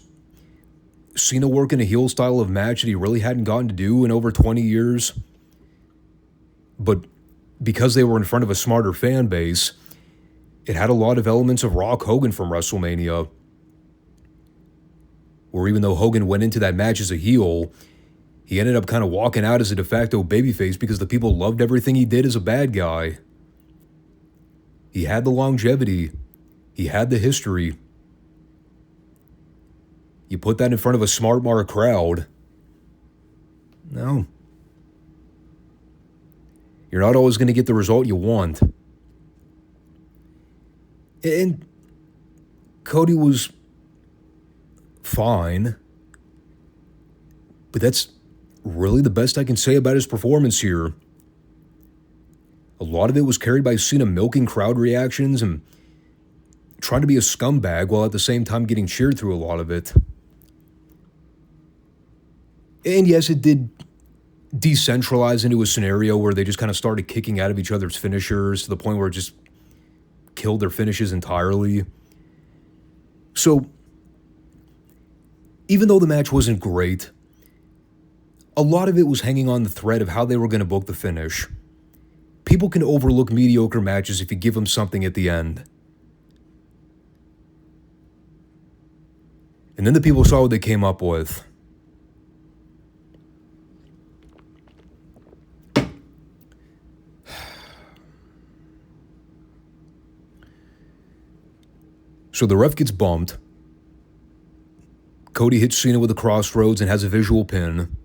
Cena working a heel style of match that he really hadn't gotten to do in over 20 years. But because they were in front of a smarter fan base, it had a lot of elements of Rock Hogan from WrestleMania, where even though Hogan went into that match as a heel, he ended up kind of walking out as a de facto babyface because the people loved everything he did as a bad guy. He had the longevity. He had the history. You put that in front of a smart mark crowd. No. You're not always going to get the result you want. And Cody was fine, but that's really the best I can say about his performance here. A lot of it was carried by Cena milking crowd reactions and trying to be a scumbag while at the same time getting cheered through a lot of it. And yes, it did decentralize into a scenario where they just kind of started kicking out of each other's finishers to the point where it just killed their finishes entirely. So, even though the match wasn't great, a lot of it was hanging on the thread of how they were going to book the finish. People can overlook mediocre matches if you give them something at the end. And then the people saw what they came up with. So the ref gets bumped. Cody hits Cena with a crossroads and has a visual pin.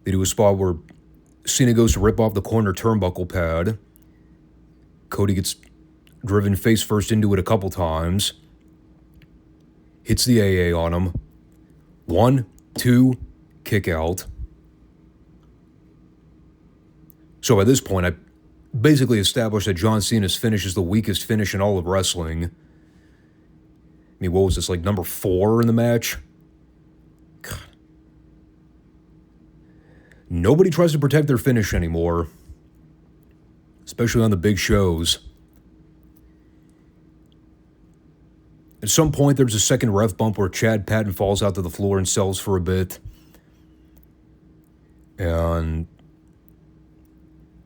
They do a spot where Cena goes to rip off the corner turnbuckle pad. Cody gets driven face first into it a couple times. Hits the AA on him. 1, 2, kick out. So at this point, I basically established that John Cena's finish is the weakest finish in all of wrestling. I mean, what was this, like number 4 in the match? God. Nobody tries to protect their finish anymore, especially on the big shows. At some point, there's a second ref bump where Chad Patton falls out to the floor and sells for a bit. And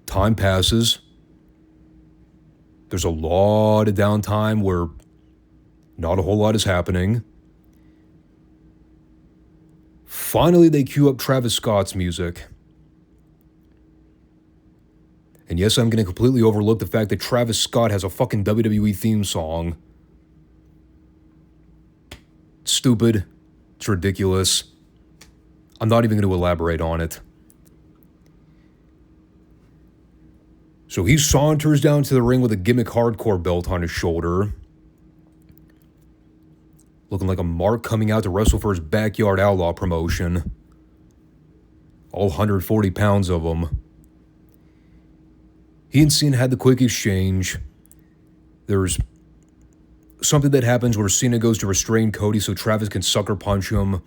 time passes. There's a lot of downtime where not a whole lot is happening. Finally, they cue up Travis Scott's music. And yes, I'm going to completely overlook the fact that Travis Scott has a fucking WWE theme song. It's stupid. It's ridiculous. I'm not even going to elaborate on it. So he saunters down to the ring with a gimmick hardcore belt on his shoulder, looking like a mark coming out to wrestle for his Backyard Outlaw promotion. All 140 pounds of him. He and Cena had the quick exchange. There's something that happens where Cena goes to restrain Cody so Travis can sucker punch him,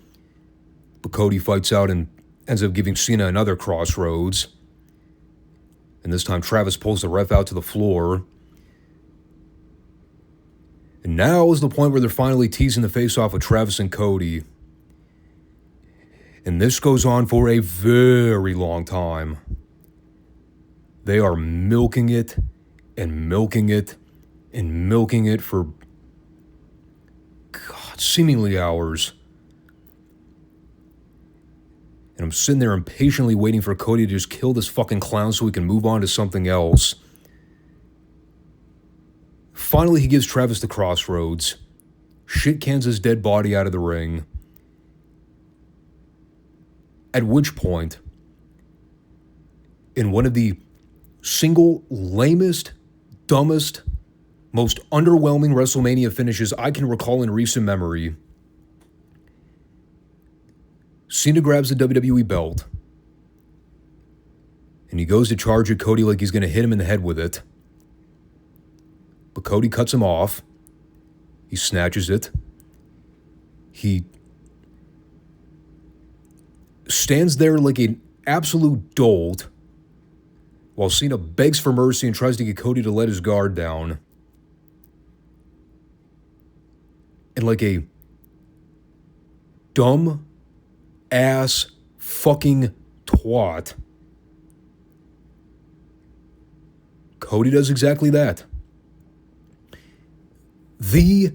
but Cody fights out and ends up giving Cena another crossroads. And this time Travis pulls the ref out to the floor. And now is the point where they're finally teasing the face-off with Travis and Cody. And this goes on for a very long time. They are milking it and milking it and milking it for, God, seemingly hours. And I'm sitting there impatiently waiting for Cody to just kill this fucking clown so we can move on to something else. Finally, he gives Travis the crossroads, shit cans his dead body out of the ring. At which point, in one of the single lamest, dumbest, most underwhelming WrestleMania finishes I can recall in recent memory, Cena grabs the WWE belt, and he goes to charge at Cody like he's going to hit him in the head with it. But Cody cuts him off. He snatches it. He stands there like an absolute dolt while Cena begs for mercy and tries to get Cody to let his guard down. And like a dumb ass fucking twat, Cody does exactly that. The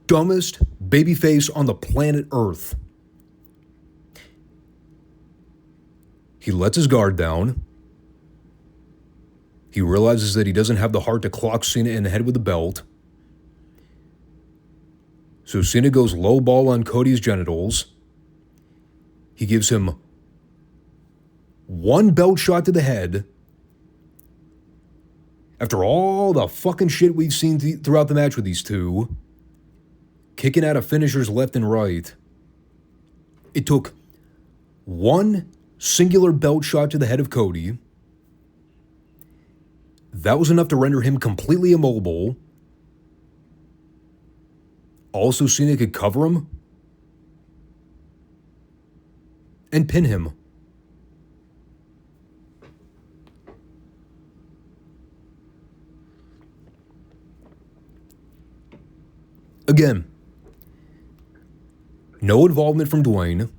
dumbest babyface on the planet Earth. He lets his guard down. He realizes that he doesn't have the heart to clock Cena in the head with the belt. So Cena goes low ball on Cody's genitals. He gives him one belt shot to the head. After all the fucking shit we've seen throughout the match with these two, kicking out of finishers left and right, it took one singular belt shot to the head of Cody. That was enough to render him completely immobile. Also, Cena could cover him and pin him. Again, no involvement from Dwayne.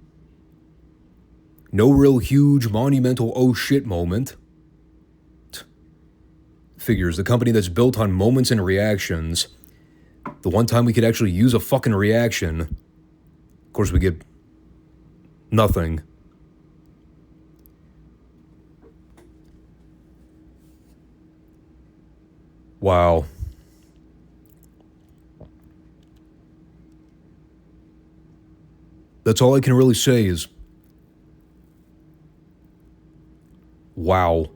No real huge, monumental oh shit moment. Figures, the company that's built on moments and reactions. The one time we could actually use a fucking reaction, of course we get nothing. Wow. That's all I can really say is, wow.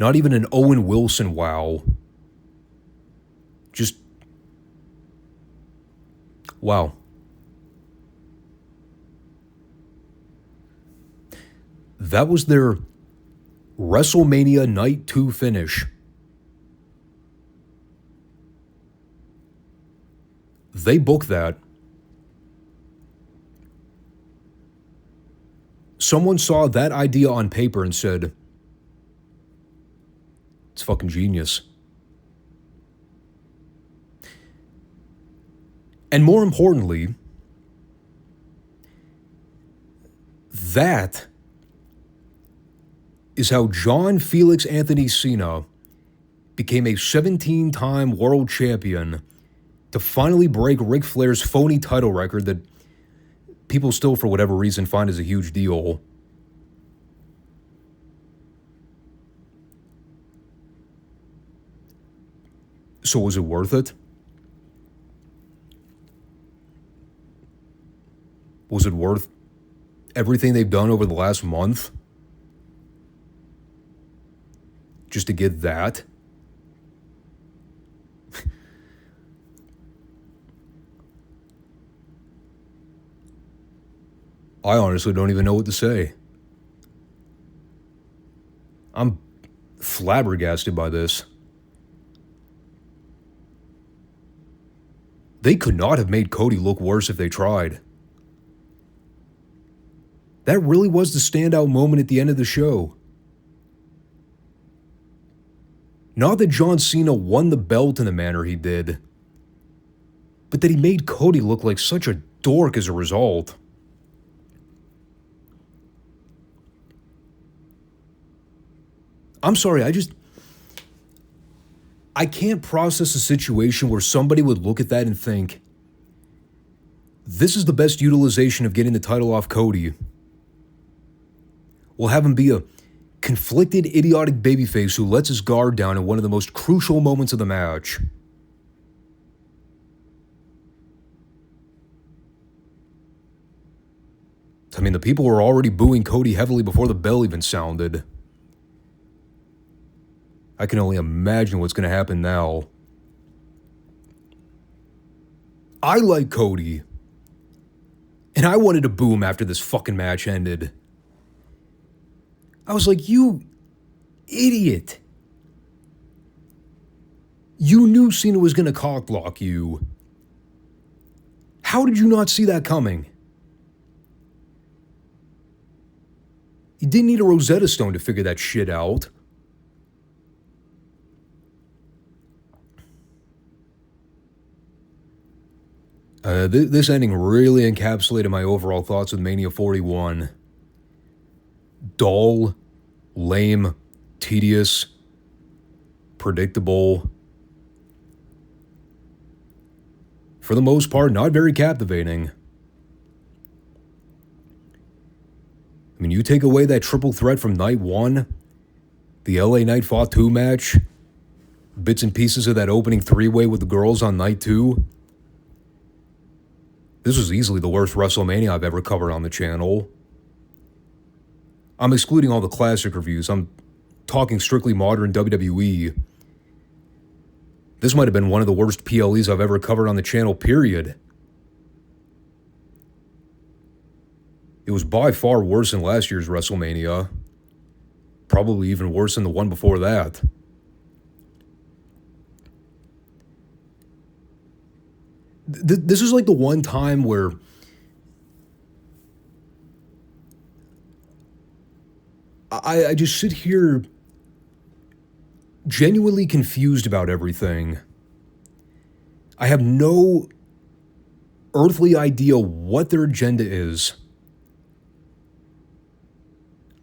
Not even an Owen Wilson wow. Just, wow. That was their WrestleMania Night 2 finish. They booked that. Someone saw that idea on paper and said, it's fucking genius. And more importantly, that is how John Felix Anthony Cena became a 17-time world champion to finally break Ric Flair's phony title record that people still, for whatever reason, find as a huge deal. So was it worth it? Was it worth everything they've done over the last month just to get that? I honestly don't even know what to say. I'm flabbergasted by this. They could not have made Cody look worse if they tried. That really was the standout moment at the end of the show. Not that John Cena won the belt in the manner he did, but that he made Cody look like such a dork as a result. I'm sorry, I can't process a situation where somebody would look at that and think, this is the best utilization of getting the title off Cody. We'll have him be a conflicted, idiotic babyface who lets his guard down in one of the most crucial moments of the match. I mean, the people were already booing Cody heavily before the bell even sounded. I can only imagine what's going to happen now. I like Cody. And I wanted to boo him after this fucking match ended. I was like, you idiot. You knew Cena was going to cockblock you. How did you not see that coming? You didn't need a Rosetta Stone to figure that shit out. This ending really encapsulated my overall thoughts with Mania 41. Dull, lame, tedious, predictable. For the most part, not very captivating. I mean, you take away that triple threat from night one, the LA Knight Fought 2 match, bits and pieces of that opening three-way with the girls on night 2. This was easily the worst WrestleMania I've ever covered on the channel. I'm excluding all the classic reviews. I'm talking strictly modern WWE. This might have been one of the worst PLEs I've ever covered on the channel, period. It was by far worse than last year's WrestleMania. Probably even worse than the one before that. This is like the one time where I just sit here genuinely confused about everything. I have no earthly idea what their agenda is.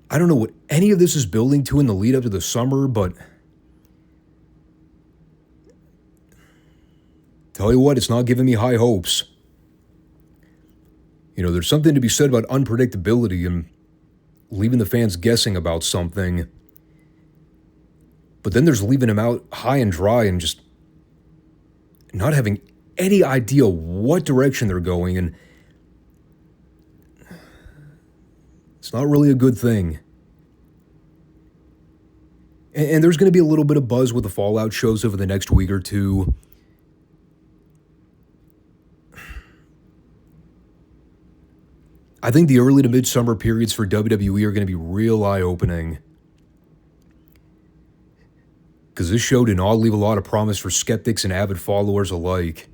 I don't know what any of this is building to in the lead up to the summer, but tell you what, it's not giving me high hopes. You know, there's something to be said about unpredictability and leaving the fans guessing about something. But then there's leaving them out high and dry and just not having any idea what direction they're going, and it's not really a good thing. And there's going to be a little bit of buzz with the Fallout shows over the next week or two. I think the early to mid-summer periods for WWE are going to be real eye-opening. Because this show did not leave a lot of promise for skeptics and avid followers alike.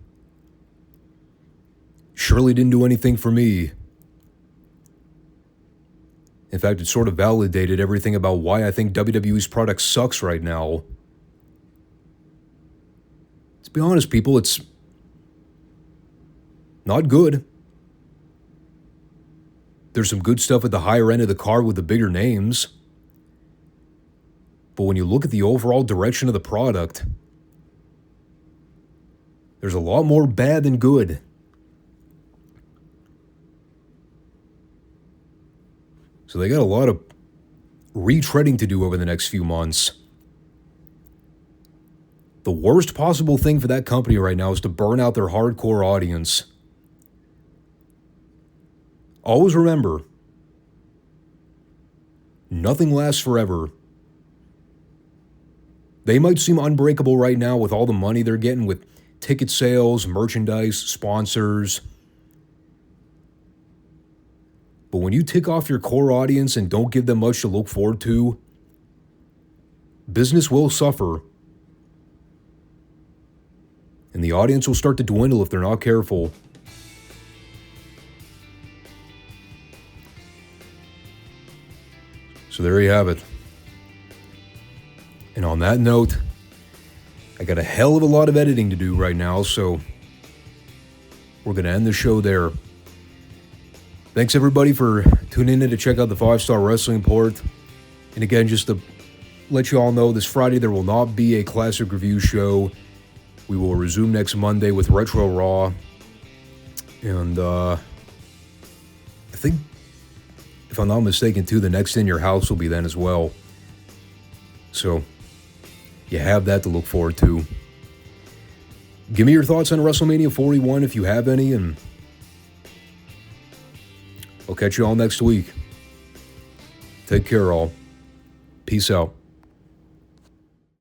Surely didn't do anything for me. In fact, it sort of validated everything about why I think WWE's product sucks right now. Let's be honest, people, it's not good. There's some good stuff at the higher end of the card with the bigger names. But when you look at the overall direction of the product, there's a lot more bad than good. So they got a lot of retreading to do over the next few months. The worst possible thing for that company right now is to burn out their hardcore audience. Always remember, nothing lasts forever. They might seem unbreakable right now with all the money they're getting with ticket sales, merchandise, sponsors. But when you tick off your core audience and don't give them much to look forward to, business will suffer. And the audience will start to dwindle if they're not careful. So there you have it. And on that note, I got a hell of a lot of editing to do right now, so we're going to end the show there. Thanks everybody for tuning in to check out the 5 Starr Wrestling Report. And again, just a let you all know this Friday there will not be a classic review show. We will resume next Monday with Retro Raw. And I think, if I'm not mistaken, too, the next In Your House will be then as well. So, you have that to look forward to. Give me your thoughts on WrestleMania 41 if you have any, and I'll catch you all next week. Take care, all. Peace out.